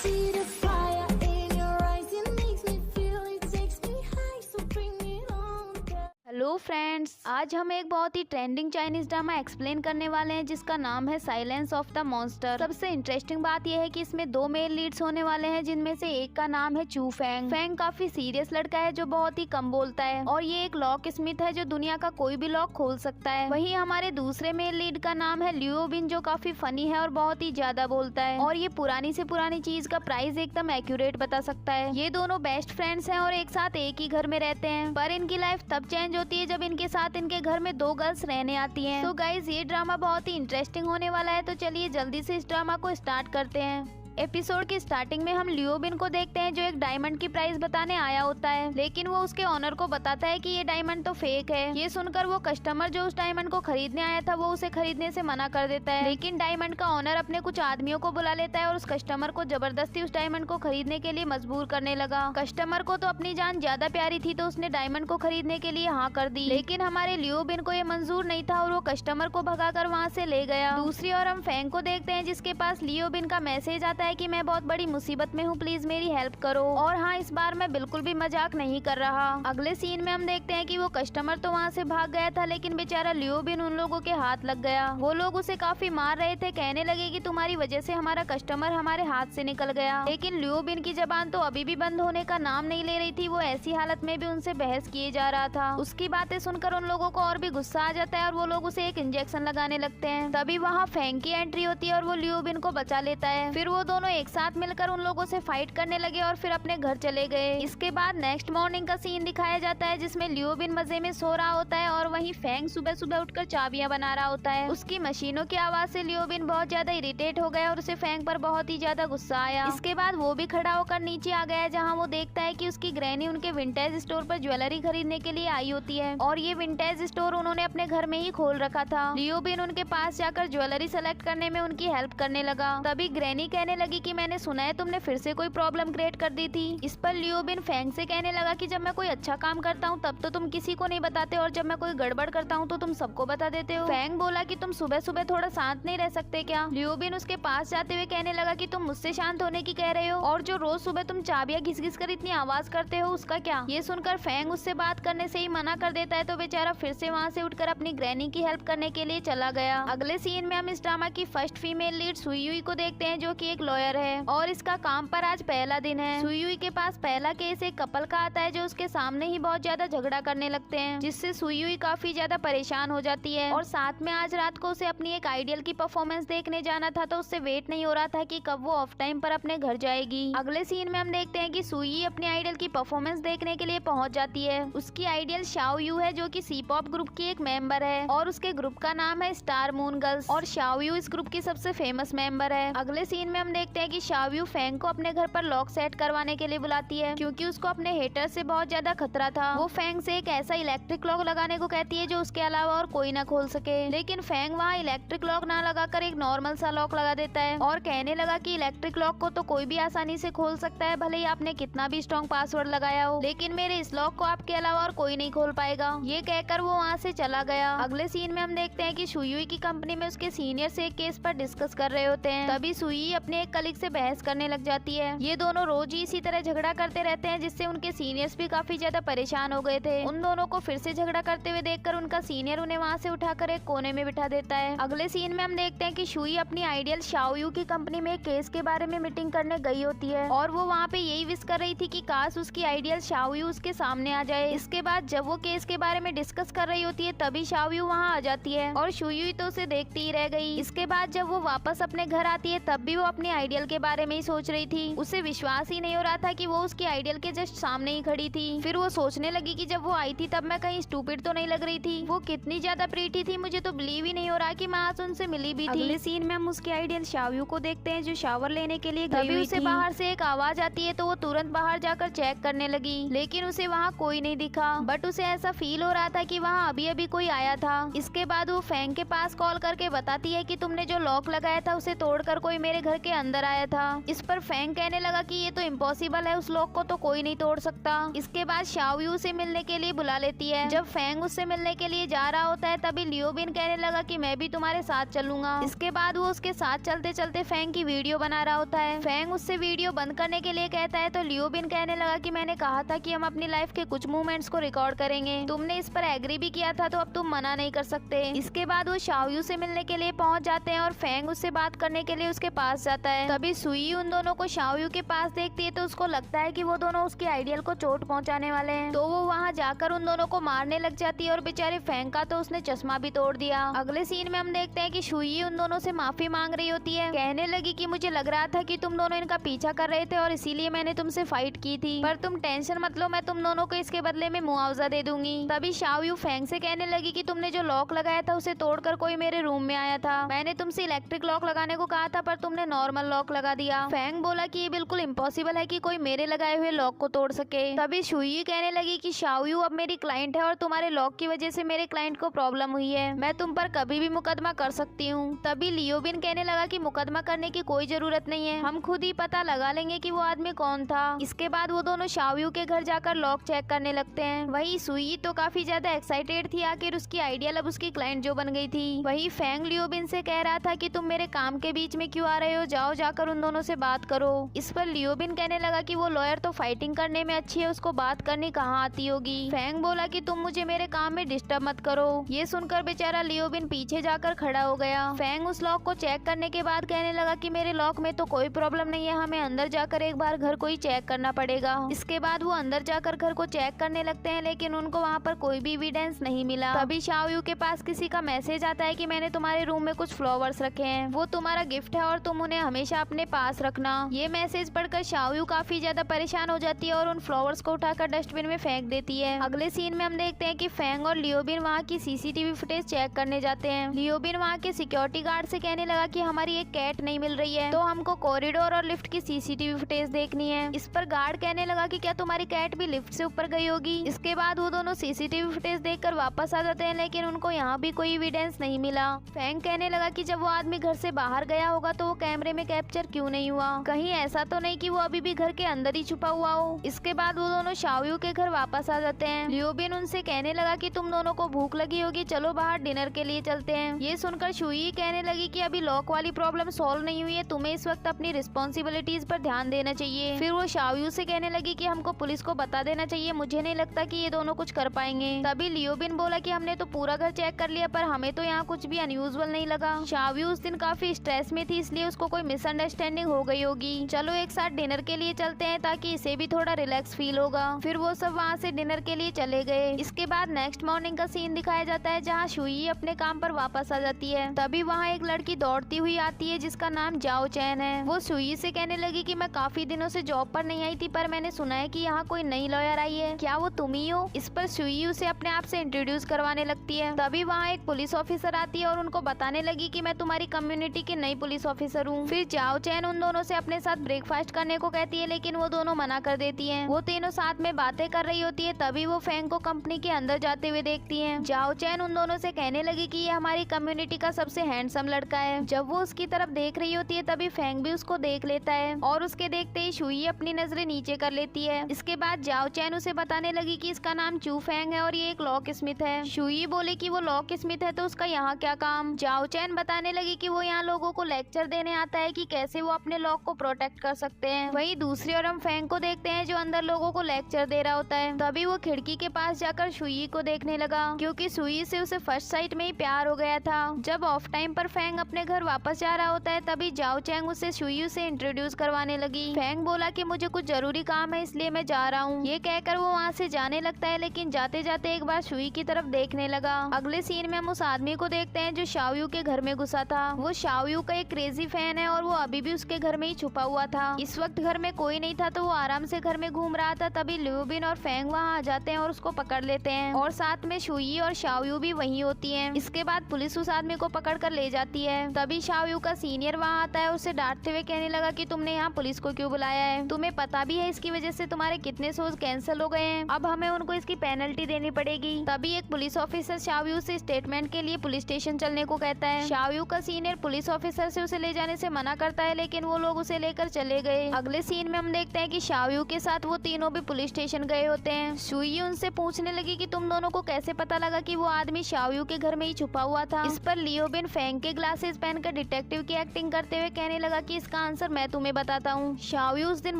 see the fire in your eyes, it makes me feel, it takes me high, so bring it on, girl. Hello friends, आज हम एक बहुत ही trending Chinese drama explain करने वाले हैं जिसका नाम है साइलेंस ऑफ द मॉन्स्टर। सबसे इंटरेस्टिंग बात यह है कि इसमें दो मेल लीड्स होने वाले हैं, जिनमें से एक का नाम है चू फेंग। फेंग काफी सीरियस लड़का है जो बहुत ही कम बोलता है और ये एक लॉक स्मिथ है जो दुनिया का कोई भी लॉक खोल सकता है। वहीं हमारे दूसरे मेल लीड का नाम है लियो बिन, जो काफी फनी है और बहुत ही ज्यादा बोलता है और ये पुरानी से पुरानी चीज का प्राइस एकदम एक्यूरेट बता सकता है। ये दोनों बेस्ट फ्रेंड्स हैं और एक साथ एक ही घर में रहते हैं, पर इनकी लाइफ तब चेंज होती है जब इनके साथ इनके घर में दो गर्ल्स रहने आती हैं। तो गाइज, ये ड्रामा बहुत ही इंटरेस्टिंग होने वाला है, तो चलिए जल्दी से इस ड्रामा को स्टार्ट करते हैं। एपिसोड की स्टार्टिंग में हम लियो बिन को देखते हैं जो एक डायमंड की प्राइस बताने आया होता है, लेकिन वो उसके ओनर को बताता है कि ये डायमंड तो फेक है। ये सुनकर वो कस्टमर जो उस डायमंड को खरीदने आया था वो उसे खरीदने से मना कर देता है, लेकिन डायमंड का ओनर अपने कुछ आदमियों को बुला लेता है और उस कस्टमर को जबरदस्ती उस डायमंड को खरीदने के लिए मजबूर करने लगा। कस्टमर को तो अपनी जान ज्यादा प्यारी थी तो उसने डायमंड को खरीदने के लिए हाँ कर दी, लेकिन हमारे लियो बिन को ये मंजूर नहीं था और वो कस्टमर को भगाकर वहाँ से ले गया। दूसरी ओर हम फेंग को देखते हैं जिसके पास लियो बिन का मैसेज आता है कि मैं बहुत बड़ी मुसीबत में हूँ, प्लीज मेरी हेल्प करो। और हाँ, इस बार मैं बिल्कुल भी मजाक नहीं कर रहा। अगले सीन में हम देखते हैं कि वो कस्टमर तो वहाँ से भाग गया था, लेकिन बेचारा लियो बिन उन लोगों के हाथ लग गया। वो लोग उसे काफी मार रहे थे, कहने लगे कि तुम्हारी वजह से हमारा कस्टमर हमारे हाथ से निकल गया। लेकिन लियो बिन की जबान तो अभी भी बंद होने का नाम नहीं ले रही थी। वो ऐसी हालत में भी उनसे बहस किए जा रहा था। उसकी बातें सुनकर उन लोगों को और भी गुस्सा आ जाता है और वो लोग उसे एक इंजेक्शन लगाने लगते हैं। तभी वहाँ फेंग की एंट्री होती है और वो लियो बिन को बचा लेता है। फिर वो दोनों एक साथ मिलकर उन लोगों से फाइट करने लगे और फिर अपने घर चले गए। इसके बाद नेक्स्ट मॉर्निंग का सीन दिखाया जाता है जिसमें लियो बिन मजे में सो रहा होता है और वहीं फेंग सुबह सुबह उठकर चाबियां बना रहा होता है। उसकी मशीनों की आवाज से लियो बिन बहुत ज्यादा इरिटेट हो गया और उसे फेंग पर बहुत ही ज्यादा गुस्सा आया। इसके बाद वो भी खड़ा होकर नीचे आ गया, जहाँ वो देखता है कि उसकी ग्रैनी उनके विंटेज स्टोर पर ज्वेलरी खरीदने के लिए आई होती है और ये विंटेज स्टोर उन्होंने अपने घर में ही खोल रखा था। लियो बिन उनके पास जाकर ज्वेलरी सेलेक्ट करने में उनकी हेल्प करने लगा। तभी ग्रैनी कहने लगी कि मैंने सुना है तुमने फिर से कोई प्रॉब्लम क्रिएट कर दी थी। इस पर लियो बिन फेंग से कहने लगा कि जब मैं कोई अच्छा काम करता हूँ तब तो तुम किसी को नहीं बताते और जब मैं कोई गड़बड़ करता हूँ तो तुम सबको बता देते हो। फेंग बोला कि तुम सुबह सुबह थोड़ा शांत नहीं रह सकते क्या। लियो बिन उसके पास जाते हुए कहने लगा कि तुम मुझसे शांत होने की कह रहे हो और जो रोज सुबह तुम चाबियां घिस घिस कर इतनी आवाज करते हो उसका क्या। ये सुनकर फेंग उससे बात करने से ही मना कर देता है, तो बेचारा फिर से वहाँ से उठकर अपनी ग्रैनी की हेल्प करने के लिए चला गया। अगले सीन में हम इस ड्रामा की फर्स्ट फीमेल लीड सुयुई को देखते हैं जो कि एक लॉयर है और इसका काम पर आज पहला दिन है। सुयुई के पास पहला केस एक कपल का आता है जो उसके सामने ही बहुत ज्यादा झगड़ा करने लगते हैं, जिससे सुयुई काफी ज्यादा परेशान हो जाती है। और साथ में आज रात को उसे अपनी एक आइडियल की परफॉर्मेंस देखने जाना था, तो उससे वेट नहीं हो रहा था कि कब वो ऑफ टाइम पर अपने घर जाएगी। अगले सीन में हम देखते हैं कि सुयुई अपनी आइडियल की परफॉर्मेंस देखने के लिए पहुंच जाती है। उसकी आइडियल शाओ यू है जो कि सी पॉप ग्रुप की एक मेंबर है और उसके ग्रुप का नाम है स्टार मून गर्ल्स और शाओ यू इस ग्रुप की सबसे फेमस मेंबर है। अगले सीन में हम देखते हैं कि शाओ यू फेंग को अपने घर पर लॉक सेट करवाने के लिए बुलाती है, क्योंकि उसको अपने हेटर से बहुत ज्यादा खतरा था। वो फेंग से एक ऐसा इलेक्ट्रिक लॉक लगाने को कहती है जो उसके अलावा और कोई ना खोल सके, लेकिन फेंग वहाँ इलेक्ट्रिक लॉक ना लगाकर एक नॉर्मल सा लॉक लगा देता है और कहने लगा कि इलेक्ट्रिक लॉक को तो कोई भी आसानी से खोल सकता है, भले ही आपने कितना भी स्ट्रॉन्ग पासवर्ड लगाया हो, लेकिन मेरे इस लॉक को आपके अलावा और कोई नहीं खोल पाएगा। ये कहकर वो वहाँ से चला गया। अगले सीन में हम देखते हैं कि सुयुई की कंपनी में उसके सीनियर से एक केस पर डिस्कस कर रहे होते हैं। तभी सुयुई अपने एक कलीग से बहस करने लग जाती है। ये दोनों रोज ही इसी तरह झगड़ा करते रहते हैं, जिससे उनके सीनियर्स भी काफी ज्यादा परेशान हो गए थे। उन दोनों को फिर से झगड़ा करते हुए देखकर उनका सीनियर उन्हें वहाँ से उठाकर एक कोने में बिठा देता है। अगले सीन में हम देखते हैं कि शुई अपनी आइडियल शाओ यू की कंपनी में एक केस के बारे में मीटिंग करने गई होती है और वो वहाँ पे यही विश कर रही थी कि काश उसकी आइडियल शाओ यू उसके सामने आ जाए। इसके बाद जब वो केस के बारे में डिस्कस कर रही होती है तभी शाओ यू वहाँ आ जाती है और शुई तो उसे देखती ही रह गई। इसके बाद जब वो वापस अपने घर आती है तब भी वो अपनी आइडियल के बारे में ही सोच रही थी। उसे विश्वास ही नहीं हो रहा था कि वो उसकी आइडियल के जस्ट सामने ही खड़ी थी। फिर वो सोचने लगी कि जब वो आई थी तब मैं कहीं स्टूपिड तो नहीं लग रही थी। वो कितनी ज्यादा प्रीटी थी, मुझे तो बिलीव ही नहीं हो रहा कि मैं आज उनसे मिली भी थी। अगले सीन में हम उसकी आइडियल शाओ को देखते हैं जो शावर लेने के लिए गई हुई थी। बाहर से एक आवाज आती है तो वो तुरंत बाहर जाकर चेक करने लगी, लेकिन उसे वहाँ कोई नहीं दिखा, बट उसे ऐसा फील हो रहा था कि वहाँ अभी अभी कोई आया था। इसके बाद वो फेंग के पास कॉल करके बताती है कि तुमने जो लॉक लगाया था उसे तोड़कर कोई मेरे घर के अंदर आया था। इस पर फेंग कहने लगा कि ये तो इम्पॉसिबल है, उस लॉक को तो कोई नहीं तोड़ सकता। इसके बाद शाओयू से मिलने के लिए बुला लेती है। जब फेंग उससे मिलने के लिए जा रहा होता है तभी लियो बिन कहने लगा कि मैं भी तुम्हारे साथ चलूंगा। इसके बाद वो उसके साथ चलते चलते फेंग की वीडियो बना रहा होता है। फेंग उससे वीडियो बंद करने के लिए कहता है तो लियो बिन कहने लगा कि मैंने कहा था कि हम अपनी लाइफ के कुछ मोमेंट्स को रिकॉर्ड करेंगे, तुमने इस पर एग्री भी किया था तो अब तुम मना नहीं कर सकते। इसके बाद वो शाओयू से मिलने के लिए पहुंच जाते हैं और फेंग उससे बात करने के लिए उसके पास जाता है। तभी सुई उन दोनों को शाओयू के पास देखती है तो उसको लगता है कि वो दोनों उसके आइडियल को चोट पहुंचाने वाले हैं, तो वो वहां जाकर उन दोनों को मारने लग जाती है और बेचारे फेंग का तो उसने चश्मा भी तोड़ दिया। अगले सीन में हम देखते हैं कि शुई उन दोनों से माफी मांग रही होती है, कहने लगी कि मुझे लग रहा था कि तुम दोनों इनका पीछा कर रहे थे और इसीलिए मैंने तुमसे फाइट की थी, पर तुम टेंशन मत लो, मैं तुम दोनों को इसके बदले में मुआवजा दे दूंगी। तभी शाओयू फेंग से कहने लगी कि तुमने जो लॉक लगाया था उसे तोड़कर कोई मेरे रूम में आया था, मैंने तुमसे इलेक्ट्रिक लॉक लगाने को कहा था पर तुमने नॉर्मल लॉक लगा दिया। फेंग बोला कि ये बिल्कुल इम्पॉसिबल है कि कोई मेरे लगाए हुए लॉक को तोड़ सके। तभी शुई कहने लगी कि शाओयू अब मेरी क्लाइंट है और तुम्हारे लॉक की वजह से मेरे क्लाइंट को प्रॉब्लम हुई है, मैं तुम पर कभी भी मुकदमा कर सकती हूँ। तभी लियो बिन कहने लगा कि मुकदमा करने की कोई जरूरत नहीं है, हम खुद ही पता लगा लेंगे कि वो आदमी कौन था। इसके बाद वो दोनों शाओयू के घर जाकर लॉक चेक करने लगते हैं। वही सुई तो काफी ज्यादा एक्साइटेड थी, आखिर उसकी आइडियल अब उसकी क्लाइंट जो बन गई थी। वही फेंग लियो बिन से कह रहा था कि तुम मेरे काम के बीच में क्यों आ रहे हो, जाओ जाकर उन दोनों से बात करो। इस पर लियो बिन कहने लगा कि वो लॉयर तो फाइटिंग करने में अच्छी है, उसको बात करनी कहाँ आती होगी। फेंग बोला कि तुम मुझे मेरे काम में डिस्टर्ब मत करो। ये सुनकर बेचारा लियो बिन पीछे जाकर खड़ा हो गया। फेंग उस लॉक को चेक करने के बाद कहने लगा कि मेरे लॉक में तो कोई प्रॉब्लम नहीं है, हमें अंदर जाकर एक बार घर को ही चेक करना पड़ेगा। इसके बाद वो अंदर जाकर घर को चेक करने लगते हैं लेकिन उनको वहाँ पर कोई भी एविडेंस नहीं मिला। तभी शाओयू के पास किसी का मैसेज आता है कि मैंने तुम्हारे रूम में कुछ फ्लावर्स रखे हैं, वो तुम्हारा गिफ्ट है और तुम उन्हें हमेशा अपने पास रखना। ये मैसेज पढ़कर शाओयू काफी ज्यादा परेशान हो जाती है और उन फ्लावर्स को उठाकर डस्टबिन में फेंक देती है। अगले सीन में हम देखते हैं कि फेंग और लियो बिन वहाँ की सीसीटीवी फुटेज चेक करने जाते हैं। लियो बिन वहाँ के सिक्योरिटी गार्ड से कहने लगा कि हमारी एक कैट नहीं मिल रही है तो हमको कॉरिडोर और लिफ्ट की सीसीटीवी फुटेज देखनी है। इस पर गार्ड कहने लगा कि क्या तुम्हारी कैट भी लिफ्ट से ऊपर गई होगी। इसके बाद वो दोनों सीसीटीवी फुटेज देखकर वापस आ जाते हैं लेकिन उनको यहाँ भी कोई एविडेंस नहीं मिला। फेंग कहने लगा कि जब वो आदमी घर से बाहर गया होगा तो वो कैमरे में कैप्चर क्यों नहीं हुआ, कहीं ऐसा तो नहीं कि वो अभी भी घर के अंदर ही छुपा हुआ हो। इसके बाद वो दोनों शाओयू के घर वापस आ जाते हैं। लियो बिन उनसे कहने लगा कि तुम दोनों को भूख लगी होगी, चलो बाहर डिनर के लिए चलते हैं। ये सुनकर शुई कहने लगी कि अभी लॉक वाली प्रॉब्लम सॉल्व नहीं हुई है, तुम्हें इस वक्त अपनी रिस्पॉन्सिबिलिटीज पर ध्यान देना चाहिए। फिर वो शाओयू से कहने लगी कि हमको पुलिस को बता देना चाहिए, मुझे नहीं लगता कि ये दोनों कुछ कर पाएंगे। तभी लियो बिन बोला कि हमने तो पूरा घर चेक कर लिया पर हमें तो यहाँ कुछ भी अनयूजुअल नहीं लगा। शाओयू उस दिन काफी स्ट्रेस में थी इसलिए उसको कोई मिसअंडरस्टैंडिंग हो गई होगी, चलो एक साथ डिनर के लिए चलते हैं ताकि इसे भी थोड़ा रिलैक्स फील होगा। फिर वो सब वहाँ से डिनर के लिए चले गए। इसके बाद नेक्स्ट मॉर्निंग का सीन दिखाया जाता है जहाँ शुई अपने काम पर वापस आ जाती है। तभी वहाँ एक लड़की दौड़ती हुई आती है जिसका नाम जाओ चैन है। वो शुई से कहने लगी कि मैं काफी दिनों से जॉब पर नहीं आई थी पर मैंने सुना है कि यहाँ कोई नई लॉयर आई है, क्या वो तुम ही हो। इस पर शुई उसे अपने आप से इंट्रोड्यूस करवाने लगती है। तभी वहाँ एक पुलिस ऑफिसर आती है और उनको बताने लगी कि मैं तुम्हारी कम्युनिटी की नई पुलिस ऑफिसर हूँ। फिर जाओ चैन उन दोनों से अपने साथ ब्रेकफास्ट करने को कहती है लेकिन वो दोनों मना कर देती हैं। वो तीनों साथ में बातें कर रही होती है तभी वो फेंग को कंपनी के अंदर जाते हुए देखती हैं। जाओ चैन उन दोनों से कहने लगी कि ये हमारी कम्युनिटी का सबसे हैंडसम लड़का है। जब वो उसकी तरफ देख रही होती है तभी फेंग भी उसको देख लेता है और उसके देखते ही शुई अपनी नजरें नीचे कर लेती है। इसके बाद जाओ चैन उसे बताने लगी कि इसका नाम चू फेंग है और ये एक लॉक स्मिथ है। शुई बोले कि वो लॉक स्मिथ है तो उसका यहाँ क्या काम। जाओ चैन बताने लगी कि वो यहाँ लोगों को लेक्चर देने आता है कि कैसे वो अपने लॉक को प्रोटेक्ट कर सकते हैं। वही दूसरी ओर हम फेंग को देखते हैं जो अंदर लोगों को लेक्चर दे रहा होता है। तभी वो खिड़की के पास जाकर शुई को देखने लगा क्योंकि शुई से उसे फर्स्ट साइट में ही प्यार हो गया था। जब ऑफ टाइम पर फेंग अपने घर वापस जा रहा होता है तभी जाओ चैंग उसे शुई से इंट्रोड्यूस करवाने लगी। फेंग बोला कि मुझे कुछ जरूरी काम है इसलिए मैं जा रहा हूँ। ये कहकर वो वहाँ से जाने लगता है लेकिन जाते जाते एक बार शुई की तरफ देखने लगा। अगले सीन में हम उस आदमी को देखते हैं जो शाओयू के घर में घुसा था। वो शाओयू का एक क्रेजी फैन है और वो अभी भी उसके घर में ही छुपा हुआ था। इस वक्त घर में कोई नहीं था तो वो आराम से घर में घूम रहा था। तभी लियो बिन और फेंग वहाँ आ जाते हैं और उसको पकड़ लेते हैं और साथ में शुई और शाओयू भी वहीं होती है। इसके बाद पुलिस उस आदमी को पकड़ कर ले जाती है। तभी शाओयू का सीनियर वहाँ आता है, उसे डांटते हुए कहने लगा कि तुमने यहाँ पुलिस को क्यों बुलाया है, तुम्हें पता भी है इसकी वजह से तुम्हारे कितने शोज कैंसिल हो गए हैं, अब हमें उनको इसकी पेनल्टी देनी पड़ेगी। तभी एक पुलिस ऑफिसर शाओयू से स्टेटमेंट के लिए पुलिस स्टेशन चलने को कहता है। शाओयू का सीनियर पुलिस ऑफिसर से उसे ले जाने से मना मना करता है लेकिन वो लोग उसे लेकर चले गए। अगले सीन में हम देखते हैं कि शाओयू के साथ वो तीनों भी पुलिस स्टेशन गए होते हैं। शुई उनसे पूछने लगी कि तुम दोनों को कैसे पता लगा कि वो आदमी शाओयू के घर में ही छुपा हुआ था। इस पर लियो बिन फेंग के ग्लासेस पहनकर डिटेक्टिव की एक्टिंग करते हुए कहने लगा कि इसका आंसर मैं तुम्हें बताता हूँ। शाओयू उस दिन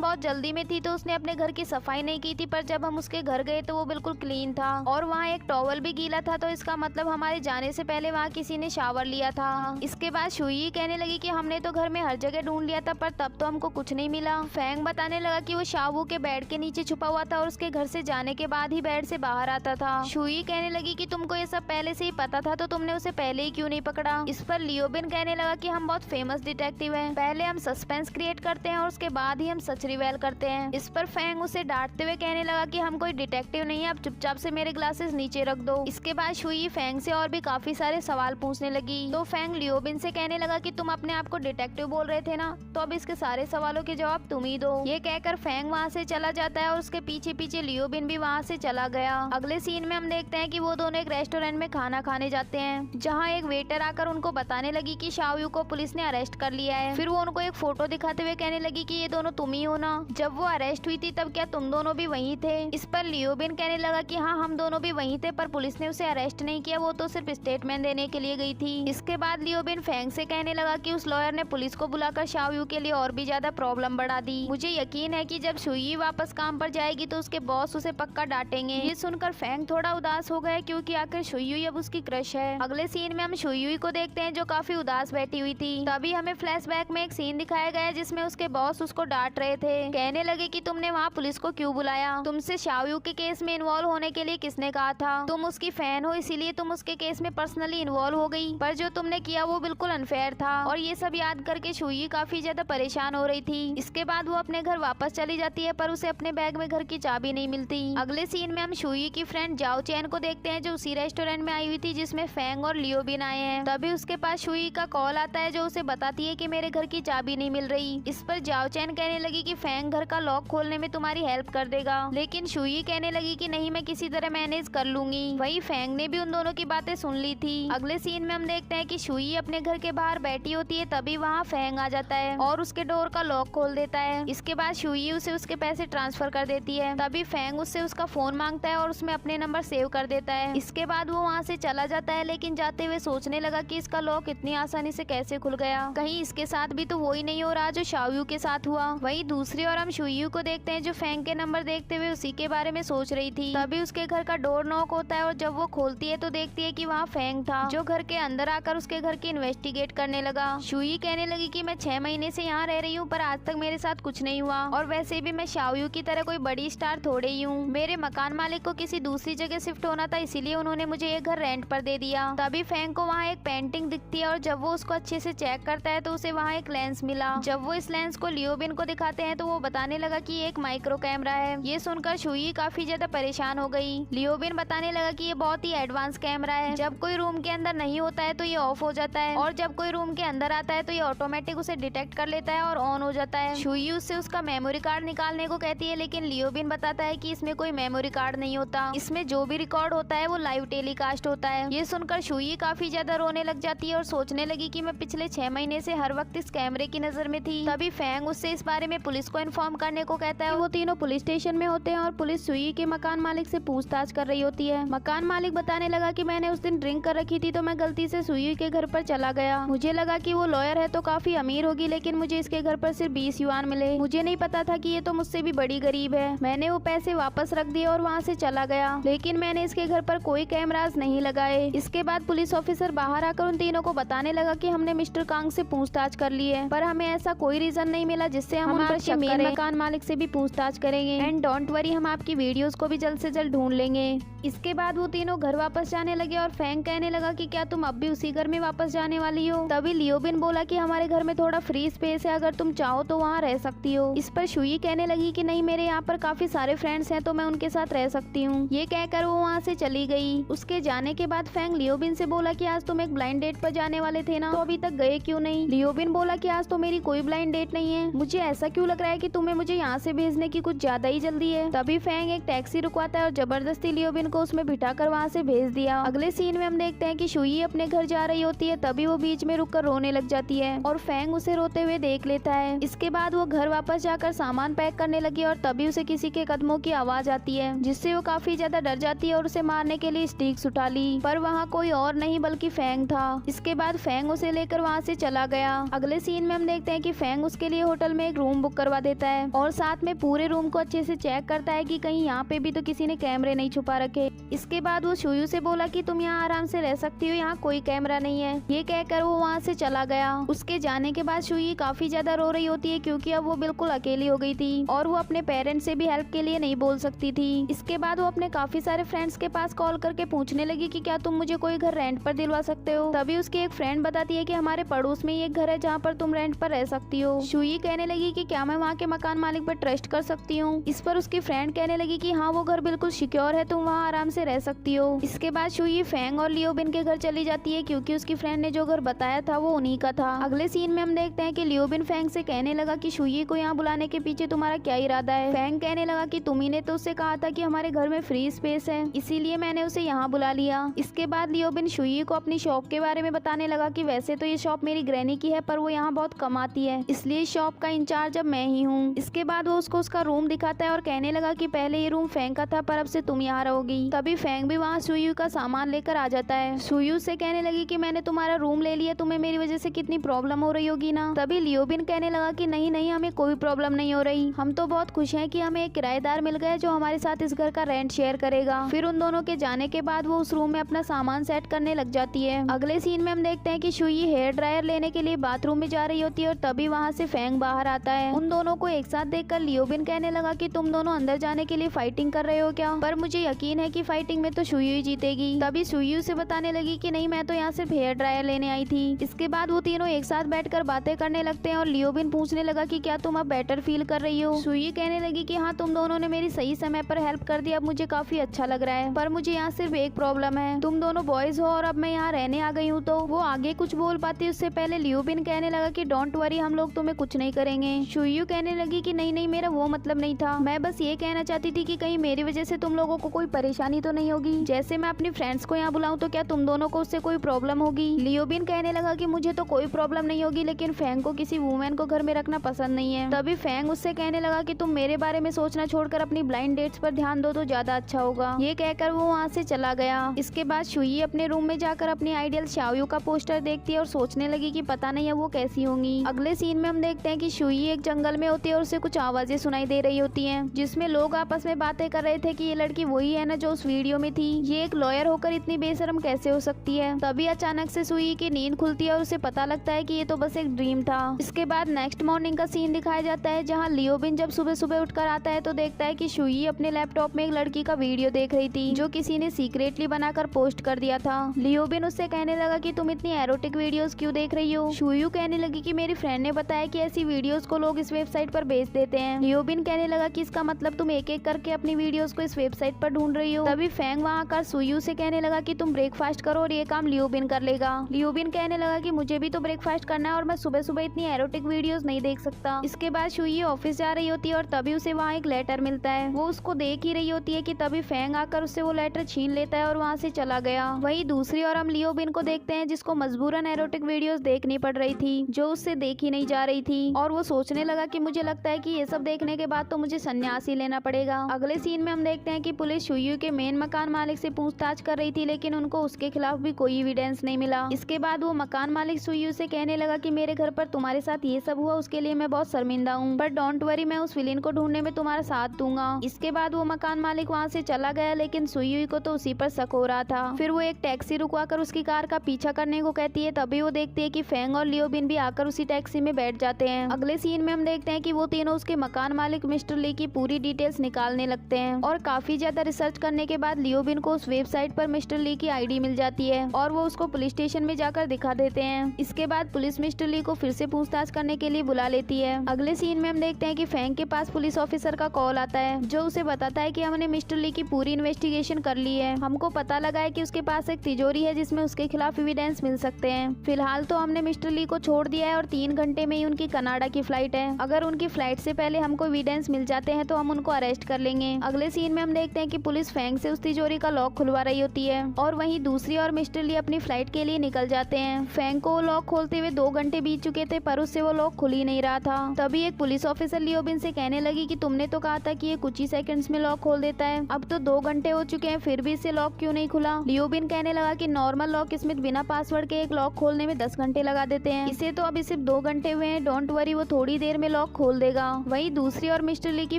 बहुत जल्दी में थी तो उसने अपने घर की सफाई नहीं की थी, पर जब हम उसके घर गए तो वो बिल्कुल क्लीन था और वहाँ एक टॉवल भी गीला था, तो इसका मतलब हमारे जाने से पहले वहाँ किसी ने शावर लिया था। इसके बाद शुई कहने लगी कि हमने तो घर में हर जगह ढूंढ लिया था पर तब तो हमको कुछ नहीं मिला। फेंग बताने लगा कि वो शाओयू के बेड के नीचे छुपा हुआ था और उसके घर से जाने के बाद ही बेड से बाहर आता था। शुई कहने लगी कि तुमको ये सब पहले से ही पता था तो तुमने उसे पहले ही क्यों नहीं पकड़ा। इस पर लियो बिन कहने लगा कि हम बहुत फेमस डिटेक्टिव हैं, पहले हम सस्पेंस क्रिएट करते हैं और उसके बाद ही हम सच रिवेल करते हैं। इस पर फेंग उसे डांटते हुए कहने लगा कि हम कोई डिटेक्टिव नहीं है, अब चुपचाप से मेरे ग्लासेस नीचे रख दो। इसके बाद शुई फेंग से और भी काफी सारे सवाल पूछने लगी तो फेंग लियो बिन से कहने लगा कि तुम अपने आप को डिटेक्टिव बोल रहे थे ना, तो अब इसके सारे सवालों के जवाब तुम ही दो। ये कहकर फेंग वहाँ से चला जाता है और उसके पीछे पीछे लियो बिन भी वहाँ से चला गया। अगले सीन में हम देखते हैं कि वो दोनों एक रेस्टोरेंट में खाना खाने जाते हैं, जहाँ एक वेटर आकर उनको बताने लगी कि शाओयू को पुलिस ने अरेस्ट कर लिया है। फिर वो उनको एक फोटो दिखाते हुए कहने लगी कि ये दोनों तुम ही हो ना, जब वो अरेस्ट हुई थी तब क्या तुम दोनों भी वहीं थे। इस पर लियो बिन कहने लगा कि हाँ हम दोनों भी वहीं थे, पर पुलिस ने उसे अरेस्ट नहीं किया, वो तो सिर्फ स्टेटमेंट देने के लिए गई थी। इसके बाद लियो बिन फेंग से कहने लगा कि उस लॉयर ने पुलिस को बुलाकर शाओयू के लिए और भी ज्यादा प्रॉब्लम बढ़ा दी। मुझे यकीन है कि जब शुई वापस काम पर जाएगी तो उसके बॉस उसे पक्का डांटेंगे। ये सुनकर फेंग थोड़ा उदास हो गया क्योंकि आखिर शुई अब उसकी क्रश है। अगले सीन में हम शुई को देखते हैं जो काफी उदास बैठी हुई थी। तभी हमें फ्लैशबैक में एक सीन दिखाया गया है जिसमें उसके बॉस उसको डांट रहे थे, कहने लगे कि तुमने वहाँ पुलिस को क्यों बुलाया, तुमसे शाओयू के केस में इन्वॉल्व होने के लिए किसने कहा था, तुम उसकी फैन हो इसीलिए तुम उसके केस में पर्सनली इन्वॉल्व हो गई, पर जो तुमने किया वो बिल्कुल अनफेयर था। और ये सब याद करके शुई काफी ज्यादा परेशान हो रही थी। इसके बाद वो अपने घर वापस चली जाती है पर उसे अपने बैग में घर की चाबी नहीं मिलती। अगले सीन में हम शुई की फ्रेंड जाओ चैन को देखते हैं जो उसी रेस्टोरेंट में आई हुई थी जिसमें फेंग और लियो बिन आए हैं। तभी उसके पास शुई का कॉल आता है जो उसे बताती है कि मेरे घर की चाबी नहीं मिल रही। इस पर जाओ चैन कहने लगी कि फेंग घर का लॉक खोलने में तुम्हारी हेल्प कर देगा, लेकिन शुई कहने लगी कि नहीं मैं किसी तरह मैनेज कर लूंगी। वही फेंग ने भी उन दोनों की बातें सुन ली थी। अगले सीन में हम देखते हैं कि शुई अपने घर के बाहर बैठी होती है, तभी वहाँ फेंग आ जाता है और उसके डोर का लॉक खोल देता है। इसके बाद शुई उसे उसके पैसे ट्रांसफर कर देती है। तभी फेंग उससे उसका फोन मांगता है और उसमें अपने नंबर सेव कर देता है। इसके बाद वो वहाँ से चला जाता है, लेकिन जाते हुए सोचने लगा कि इसका लॉक इतनी आसानी से कैसे खुल गया, कहीं इसके साथ भी तो वही नहीं हो रहा जो शाओयू के साथ हुआ। वही दूसरी ओर हम शुई को देखते हैं जो फेंग के नंबर देखते हुए उसी के बारे में सोच रही थी। तभी उसके घर का डोर नॉक होता है और जब वो खोलती है तो देखती है कि वहाँ फेंग था जो घर के अंदर आकर उसके घर की इन्वेस्टिगेट करने लगा। शुई कहने लगी कि मैं 6 महीने से यहाँ रह रही हूँ पर आज तक मेरे साथ कुछ नहीं हुआ, और वैसे भी मैं शाओयू की तरह कोई बड़ी स्टार थोड़े ही हूँ। मेरे मकान मालिक को किसी दूसरी जगह शिफ्ट होना था इसीलिए उन्होंने मुझे ये घर रेंट पर दे दिया। तभी फेंग को वहाँ एक पेंटिंग दिखती है और जब वो उसको अच्छे से चेक करता है तो उसे वहाँ एक लेंस मिला। जब वो इस लेंस को लियो बिन को दिखाते हैं तो वो बताने लगा कि ये एक माइक्रो कैमरा है। ये सुनकर शुई काफी ज्यादा परेशान हो गई। लियो बिन बताने लगा कि ये बहुत ही एडवांस कैमरा है, जब कोई रूम के अंदर नहीं होता है तो ये ऑफ हो जाता है और जब कोई रूम के अंदर आता है तो ये ऑटोमेटिक उसे डिटेक्ट कर लेता है और ऑन हो जाता है। शुई उससे उसका मेमोरी कार्ड निकालने को कहती है, लेकिन लियो बिन बताता है कि इसमें कोई मेमोरी कार्ड नहीं होता, इसमें जो भी रिकॉर्ड होता है वो लाइव टेलीकास्ट होता है। ये सुनकर शुई काफी ज्यादा रोने लग जाती है और सोचने लगी कि मैं पिछले 6 महीने से हर वक्त इस कैमरे की नजर में थी। तभी फेंग उससे इस बारे में पुलिस को इन्फॉर्म करने को कहता है। वो तीनों पुलिस स्टेशन में होते हैं और पुलिस शुई के मकान मालिक से पूछताछ कर रही होती है। मकान मालिक बताने लगा कि मैंने उस दिन ड्रिंक कर रखी थी तो मैं गलती से शुई के घर पर चला गया। मुझे लगा कि वो लॉयर है तो काफी अमीर होगी, लेकिन मुझे इसके घर पर सिर्फ 20 युआन मिले। मुझे नहीं पता था कि ये तो मुझसे भी बड़ी गरीब है। मैंने वो पैसे वापस रख दिए और वहाँ से चला गया, लेकिन मैंने इसके घर पर कोई कैमरास नहीं लगाए। इसके बाद पुलिस ऑफिसर बाहर आकर उन तीनों को बताने लगा कि हमने मिस्टर कांग से पूछताछ कर ली है, पर हमें ऐसा कोई रीजन नहीं मिला जिससे हम उन पर शक करें। मकान मालिक से भी पूछताछ करेंगे एंड डोंट वरी, हम आपकी वीडियोस को भी जल्द से जल्द ढूंढ लेंगे। इसके बाद वो तीनों घर वापस जाने लगे और फेंग कहने लगा कि क्या तुम अब भी उसी घर में वापस जाने वाली हो। तभी लियो बिन बोला कि हमारे घर में थोड़ा फ्री स्पेस है, अगर तुम चाहो तो वहाँ रह सकती हो। इस पर शुई कहने लगी कि नहीं, मेरे यहाँ पर काफी सारे फ्रेंड्स हैं तो मैं उनके साथ रह सकती हूँ। ये कहकर वो वहाँ से चली गई। उसके जाने के बाद फेंग लियो बिन से बोला कि आज तुम एक ब्लाइंड डेट पर जाने वाले थे ना, तो अभी तक गए क्यों नहीं। लियो बिन बोला कि आज तो मेरी कोई ब्लाइंड डेट नहीं है, मुझे ऐसा क्यों लग रहा है कि तुम्हें मुझे यहाँ से भेजने की कुछ ज्यादा ही जल्दी है। तभी फेंग एक टैक्सी रुकवाता है और जबरदस्ती लियो बिन को उसमें बिठाकर वहाँ से भेज दिया। अगले सीन में हम देखते हैं कि शुई अपने घर जा रही होती है, तभी वो बीच में रुककर रोने लग जाती है और फैंग उसे रोते हुए देख लेता है। इसके बाद वो घर वापस जाकर सामान पैक करने लगी और तभी उसे किसी के कदमों की आवाज आती है, जिससे वो काफी ज्यादा डर जाती है और उसे मारने के लिए स्टिक्स उठा ली, पर वहाँ कोई और नहीं बल्कि फैंग था। इसके बाद फैंग उसे लेकर वहाँ से चला गया। अगले सीन में हम देखते हैं कि फैंग उसके लिए होटल में एक रूम बुक करवा देता है और साथ में पूरे रूम को अच्छे से चेक करता है कि कहीं यहाँ पे भी तो किसी ने कैमरे नहीं छुपा रखे। इसके बाद वो शुयू से बोला कि तुम यहाँ आराम से रह सकती हो, यहाँ कोई कैमरा नहीं है। ये कहकर वो वहाँ से चला गया। उसके जाने के बाद शुयू काफी ज्यादा रो रही होती है क्योंकि अब वो बिल्कुल अकेली हो गई थी और वो अपने पेरेंट्स से भी हेल्प के लिए नहीं बोल सकती थी। इसके बाद वो अपने काफी सारे फ्रेंड्स के पास कॉल करके पूछने लगी कि क्या तुम मुझे कोई घर रेंट पर दिलवा सकते हो। तभी उसकी एक फ्रेंड बताती है कि हमारे पड़ोस में ही एक घर है जहाँ पर तुम रेंट पर रह सकती हो। शुयी कहने लगी कि क्या मैं वहाँ के मकान मालिक पर ट्रस्ट कर सकती हूँ। इस पर उसकी फ्रेंड कहने लगी कि हाँ वो घर बिल्कुल सिक्योर है, तुम वहाँ आराम से रह सकती हो। इसके बाद शुयी फैंग और लियोबिन के घर चली जाती है क्योंकि उसकी फ्रेंड ने जो घर बताया था वो उन्हीं का था। अगले सीन में हम देखते हैं कि लियोबिन फैंग से कहने लगा कि शुयी को यहाँ बुलाने के पीछे तुम्हारा क्या इरादा है। फैंग कहने लगा कि तुम्ही ने तो उससे कहा था कि हमारे घर में फ्री स्पेस है, इसीलिए मैंने उसे यहाँ बुला लिया। इसके बाद लियोबिन शुयी को अपनी शॉप के बारे में बताने लगा कि वैसे तो ये शॉप मेरी ग्रैनी की है पर वो यहाँ बहुत कमाती है, इसलिए शॉप का इंचार्ज अब मैं ही हूँ। इसके बाद वो उसको उसका रूम दिखाता है और कहने लगा कि पहले ये रूम फैंग का था पर अब से तुम यहाँ रहोगी। तभी फैंग भी वहाँ शुयू का सामान लेकर आ जाता है। शुयू से कहने लगी कि मैंने तुम्हारा रूम ले लिया, तुम्हें मेरी वजह से कितनी प्रॉब्लम हो रही होगी ना। तभी लियोबिन कहने लगा कि नहीं नहीं, हमें कोई प्रॉब्लम नहीं हो रही, हम तो बहुत खुश हैं कि हमें एक किराएदार मिल गया जो हमारे साथ इस घर का रेंट शेयर करेगा। फिर उन दोनों के जाने के बाद वो उस रूम में अपना सामान सेट करने लग जाती है। अगले सीन में हम देखते हैं कि शुयी हेयर ड्रायर लेने के लिए बाथरूम में जा रही होती है और तभी वहाँ से फैंग बाहर आता है। उन दोनों को एक साथ देखकर लियोबिन कहने लगा कि तुम दोनों अंदर जाने के लिए फाइटिंग कर रहे हो क्या, पर मुझे यकीन है कि फाइटिंग में तो शुयू ही जीतेगी। तभी शुयू से बताने लगी कि नहीं, मैं तो यहाँ सिर्फ हेयर ड्रायर लेने आई थी। इसके बाद वो तीनों एक साथ बैठकर बातें करने लगते हैं और लियोबिन पूछने लगा कि क्या तुम अब बेटर फील कर रही हो। शुयी कहने लगी कि हाँ, तुम दोनों ने मेरी सही समय पर हेल्प कर दी, अब मुझे काफी अच्छा लग रहा है, पर मुझे यहाँ सिर्फ एक प्रॉब्लम है, तुम दोनों बॉयज हो और अब मैं यहाँ रहने आ गई हूँ। तो वो आगे कुछ बोल पाती उससे पहले लियोबिन कहने लगा कि डोंट वरी, हम लोग तुम्हें कुछ नहीं करेंगे। शुयू कहने लगी कि नहीं नहीं, मेरा वो मतलब नहीं था, मैं बस ये कहना चाहती थी कि कहीं मेरी वजह से तुम लोगों को कोई परेशानी तो नहीं होगी। जैसे मैं अपनी फ्रेंड्स को यहाँ बुलाऊं तो क्या तुम दोनों को उससे कोई प्रॉब्लम होगी। लियोबिन कहने लगा कि मुझे तो कोई प्रॉब्लम नहीं होगी, लेकिन फैंग को किसी वुमेन को घर में रखना पसंद नहीं है। तभी फैंग उससे कहने लगा कि तुम मेरे बारे में सोचना छोड़कर अपनी ब्लाइंड डेट्स पर ध्यान दो तो ज्यादा अच्छा होगा। ये कहकर वो वहाँ से चला गया। इसके बाद शुयी अपने रूम में जाकर अपनी आइडियल शाओयू का पोस्टर देखती है और सोचने लगी कि पता नहीं है वो कैसी होंगी। अगले सीन में हम देखते हैं कि शुयी एक जंगल में होती है और उसे कुछ आवाजें सुनाई दे रही होती हैं, जिसमें लोग आपस में बातें कर रहे थे कि ये लड़की वही है ना जो उस वीडियो में थी, ये एक लॉयर होकर इतनी बेशर्म कैसे हो सकती है। तभी अचानक से शुयी की नींद खुलती है और उसे पता लगता है कि ये तो बस एक ड्रीम था। इसके बाद नेक्स्ट मॉर्निंग का सीन दिखाया जाता है जहाँ लियोबिन जब सुबह सुबह उठकर आता है तो देखता है कि शुयी अपने लैपटॉप में एक लड़की का वीडियो देख रही थी जो किसी ने सीक्रेटली बनाकर पोस्ट कर दिया था। लियोबिन उससे कहने लगा कि तुम इतनी एरोटिक वीडियोस क्यों देख रही हो। शुयू कहने लगी कि मेरी फ्रेंड ने बताया कि ऐसी वीडियोस को लोग इस वेबसाइट पर बेच देते हैं। लियोबिन कहने लगा कि इसका मतलब तुम एक एक करके अपनी वीडियोस को इस वेबसाइट पर ढूंढ रही हो। तभी फैंग वहाँ आकर शुयू से कहने लगा कि तुम ब्रेकफास्ट करो और ये काम लियोबिन कर लेगा। लियोबिन कहने लगा कि मुझे भी तो ब्रेकफास्ट करना है और मैं सुबह सुबह इतनी एरोटिक वीडियोस नहीं देख सकता। इसके बाद शुयी ऑफिस जा रही होती है और तभी उसे वहाँ एक लेटर मिलता है। वो उसको देख ही रही होती है कि तभी फैंग आकर उससे वो लेटर छीन लेता है और वहाँ से चला गया। वहीं दूसरी ओर हम लियोबिन को देखते हैं जिसको मजबूरन एरोटिक वीडियोस देखनी पड़ रही थी जो उससे देखी नहीं जा रही थी और वो सोचने लगा कि मुझे लगता है कि ये सब देखने के बाद तो मुझे संन्यास ही लेना पड़ेगा। अगले सीन में हम देखते हैं कि पुलिस शुयू के मेन मकान मालिक से पूछताछ कर रही थी लेकिन उनको उसके खिलाफ भी कोई एविडेंस नहीं मिला। इसके बाद वो मकान मालिक शुयू से कहने लगा कि मेरे घर पर तुम्हारे साथ ये सब हुआ उसके लिए मैं बहुत शर्मिंदा हूँ, पर डोंट वरी, मैं उस विलेन को ढूंढने में तुम्हारा साथ दूंगा। इसके बाद वो मकान मालिक वहाँ से चला गया लेकिन शुयू को तो उसी पर शक हो रहा था। फिर वो एक टैक्सी रुकवाकर उसकी कार का पीछा करने को कहती है। तभी वो देखती है कि फैंग और लियोबिन भी आकर उसी टैक्सी में बैठ जाते हैं। अगले सीन में हम देखते हैं कि वो तीनों उसके मकान मालिक मिस्टर ली की पूरी डिटेल्स निकालने लगते हैं और काफी ज्यादा रिसर्च करने के बाद लियोबिन को उस वेबसाइट पर मिस्टर ली की आईडी मिल जाती है और वो उसको पुलिस स्टेशन में जाकर दिखा देते हैं। इसके बाद पुलिस मिस्टर ली को फिर से पूछताछ करने के लिए बुला लेती है। अगले सीन में हम देखते हैं कि फैंग के पास पुलिस ऑफिसर का कॉल आता है जो उसे बताता है कि हमने मिस्टर ली की पूरी इन्वेस्टिगेशन कर ली है, हमको पता लगा है कि उसके पास एक तिजोरी है जिसमें उसके खिलाफ एविडेंस मिल सकते हैं। फिलहाल तो हमने मिस्टर ली को छोड़ दिया है और 3 घंटे में ही उनकी कनाडा की फ्लाइट है। अगर उनकी फ्लाइट से पहले हमको एविडेंस मिल जाते हैं तो हम उनको अरेस्ट कर लेंगे। अगले सीन में हम देखते हैं कि पुलिस फैंग से उस तिजोरी का लॉक खुलवा रही होती है और वहीं दूसरी ओर मिस्टर ली अपनी फ्लाइट के लिए निकल जाते हैं। फैंग को लॉक खोलते हुए 2 घंटे बीत चुके थे पर उससे वो लॉक खुल ही नहीं रहा था। तभी एक पुलिस ऑफिसर लियोबिन से कहने लगी कि तुमने तो कहा था कि ये कुछ ही सेकंड्स में लॉक खोल देता है, अब तो 2 घंटे हो चुके हैं फिर भी इससे लॉक क्यों नहीं खुला। लियोबिन कहने लगा कि नॉर्मल लॉक स्मिथ बिना पासवर्ड के एक लॉक खोलने में 10 घंटे लगा देते हैं, इसे तो अभी सिर्फ 2 घंटे हुए हैं, डोंट वरी वो थोड़ी देर में लॉक खोल देगा। वहीं दूसरी और मिस्टर ली की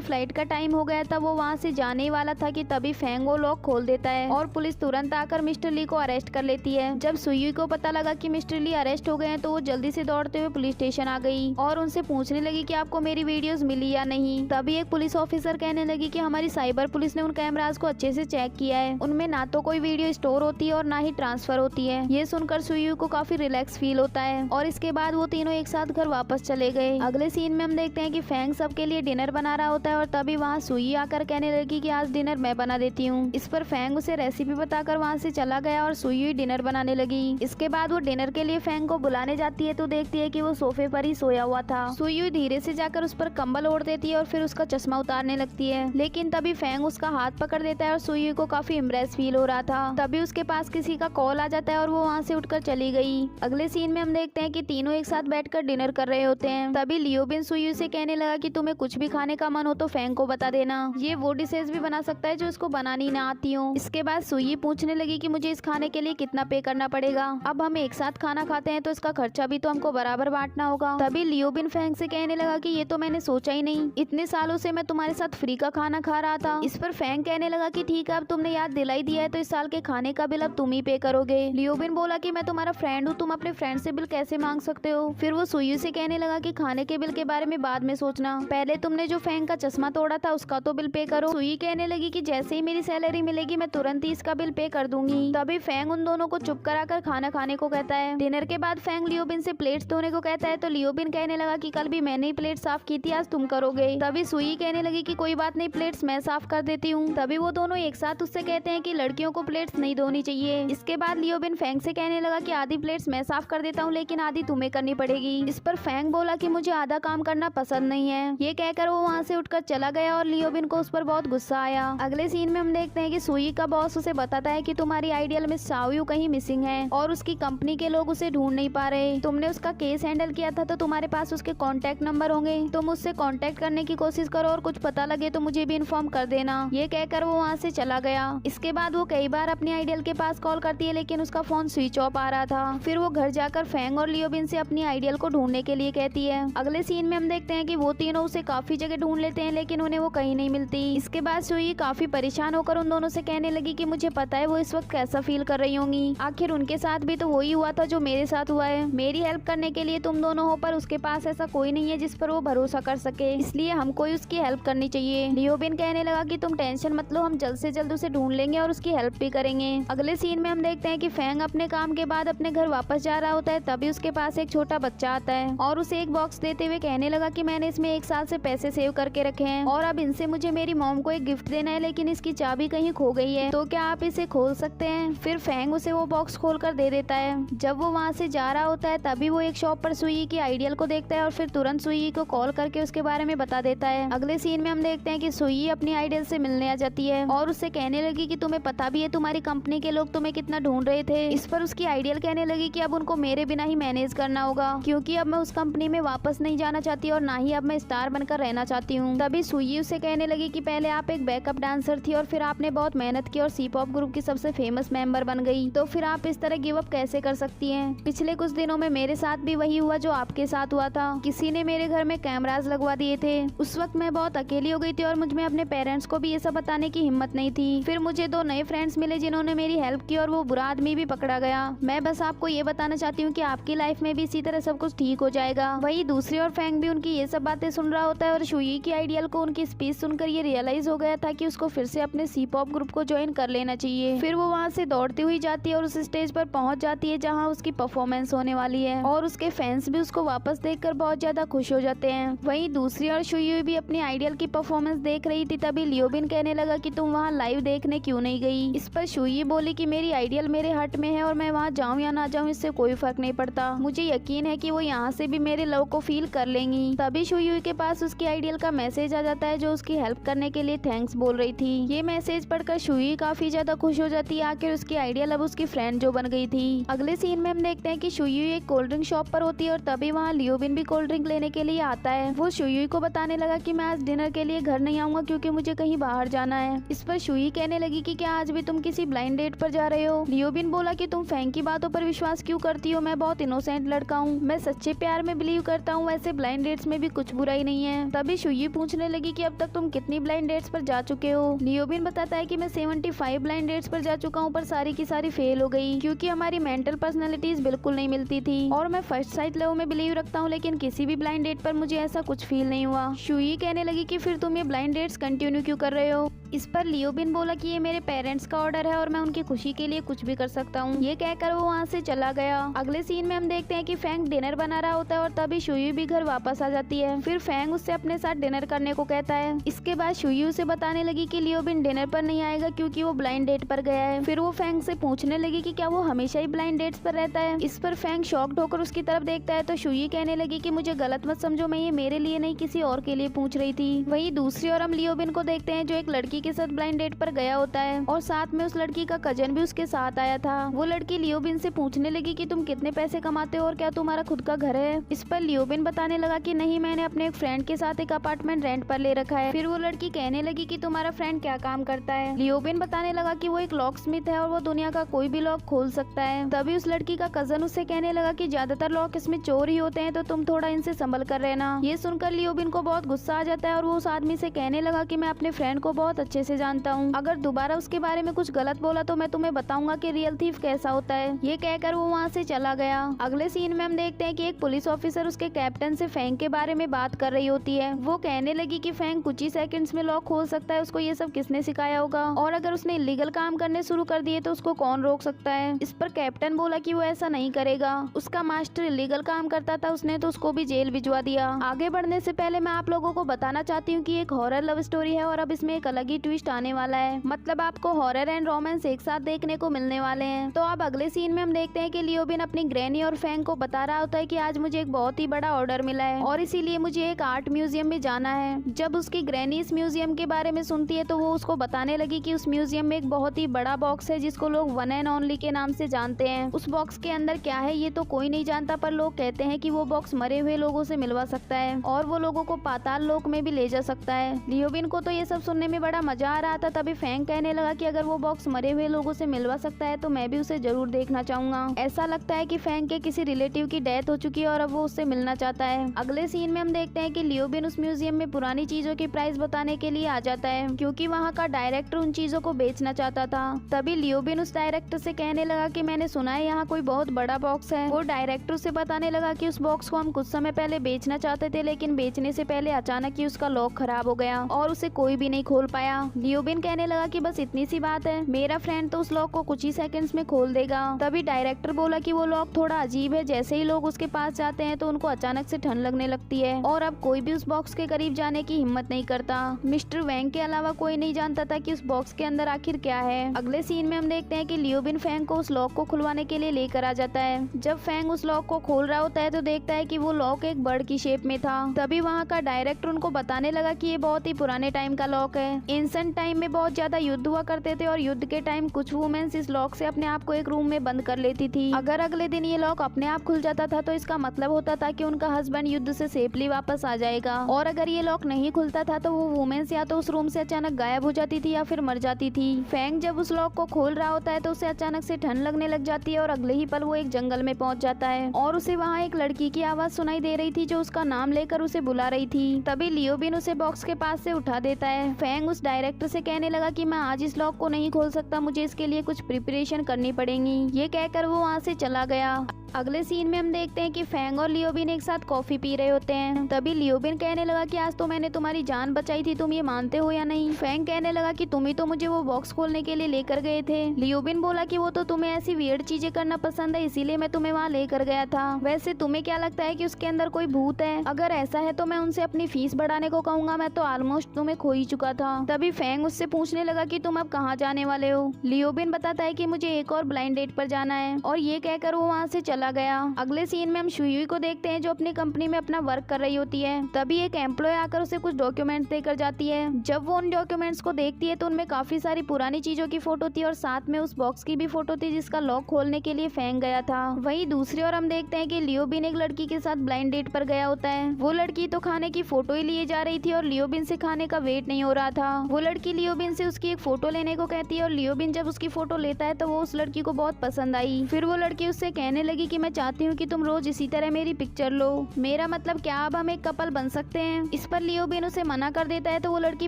फ्लाइट का टाइम हो गया था, वो वहाँ से जाने वाला था कि तभी फेंग वो लॉक खोल देता है और पुलिस तुरंत आकर मिस्टर ली को अरेस्ट कर लेती है। जब सुयुई को पता लगा कि मिस्टर ली अरेस्ट हो गए हैं तो वो जल्दी से दौड़ते हुए पुलिस स्टेशन आ गई और उनसे पूछने लगी कि आपको मेरी वीडियोस मिली या नहीं। तभी एक पुलिस ऑफिसर कहने लगी कि हमारी साइबर पुलिस ने उन कैमरास को अच्छे से चेक किया है, उनमें ना तो कोई वीडियो स्टोर होती है और ना ही ट्रांसफर होती है। ये सुनकर सुयुई को काफी रिलैक्स फील होता है और इसके बाद वो तीनों एक साथ घर वापस चले गए। अगले सीन में हम देखते हैं कि फेंग सबके लिए डिनर बना रहा होता है और तभी वहाँ सुयुई आकर कहने लगी कि आज डिनर मैं बना देती हूँ। इस पर फेंग उसे रेसिपी बताकर वहाँ से चला गया और सुयुई डिनर बनाने लगी। इसके बाद वो डिनर के लिए फेंग को बुलाने जाती है तो देखती है कि वो सोफे पर ही सोया हुआ था। सुयुई धीरे से जाकर उस पर कंबल ओढ़ देती है और फिर उसका चश्मा उतारने लगती है, लेकिन तभी फेंग उसका हाथ पकड़ देता है और सुयुई को काफी इम्प्रेस फील हो रहा था। तभी उसके पास किसी का कॉल आ जाता है और वो वहाँ से उठकर चली गई। अगले सीन में हम देखते हैं कि तीनों एक साथ बैठकर डिनर कर रहे होते हैं। तभी लियोबिन सुयुई से कहने लगा कि तुम्हें कुछ भी खाने का मन हो तो फेंग को बता देना, ये वो डिशेज भी बना सकता है जो इसको बनानी ना आती हो। इसके बाद सुयुई पूछने लगी कि मुझे इस खाने के लिए कितना पे करना पड़ेगा, अब हम एक साथ खाना खाते हैं तो इसका खर्चा भी तो हमको बराबर बांटना होगा। तभी लियोबिन फेंग से कहने लगा कि ये तो मैंने सोचा ही नहीं, इतने सालों से मैं तुम्हारे साथ फ्री का खाना खा रहा था। इस पर फेंग कहने लगा कि ठीक है अब तुमने याद दिलाई दिया है तो इस साल के खाने का बिल अब तुम ही पे करोगे। लियोबिन बोला कि मैं तुम्हारा फ्रेंड हूँ, तुम अपने फ्रेंड से बिल कैसे मांग सकते हो। फिर वो सुयुई से कहने लगा कि खाने के बिल के बारे में बाद में सोचना, पहले तुमने जो फेंग का चश्मा तोड़ा था उसका तो बिल पे करो। सुयुई कहने लगी कि जैसे ही मेरी सैलरी मिलेगी मैं तुरंत ही इसका बिल पे कर दूंगी। तभी फेंग उन दोनों को चुप कराकर खाना खाने को कहता है। डिनर के बाद फेंग लियोबिन से प्लेट्स धोने को कहता है तो लियोबिन कहने लगा कि कल भी मैंने ही प्लेट साफ की थी, आज तुम करोगे। तभी सुयुई कहने लगी कि कोई बात नहीं, प्लेट्स मैं साफ कर देती हूँ। तभी वो दोनों एक साथ उससे कहते हैं कि लड़कियों को प्लेट्स नहीं धोनी चाहिए। इसके बाद लियोबिन फेंग से कहने लगा कि आधी प्लेट्स मैं साफ कर देता हूँ लेकिन आधी तुम्हें करनी पड़ेगी। इस पर फेंग बोला कि मुझे आधा काम करना पसंद नहीं है। ये कहकर वो वहाँ से उठकर चला गया और लियोबिन को उस पर बहुत गुस्सा आया। अगले सीन में हम देखते हैं कि सुयुई का बॉस उसे बताता है कि तुम्हारी आइडियल मिस शाओयू कहीं मिसिंग है और उसकी कंपनी के लोग उसे ढूंढ नहीं पा रहे। तुमने उसका केस हैंडल किया था तो तुम्हारे पास उसके कॉन्टेक्ट नंबर होंगे, तुम उससे कॉन्टेक्ट करने की कोशिश करो और कुछ पता लगे तो मुझे भी इन्फॉर्म कर देना। ये कहकर वो वहाँ से चला गया। इसके बाद वो कई बार अपनी आइडियल के पास कॉल करती है लेकिन उसका फोन स्विच ऑफ आ रहा था। फिर वो घर जाकर फेंग और लियोबिन से अपनी आइडियल को ढूंढने के लिए कहती है। अगले सीन में हम देखते हैं कि वो तीनों उसे काफी जगह ढूंढ लेते हैं लेकिन उन्हें वो कहीं नहीं मिलती। इसके बाद सुयुई काफी परेशान होकर उन दोनों से कहने लगी कि मुझे पता है वो इस वक्त कैसा फील कर रही होंगी, आखिर उनके साथ भी तो वही हुआ था जो मेरे साथ हुआ है। मेरी हेल्प करने के लिए तुम दोनों हो पर उसके पास ऐसा कोई नहीं है जिस पर वो भरोसा कर सके, इसलिए हमको ही उसकी हेल्प करनी चाहिए। लियोबिन कहने लगा कि तुम टेंशन मत लो, हम जल्द से जल्द उसे ढूंढ लेंगे और उसकी हेल्प भी करेंगे। अगले सीन में हम देखते हैं कि फेंग अपने काम के बाद अपने घर वापस जा रहा होता है। तभी उसके पास एक छोटा बच्चा आता है और उसे एक बॉक्स देते हुए कहने लगा कि मैंने इसमें 1 साल से पैसे सेव करके रखे हैं और अब इनसे मुझे मेरी मॉम को एक गिफ्ट देना है लेकिन इसकी चाबी कहीं खो गई है, तो क्या आप इसे खोल सकते हैं। फिर फेंग उसे वो बॉक्स खोल कर दे देता है। जब वो वहाँ से जा रहा होता है तभी वो एक शॉप पर सुयुई की आइडियल को देखता है और फिर तुरंत सुयुई को कॉल करके उसके बारे में बता देता है। अगले सीन में हम देखते हैं कि सुयुई अपनी आइडियल से मिलने आ जाती है और उससे कहने लगी कि तुम्हें पता भी है तुम्हारी कंपनी के लोग तुम्हें कितना ढूंढ रहे थे। इस पर उसकी आइडियल कहने लगी कि अब उनको मेरे बिना ही मैनेज करना होगा क्योंकि अब मैं उस कंपनी में वापस नहीं जाना चाहती और ना ही अब मैं स्टार बनकर रहना चाहती हूँ। तभी सुयुई उसे कहने लगी कि पहले आप एक बैकअप डांसर थी और फिर आपने बहुत मेहनत की और सी-पॉप ग्रुप की सबसे फेमस मेंबर बन गई, तो फिर आप इस तरह गिव अप कैसे कर सकती हैं। पिछले कुछ दिनों में मेरे साथ भी वही हुआ जो आपके साथ हुआ था, किसी ने मेरे घर में कैमरास लगवा दिए थे। उस वक्त मैं बहुत अकेली हो गई थी और मुझ में अपने पेरेंट्स को भी ये सब बताने की हिम्मत नहीं थी। फिर मुझे 2 नए फ्रेंड्स मिले जिन्होंने मेरी हेल्प की और वो बुरा आदमी भी पकड़ा गया। मैं बस आपको ये बताना चाहती हूँ कि आपकी लाइफ में भी इसी तरह सब कुछ ठीक हो जाएगा। वही दूसरी और फेंग भी उनकी ये सब बातें सुन रहा होता है और सुयुई की आइडियल को उनकी स्पीच सुनकर ये रियलाइज हो गया था कि उसको फिर से अपने सी-पॉप ग्रुप को ज्वाइन कर लेना चाहिए। फिर वो वहाँ से दौड़ती हुई जाती है और उस स्टेज पर पहुंच जाती है जहाँ उसकी परफॉर्मेंस होने वाली है और उसके फैंस भी उसको वापस देखकर बहुत ज्यादा खुश हो जाते हैं। वहीं दूसरी और सुयुई भी अपनी आइडियल की परफॉर्मेंस देख रही थी। तभी लियोबिन कहने लगा कि तुम वहाँ लाइव देखने क्यों नहीं गई। इस पर सुयुई बोली कि मेरी आइडियल मेरे हट में है और मैं वहाँ जाऊँ या ना जाऊँ इससे कोई फर्क नहीं पड़ता, मुझे यकीन है कि वो यहाँ से भी मेरे लव को फील कर लेंगी। तभी सुयुई के पास उसकी आइडियल का मैसेज आ जाता है जो उसकी हेल्प करने के लिए थैंक्स बोल रही थी। ये मैसेज पढ़कर सुयुई काफी ज्यादा खुश हो जाती है, आखिर उसकी आइडियल अब उसकी फ्रेंड जो बन गई थी। अगले सीन में हम देखते हैं कि सुयुई एक कोल्ड कोल्ड ड्रिंक शॉप पर होती है और तभी वहाँ लियोबिन भी कोल्ड ड्रिंक लेने के लिए आता है। वो शुई को बताने लगा कि मैं आज डिनर के लिए घर नहीं आऊंगा क्योंकि मुझे कहीं बाहर जाना है। इस पर शुई कहने लगी कि क्या आज भी तुम किसी ब्लाइंड डेट पर जा रहे हो। लियोबिन बोला कि तुम फैंग की बातों पर विश्वास क्यों करती हो, मैं बहुत इनोसेंट लड़का हूँ, मैं सच्चे प्यार में बिलीव करता हूँ, वैसे ब्लाइंड डेट्स में भी कुछ बुराई नहीं है। तभी शुई पूछने लगी कि अब तक तुम कितनी ब्लाइंड डेट्स पर जा चुके हो। लियोबिन बताता है कि मैं 75 ब्लाइंड डेट्स पर जा चुका हूँ, पर सारी की सारी फेल हो गई क्योंकि हमारी मेंटल पर्सनालिटीज बिल्कुल नहीं मिलती थी। और मैं फर्स्ट साइट लव में बिलीव रखता हूँ, लेकिन किसी भी ब्लाइंड डेट पर मुझे ऐसा कुछ फील नहीं हुआ। शुई कहने लगी कि फिर तुम ये ब्लाइंड डेट्स कंटिन्यू क्यों कर रहे हो। इस पर लियोबिन बोला कि ये मेरे पेरेंट्स का ऑर्डर है और मैं उनकी खुशी के लिए कुछ भी कर सकता हूँ। ये कहकर वो वहाँ से चला गया। अगले सीन में हम देखते हैं कि फैंग डिनर बना रहा होता है और तभी शुई भी घर वापस आ जाती है। फिर फैंग उससे अपने साथ डिनर करने को कहता है। इसके बाद शुई उसे बताने लगी कि लियोबिन डिनर पर नहीं आएगा क्योंकि वो ब्लाइंड डेट पर गया है। फिर वो फैंग से पूछने लगी कि क्या वो हमेशा ही ब्लाइंड डेट्स पर रहता है। इस पर फैंग शॉक्ड होकर उसकी तरफ देखता है तो शुई कहने लगी कि मुझे गलत मत समझो, मैं ये मेरे लिए नहीं किसी और के लिए पूछ रही थी। वहीं दूसरी ओर हम लियोबिन को देखते हैं जो एक लड़की के साथ ब्लाइंड डेट पर गया होता है और साथ में उस लड़की का कजन भी उसके साथ आया था। वो लड़की लियोबिन से पूछने लगी कि तुम कितने पैसे कमाते हो और क्या तुम्हारा खुद का घर है। इस पर लियोबिन बताने लगा कि नहीं, मैंने अपने एक फ्रेंड के साथ एक अपार्टमेंट रेंट पर ले रखा है। फिर वो लड़की कहने लगी कि तुम्हारा फ्रेंड क्या काम करता है। लियोबिन बताने लगा कि वो एक लॉक स्मिथ है और वो दुनिया का कोई भी लॉक खोल सकता है। तभी उस लड़की का कजन उससे कहने लगा कि ज्यादातर लॉक इसमें चोर ही होते हैं, तो तुम थोड़ा इनसे संभल कर रहना। ये सुनकर लियोबिन को बहुत गुस्सा आ जाता है और वो उस आदमी से कहने लगा कि मैं अपने फ्रेंड को बहुत अच्छे से जानता हूँ, अगर दोबारा उसके बारे में कुछ गलत बोला तो मैं तुम्हें बताऊंगा कि रियल थीफ कैसा होता है। ये कहकर वो वहाँ से चला गया। अगले सीन में हम देखते हैं कि एक पुलिस ऑफिसर उसके कैप्टन से फैंग के बारे में बात कर रही होती है। वो कहने लगी कि फैंग कुछ ही सेकंड्स में लॉक खोल सकता है, उसको ये सब किसने सिखाया होगा, और अगर उसने इलीगल काम करने शुरू कर दिए तो उसको कौन रोक सकता है। इस पर कैप्टन बोला कि वो ऐसा नहीं करेगा, उसका मास्टर इलीगल काम करता था, उसने तो उसको भी जेल भिजवा दिया। आगे बढ़ने से पहले मैं आप लोगों को बताना चाहती हूँ कि एक हॉरर लव स्टोरी है और अब इसमें एक अलग ही ट्विस्ट आने वाला है, मतलब आपको हॉरर एंड रोमांस एक साथ देखने को मिलने वाले हैं। तो अब अगले सीन में हम देखते हैं कि लियोबिन अपनी ग्रैनी और फैंग को बता रहा होता है कि आज मुझे एक बहुत ही बड़ा ऑर्डर मिला है और इसीलिए मुझे एक आर्ट म्यूजियम में जाना है। जब उसकी ग्रैनी इस म्यूजियम के बारे में सुनती है तो वो उसको बताने लगी कि उस म्यूजियम में एक बहुत ही बड़ा बॉक्स है जिसको लोग वन एंड ओनली के नाम से जानते हैं। उस बॉक्स के अंदर क्या है ये तो कोई नहीं जानता, पर लोग कहते हैं कि वो बॉक्स मरे हुए लोगों से मिलवा सकता है और वो लोगों को पाताल लोक में भी ले जा सकता है। लियोबिन को तो ये सब सुनने में बड़ा मजा आ रहा था। तभी फैंग कहने लगा कि अगर वो बॉक्स मरे हुए लोगों से मिलवा सकता है तो मैं भी उसे जरूर देखना चाहूंगा। ऐसा लगता है कि फैंग के किसी रिलेटिव की डेथ हो चुकी है और अब वो उससे मिलना चाहता है। अगले सीन में हम देखते हैं कि लियोबिन उस म्यूजियम में पुरानी चीजों की प्राइस बताने के लिए आ जाता है क्योंकि वहाँ का डायरेक्टर उन चीजों को बेचना चाहता था। तभी लियोबिन उस डायरेक्टर से कहने लगा कि मैंने सुना है यहाँ कोई बहुत बड़ा बॉक्स है। वो डायरेक्टर से बताने लगा कि उस बॉक्स को हम कुछ समय पहले बेचना चाहते थे, लेकिन बेचने से पहले अचानक ही उसका लॉक खराब हो गया और उसे कोई भी नहीं खोल पाया। लियोबिन कहने लगा कि बस इतनी सी बात है, मेरा फ्रेंड तो उस लॉक को कुछ ही सेकंड्स में खोल देगा। तभी डायरेक्टर बोला कि वो लॉक थोड़ा अजीब है, जैसे ही लोग उसके पास जाते हैं तो उनको अचानक से ठंड लगने लगती है और अब कोई भी उस बॉक्स के करीब जाने की हिम्मत नहीं करता। मिस्टर वैंग के अलावा कोई नहीं जानता था कि उस बॉक्स के अंदर आखिर क्या है। अगले सीन में हम देखते हैं कि लियोबिन फैंग को उस लॉक को खुलवाने के लिए लेकर आ जाता है। जब फैंग उस लॉक को खोल रहा होता है तो देखता है कि वो लॉक एक बर्ड की शेप में था। तभी वहाँ का डायरेक्टर उनको बताने लगा कि ये बहुत ही पुराने टाइम का लॉक है। एंशिएंट टाइम में बहुत ज्यादा युद्ध हुआ करते थे और युद्ध के टाइम कुछ वुमेन्स इस लॉक से अपने आप को एक रूम में बंद कर लेती थी। अगर अगले दिन ये लॉक अपने आप खुल जाता था तो इसका मतलब होता था कि उनका हस्बैंड युद्ध से सेफली वापस आ जाएगा, और अगर ये लॉक नहीं खुलता था तो वो वुमेन्स या तो उस रूम से अचानक गायब हो जाती थी या फिर मर जाती थी। फैंग जब उस लॉक को खोल रहा होता है तो उसे अचानक से ठंड लगने लग जाती है और अगले ही पल वो एक जंगल में पहुंच जाता है और उसे वहाँ एक लड़की की आवाज सुनाई दे रही थी जो उसका नाम लेकर उसे बुला रही थी। तभी लियोबिन उसे बॉक्स के पास से उठा देता है। फैंग उस डायरेक्टर से कहने लगा कि मैं आज इस लॉक को नहीं खोल सकता, मुझे इसके लिए कुछ प्रिपरेशन करनी पड़ेगी। ये कहकर वो वहाँ से चला गया। अगले सीन में हम देखते हैं कि फैंग और लियोबिन एक साथ कॉफी पी रहे होते हैं। तभी लियोबिन कहने लगा कि आज तो मैंने तुम्हारी जान बचाई थी, तुम ये मानते हो या नहीं। फैंग कहने लगा कि तुम ही तो मुझे वो बॉक्स खोलने के लिए लेकर गए थे। लियोबिन बोला कि वो तो तुम्हें ऐसी वियर्ड चीजें करना पसंद है, इसीलिए मैं तुम्हें वहाँ लेकर गया था। वैसे तुम्हें क्या लगता है कि उसके अंदर कोई भूत है? अगर ऐसा है तो मैं उनसे अपनी फीस बढ़ाने को कहूंगा, मैं तो ऑलमोस्ट तुम्हें खो ही चुका था। तभी फैंग उससे पूछने लगा कि तुम अब कहाँ जाने वाले हो। लियोबिन बताता है कि मुझे एक और ब्लाइंड डेट पर जाना है और ये कहकर वो वहाँ से चला चला गया। अगले सीन में हम शुयुई को देखते हैं जो अपनी कंपनी में अपना वर्क कर रही होती है। तभी एक एम्प्लॉय आकर उसे कुछ डॉक्यूमेंट्स देकर जाती है। जब वो उन डॉक्यूमेंट्स को देखती है तो उनमें काफी सारी पुरानी चीजों की फोटो थी और साथ में उस बॉक्स की भी फोटो थी जिसका लॉक खोलने के लिए फेंक गया था। वहीं दूसरी ओर हम देखते हैं कि लियोबिन एक लड़की के साथ ब्लाइंड डेट पर गया होता है। वो लड़की तो खाने की फोटो ही लिए जा रही थी और लियोबिन से खाने का वेट नहीं हो रहा था। वो लड़की लियोबिन से उसकी एक फोटो लेने को कहती है और लियोबिन जब उसकी फोटो लेता है तो वो उस लड़की को बहुत पसंद आई। फिर वो लड़की उससे कहने लगी कि मैं चाहती हूँ कि तुम रोज इसी तरह मेरी पिक्चर लो। मेरा मतलब क्या अब हम एक कपल बन सकते हैं। इस पर लियोबिन उसे मना कर देता है तो वो लड़की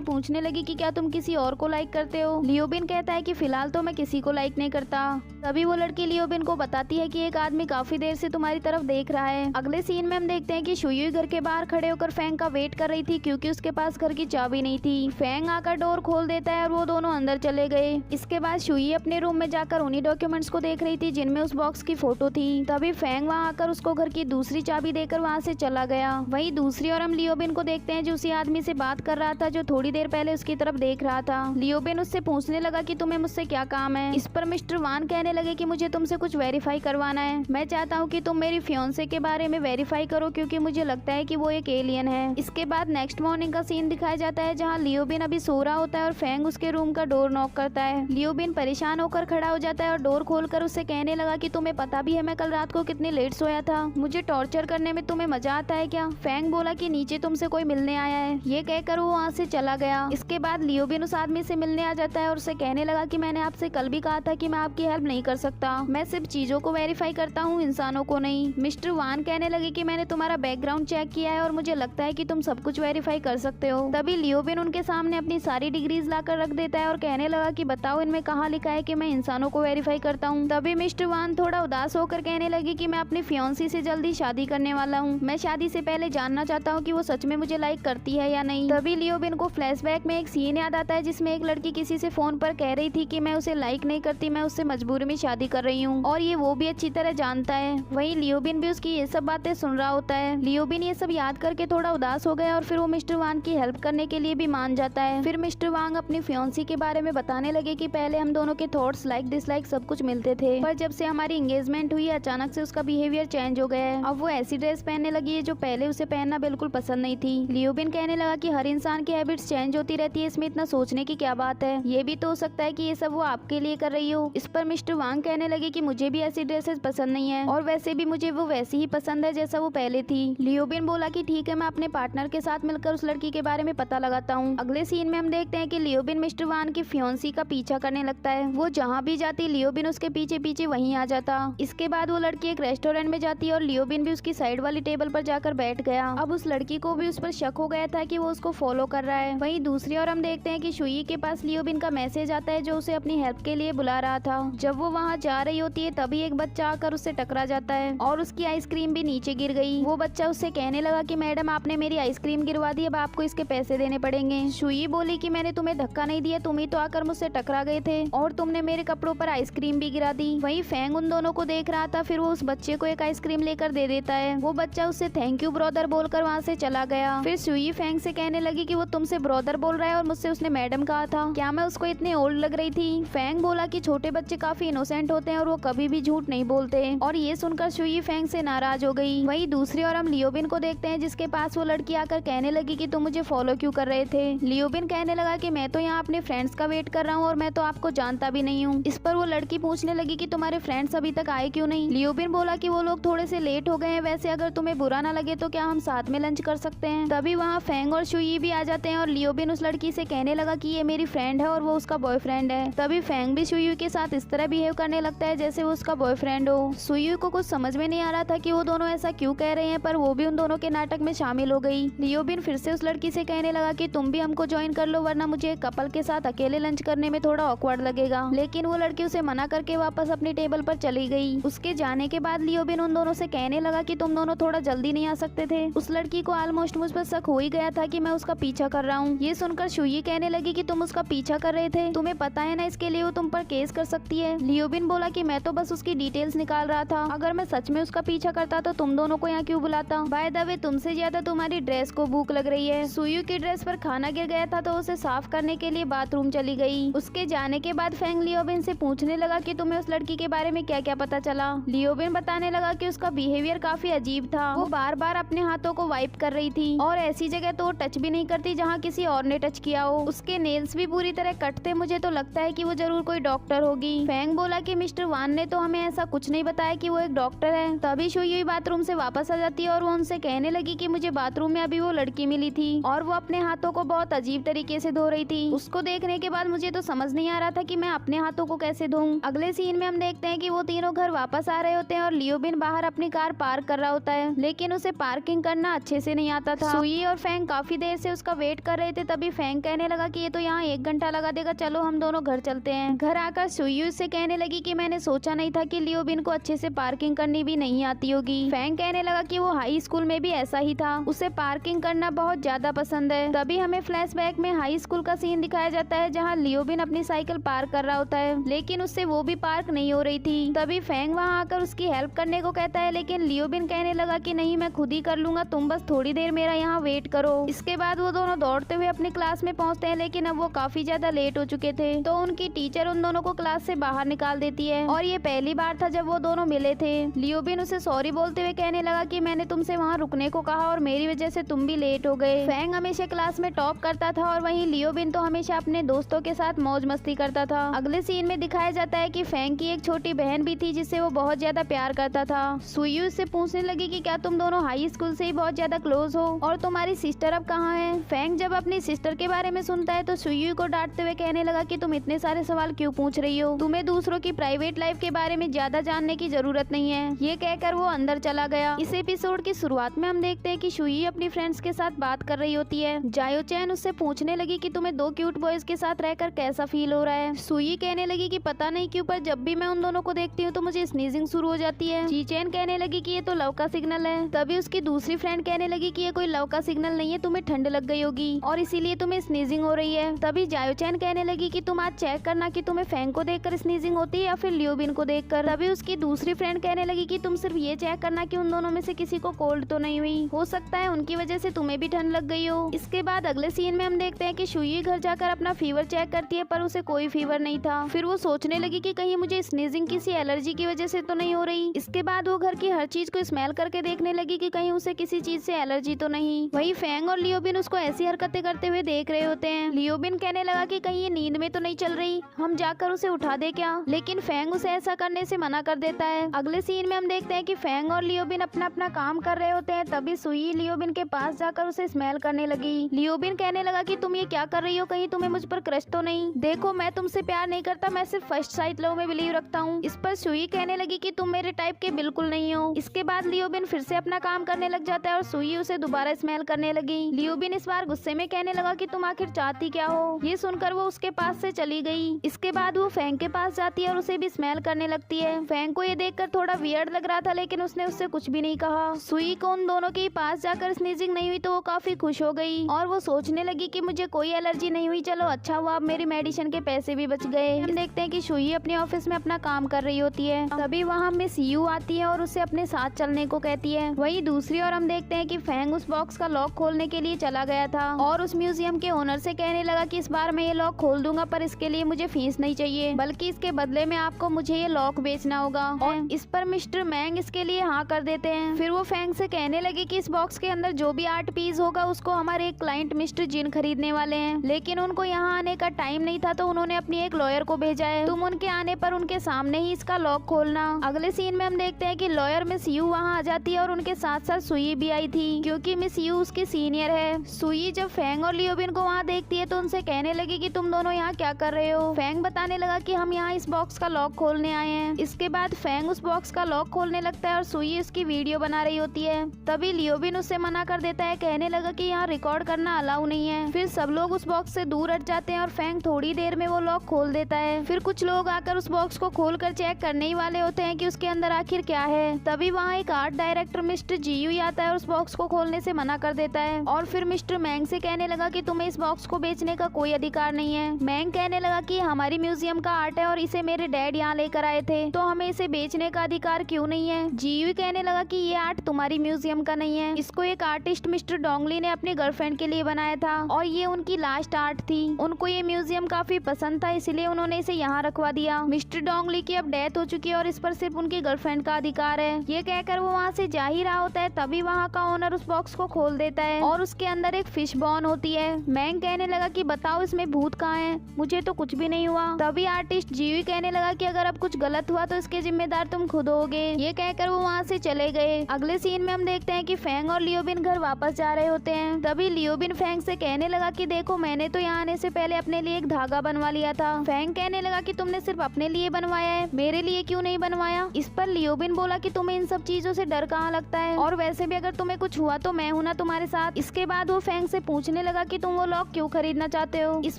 पूछने लगी कि क्या तुम किसी और को लाइक करते हो। लियोबिन कहता है कि फिलहाल तो मैं किसी को लाइक नहीं करता। तभी वो लड़की लियोबिन को बताती है कि एक आदमी काफी देर से तुम्हारी तरफ देख रहा है। अगले सीन में हम देखते हैं कि शुयुई घर के बाहर खड़े होकर फेंग का वेट कर रही थी क्योंकि उसके पास घर की चाबी नहीं थी। फेंग आकर डोर खोल देता है और वो दोनों अंदर चले गए। इसके बाद शुयुई अपने रूम में जाकर उन्हीं डॉक्यूमेंट्स को देख रही थी जिनमें उस बॉक्स की फोटो थी। तभी फेंग वहाँ आकर उसको घर की दूसरी चाबी देकर वहाँ से चला गया। वहीं दूसरी ओर हम लियोबिन को देखते हैं जो उसी आदमी से बात कर रहा था जो थोड़ी देर पहले उसकी तरफ देख रहा था। लियोबिन उससे पूछने लगा कि तुम्हें मुझसे क्या काम है। इस पर मिस्टर वान कहने लगे कि मुझे तुमसे कुछ वेरीफाई करवाना है। मैं चाहता हूँ कि तुम मेरी फियोंसे के बारे में वेरीफाई करो क्योंकि मुझे लगता है कि वो एक एलियन है। इसके बाद नेक्स्ट मॉर्निंग का सीन दिखाया जाता है जहाँ लियोबिन अभी सो रहा होता है और फेंग उसके रूम का डोर नॉक करता है। लियोबिन परेशान होकर खड़ा हो जाता है और डोर खोलकर उससे कहने लगा कि तुम्हें पता भी है मैं कल रात को कितनी लेट सोया था। मुझे टॉर्चर करने में तुम्हें मजा आता है क्या। फेंग बोला कि नीचे तुमसे कोई मिलने आया है। ये कहकर वो वहाँ से चला गया। इसके बाद लियोबिन उस आदमी से मिलने आ जाता है और उसे कहने लगा कि मैंने आपसे कल भी कहा था कि मैं आपकी हेल्प नहीं कर सकता। मैं सिर्फ चीजों को वेरीफाई करता हूँ, इंसानों को नहीं। मिस्टर वान कहने लगे कि मैंने तुम्हारा बैकग्राउंड चेक किया है और मुझे लगता है कि तुम सब कुछ वेरीफाई कर सकते हो। तभी लियोबिन उनके सामने अपनी सारी डिग्रीज लाकर रख देता है और कहने लगा कि बताओ इनमें कहाँ लिखा है कि मैं इंसानों को वेरीफाई करता हूँ। तभी मिस्टर वान थोड़ा उदास होकर कहने लगे कि मैं अपनी फियोंसी से जल्दी शादी करने वाला हूँ। मैं शादी से पहले जानना चाहता हूँ कि वो सच में मुझे लाइक करती है या नहीं। तभी लियोबिन को फ्लैशबैक में एक सीन याद आता है जिसमें एक लड़की किसी से फोन पर कह रही थी कि मैं उसे लाइक नहीं करती, मैं उससे मजबूरी में शादी कर रही हूँ और ये वो भी अच्छी तरह जानता है। वहीं लियोबिन भी उसकी ये सब बातें सुन रहा होता है। लियोबिन ये सब याद करके थोड़ा उदास हो गया और फिर वो मिस्टर वांग की हेल्प करने के लिए भी मान जाता है। फिर मिस्टर वांग अपनी फियोंसी के बारे में बताने लगे कि पहले हम दोनों के थॉट्स लाइक डिसलाइक सब कुछ मिलते थे, पर जब से हमारी एंगेजमेंट हुई अचानक से उसका बिहेवियर चेंज हो गया है। अब वो ऐसी ड्रेस पहनने लगी है जो पहले उसे पहनना बिल्कुल पसंद नहीं थी। लियोबिन कहने लगा कि हर इंसान की हैबिट्स चेंज होती रहती है, इसमें इतना सोचने की क्या बात है। ये भी तो हो सकता है कि ये सब वो आपके लिए कर रही हो। इस पर मिस्टर वांग कहने लगे कि मुझे भी ऐसी ड्रेसेस पसंद नहीं है और वैसे भी मुझे वो वैसी ही पसंद है जैसा वो पहले थी। लियोबिन बोला कि ठीक है, मैं अपने पार्टनर के साथ मिलकर उस लड़की के बारे में पता लगाता हूँ। अगले सीन में हम देखते हैं कि लियोबिन मिस्टर वान की फियोंसी का पीछा करने लगता है। वो जहाँ भी जाती लियोबिन उसके पीछे पीछे वहीं आ जाता। इसके बाद वो लड़की एक रेस्टोरेंट में जाती है और लियोबिन भी उसकी साइड वाली टेबल पर जाकर बैठ गया। अब उस लड़की को भी उस पर शक हो गया था कि वो उसको फॉलो कर रहा है। वहीं दूसरी ओर हम देखते हैं कि शुई के पास लियोबिन का मैसेज आता है जो उसे अपनी हेल्प के लिए बुला रहा था। जब वो वहाँ जा रही होती है तभी एक बच्चा आकर उससे टकरा जाता है और उसकी आइसक्रीम भी नीचे गिर गई। वो बच्चा उससे कहने लगा कि मैडम आपने मेरी आइसक्रीम गिरवा दी, अब आपको इसके पैसे देने पड़ेंगे। शुई बोली कि मैंने तुम्हें धक्का नहीं दिया, तुम ही तो आकर मुझसे टकरा गए थे और तुमने मेरे कपड़ों पर आइसक्रीम भी गिरा दी। वहीं फेंग उन दोनों को देख रहा था। फिर वो उस बच्चे को एक आइसक्रीम लेकर दे देता है। वो बच्चा उससे थैंक यू ब्रदर बोलकर वहाँ से चला गया। फिर शुई फेंग से कहने लगी कि वो तुमसे ब्रदर बोल रहा है और मुझसे उसने मैडम कहा था, क्या मैं उसको इतनी ओल्ड लग रही थी। फेंग बोला कि छोटे बच्चे काफी इनोसेंट होते हैं और वो कभी भी झूठ नहीं बोलते और ये सुनकर शुई फेंग से नाराज हो गई। वहीं दूसरी ओर हम लियोबिन को देखते हैं जिसके पास वो लड़की आकर कहने लगी कि तुम मुझे फॉलो क्यों कर रहे थे। लियोबिन कहने लगा कि मैं तो यहाँ अपने फ्रेंड्स का वेट कर रहा हूँ और मैं तो आपको जानता भी नहीं हूँ। इस पर वो लड़की पूछने लगी कि तुम्हारे फ्रेंड्स अभी तक आए क्यों नहीं। लियोबिन बोला कि वो लोग थोड़े से लेट हो गए हैं, वैसे अगर तुम्हें बुरा ना लगे तो क्या हम साथ में लंच कर सकते हैं। तभी वहाँ फेंग और शुई भी आ जाते हैं और लियोबिन उस लड़की से कहने लगा कि ये मेरी फ्रेंड है और वो उसका बॉयफ्रेंड है। तभी फेंग भी शुई के साथ इस तरह बिहेव करने लगता है जैसे वो उसका बॉयफ्रेंड हो। शुई को कुछ समझ में नहीं आ रहा था कि वो दोनों ऐसा क्यों कह रहे हैं, पर वो भी उन दोनों के नाटक में शामिल हो गई। लियोबिन फिर से उस लड़की से कहने लगा कि तुम भी हमको ज्वाइन कर लो वरना मुझे एक कपल के साथ अकेले लंच करने में थोड़ा ऑकवर्ड लगेगा। लेकिन वो लड़की उसे मना करके वापस अपनी टेबल पर चली गई। उसके जाने के बाद लियोबिन उन दोनों से कहने लगा कि तुम दोनों थोड़ा जल्दी नहीं आ सकते थे। उस लड़की को ऑलमोस्ट मुझ पर शक हो ही गया था कि मैं उसका पीछा कर रहा हूँ। ये सुनकर शुई कहने लगी कि तुम उसका पीछा कर रहे थे, तुम्हें पता है ना इसके लिए वो तुम पर केस कर सकती है। लियोबिन बोला कि मैं तो बस उसकी डिटेल्स निकाल रहा था, अगर मैं सच में उसका पीछा करता तो तुम दोनों को यहाँ क्यों बुलाता। बाय द वे तुमसे ज्यादा तुम्हारी ड्रेस को भूख लग रही है। सुयू की ड्रेस पर खाना गिर गया था तो उसे साफ करने के लिए बाथरूम चली गई। उसके जाने के बाद फेंग लियोबिन से पूछने लगा कि तुम्हें उस लड़की के बारे में क्या क्या पता चला। लियोबिन बताने लगा कि उसका बिहेवियर काफी अजीब था। वो बार बार अपने हाथों को वाइप कर रही थी और ऐसी जगह तो टच भी नहीं करती जहाँ किसी और ने टच किया हो। उसके नेल्स भी पूरी तरह कट थे। मुझे तो लगता है कि वो जरूर कोई डॉक्टर होगी। फैंग बोला कि मिस्टर वान ने तो हमें ऐसा कुछ नहीं बताया कि वो एक डॉक्टर है। तभी शुई बाथरूम से वापस आ जाती है और वो उनसे कहने लगी कि मुझे बाथरूम में अभी वो लड़की मिली थी और वो अपने हाथों को बहुत अजीब तरीके से धो रही थी। उसको देखने के बाद मुझे तो समझ नहीं आ रहा था कि मैं अपने हाथों को कैसे धोऊं। अगले सीन में हम देखते हैं कि वो तीनों घर वापस आ रहे होते हैं और लियोबिन बाहर अपनी कार पार्क कर रहा होता है, लेकिन उसे पार्किंग करना अच्छे से नहीं आता था। सुई और फैंग काफी देर से उसका वेट कर रहे थे। तभी फैंग कहने लगा कि ये तो यहाँ 1 घंटा लगा देगा, चलो हम दोनों घर चलते हैं। घर आकर सुई उससे कहने लगी कि मैंने सोचा नहीं था कि लियोबिन को अच्छे से पार्किंग करनी भी नहीं आती होगी। फैंग कहने लगा कि वो हाई स्कूल में भी ऐसा ही था, उसे पार्किंग करना बहुत ज्यादा पसंद है। तभी हमें फ्लैशबैक में हाई स्कूल का सीन दिखाया जाता है जहाँ लियोबिन अपनी साइकिल पार्क कर रहा होता है, लेकिन उससे वो भी पार्क नहीं हो रही थी। तभी फैंग वहाँ आकर उसकी हेल्प करने को कहता है, लेकिन लियोबिन कहने लगा कि नहीं, मैं खुद ही कर लूंगा, तुम बस थोड़ी देर मेरा यहाँ वेट करो। इसके बाद वो दोनों दौड़ते हुए अपनी क्लास में पहुँचते हैं, लेकिन अब वो काफी ज्यादा लेट हो चुके थे तो उनकी टीचर उन दोनों को क्लास से बाहर निकाल देती है। और ये पहली बार था जब वो दोनों मिले थे। लियोबिन उसे सॉरी बोलते हुए कहने लगा कि मैंने तुमसे वहाँ रुकने को कहा और मेरी वजह से तुम भी लेट हो गए। फैंग हमेशा क्लास में टॉप करता था और वहीं लियोबिन तो हमेशा अपने दोस्तों के साथ मौज मस्ती करता था। अगले सीन में दिखाया जाता है कि फैंग की एक छोटी बहन भी थी जिससे वो बहुत ज्यादा प्यार करता था। सुई उससे पूछने लगी कि क्या तुम दोनों हाई स्कूल से ही बहुत ज्यादा क्लोज हो और तुम्हारी सिस्टर अब कहाँ है। फैंग जब अपनी सिस्टर के बारे में सुनता है तो सुई को डांटते हुए कहने लगा कि तुम इतने सारे सवाल क्यों पूछ रही हो, तुम्हें दूसरों की प्राइवेट लाइफ के बारे में ज्यादा जानने की जरूरत नहीं है। ये कहकर वो अंदर चला गया। इस एपिसोड की शुरुआत में हम देखते हैं कि शुई अपनी फ्रेंड्स के साथ बात कर रही होती है। जायो चैन उससे पूछने लगी कि तुम्हें 2 क्यूट बॉयज के साथ रहकर कैसा फील हो रहा है। सुई कहने लगी कि पता नहीं क्यों, पर जब भी मैं उन दोनों को देखती हूँ तो मुझे स्नीजिंग शुरू हो जाती है। जी चैन कहने लगी कि ये तो लव का सिग्नल है। तभी उसकी दूसरी फ्रेंड कहने लगी कि ये कोई लव का सिग्नल नहीं है, तुम्हें ठंड लग गई होगी और इसीलिए तुम्हें स्नीजिंग हो रही है। तभी जायो चैन कहने लगी कि तुम आज चेक करना कि तुम्हें फैंग को देखकर स्नीजिंग होती है या फिर लियोबिन को देखकर। तभी उसकी दूसरी फ्रेंड कहने लगी कि तुम सिर्फ ये चेक करना कि उन दोनों में से किसी को कोल्ड तो नहीं हुई, हो सकता है उनकी वजह से तुम्हें भी ठंड लग गई हो। इसके बाद अगले सीन में हम देखते हैं कि शुई घर जाकर अपना फीवर चेक करती है, पर उसे कोई फीवर नहीं था। फिर वो सोचने लगी कि कहीं मुझे स्नीजिंग किसी एलर्जी की वजह से तो नहीं हो रही। इसके बाद वो घर की हर चीज को स्मेल करके देखने लगी कि कहीं उसे किसी चीज से एलर्जी तो नहीं। वही फैंग और लियोबिन उसको ऐसी हरकतें करते हुए देख रहे होते हैं। लियोबिन कहने लगा कि कहीं ये नींद में तो नहीं चल रही, हम जाकर उसे उठा दे क्या, लेकिन फैंग उसे ऐसा करने से मना कर देता है। अगले सीन में हम देखते हैं कि फैंग और लियोबिन अपना अपना काम कर रहे होते हैं। तभी सुई लियोबिन के पास जाकर उसे स्मेल करने लगी। लियोबिन कहने लगा कि तुम ये क्या कर रही हो, कहीं तुम्हें मुझ पर क्रश तो नहीं, देखो मैं तुमसे प्यार नहीं करता, मैं सिर्फ फर्स्ट साइट लव में बिलीव रखता हूँ। इस पर सुई कहने लगी कि तुम मेरे टाइप के बिल्कुल नहीं हो। इसके बाद लियोबिन फिर से अपना काम करने लग जाता है और सुई उसे दोबारा स्मेल करने लगी। लियोबिन इस बार गुस्से में कहने लगा कि तुम आखिर चाहती क्या हो। ये सुनकर वो उसके पास से चली गई। इसके बाद वो फैंग के पास जाती है और उसे भी स्मेल करने लगती है। फैंग को ये देखकर थोड़ा वियर्ड लग रहा था, लेकिन उसने उससे कुछ भी नहीं कहा। सुई को उन दोनों के पास जाकर स्नीजिंग नहीं हुई तो वो काफी खुश हो गई और वो सोचने लगी कि मुझे कोई एलर्जी नहीं हुई, चलो अच्छा हुआ, अब मेरी मेडिसिन के पैसे भी बच गए। हम देखते हैं कि सुई अपने ऑफिस में अपना काम कर रही होती है। तभी वहाँ मिस यू आती है और उसे अपने साथ चलने को कहती है। वही दूसरी ओर हम देखते हैं कि फैंग उस बॉक्स का लॉक खोलने के लिए चला गया था और उस म्यूजियम के ओनर से कहने लगा कि इस बार मैं ये लॉक खोल दूंगा, पर इसके लिए मुझे फीस नहीं चाहिए, बल्कि इसके बदले में आपको मुझे ये लॉक बेचना होगा। और इस पर मिस्टर मैंग इसके लिए हाँ कर देते हैं। फिर वो फैंग से कहने लगे कि इस बॉक्स के अंदर जो भी आर्ट पीस होगा उसको हमारे एक क्लाइंट मिस्टर जिन खरीदने वाले हैं, लेकिन उनको यहाँ आने का टाइम नहीं था तो उन्होंने अपनी एक लॉयर को भेजा है, तुम उनके आने पर उनके सामने ही इसका लॉक खोलना। अगले सीन में हम देखते हैं कि लॉयर मिस यू वहाँ आ जाती है और उनके साथ साथ सुई भी आई थी क्योंकि मिस यू उसकी सीनियर है। सुई जब फैंग और लियोबिन को वहाँ देखती है तो उनसे कहने लगी कि तुम दोनों यहाँ क्या कर रहे हो। फैंग बताने लगा कि हम यहाँ इस बॉक्स का लॉक खोलने आए हैं। इसके बाद फैंग उस बॉक्स का लॉक खोलने लगता है और सुई उसकी वीडियो बना रही होती है। तभी लियोबिन उससे मना कर देता है, कहने लगा कि यहाँ रिकॉर्ड करना अलाउ नहीं है। फिर सब लोग उस बॉक्स से दूर हट जाते हैं और फैंग थोड़ी देर में वो लॉक खोल देता है। फिर कुछ लोग आकर उस बॉक्स को खोल कर चेक करने ही वाले होते हैं कि उसके अंदर आखिर क्या है। तभी वहाँ एक आर्ट डायरेक्टर मिस्टर जीयू आता है और उस बॉक्स को खोलने से मना कर देता है और फिर मिस्टर मैंग से कहने लगा कि तुम्हें इस बॉक्स को बेचने का कोई अधिकार नहीं है। मैंग कहने लगा कि हमारी म्यूजियम का आर्ट है और इसे मेरे डैड यहाँ लेकर आए थे, तो हमें इसे बेचने का अधिकार क्यों नहीं है। जीयू कहने लगा कि ये आर्ट तुम्हारी म्यूजियम का नहीं है, इसको एक आर्टिस्ट मिस्टर डोंगली ने अपनी गर्लफ्रेंड के लिए बनाया था और ये उनकी लास्ट आर्ट थी। उनको ये म्यूजियम काफी पसंद था, इसलिए उन्होंने इसे यहाँ रखवा दिया। मिस्टर डोंगली की अब डेथ हो चुकी है और इस पर सिर्फ उनकी गर्लफ्रेंड का अधिकार है। ये कहकर वो वहाँ से जा ही रहा होता है, तभी वहाँ का ओनर उस बॉक्स को खोल देता है और उसके अंदर एक फिश बॉन होती है। मैंग कहने लगा कि बताओ इसमें भूत कहाँ है, मुझे तो कुछ भी नहीं हुआ। तभी आर्टिस्ट जीवी कहने लगा कि अगर अब कुछ गलत हुआ तो इसके जिम्मेदार तुम खुद होगे। ये कहकर वो वहाँ से चले गए। अगले सीन में हम देखते हैं कि फेंग और लियोबिन घर वापस जा रहे होते हैं। तभी लियोबिन फेंग से कहने लगा कि देखो मैंने तो यहाँ आने से पहले अपने लिए एक धागा बनवा लिया था। फेंग कहने लगा कि तुमने सिर्फ अपने लिए बनवाया है, मेरे लिए क्यों नहीं बनवाया। इस पर लियोबिन बोला कि तुम्हें इन सब चीजों से डर कहाँ लगता है, और वैसे भी अगर तुम्हें कुछ हुआ तो मैं हूं ना तुम्हारे साथ। इसके बाद वो फेंग से पूछने लगा कि तुम वो लॉक क्यों खरीदना चाहते हो। इस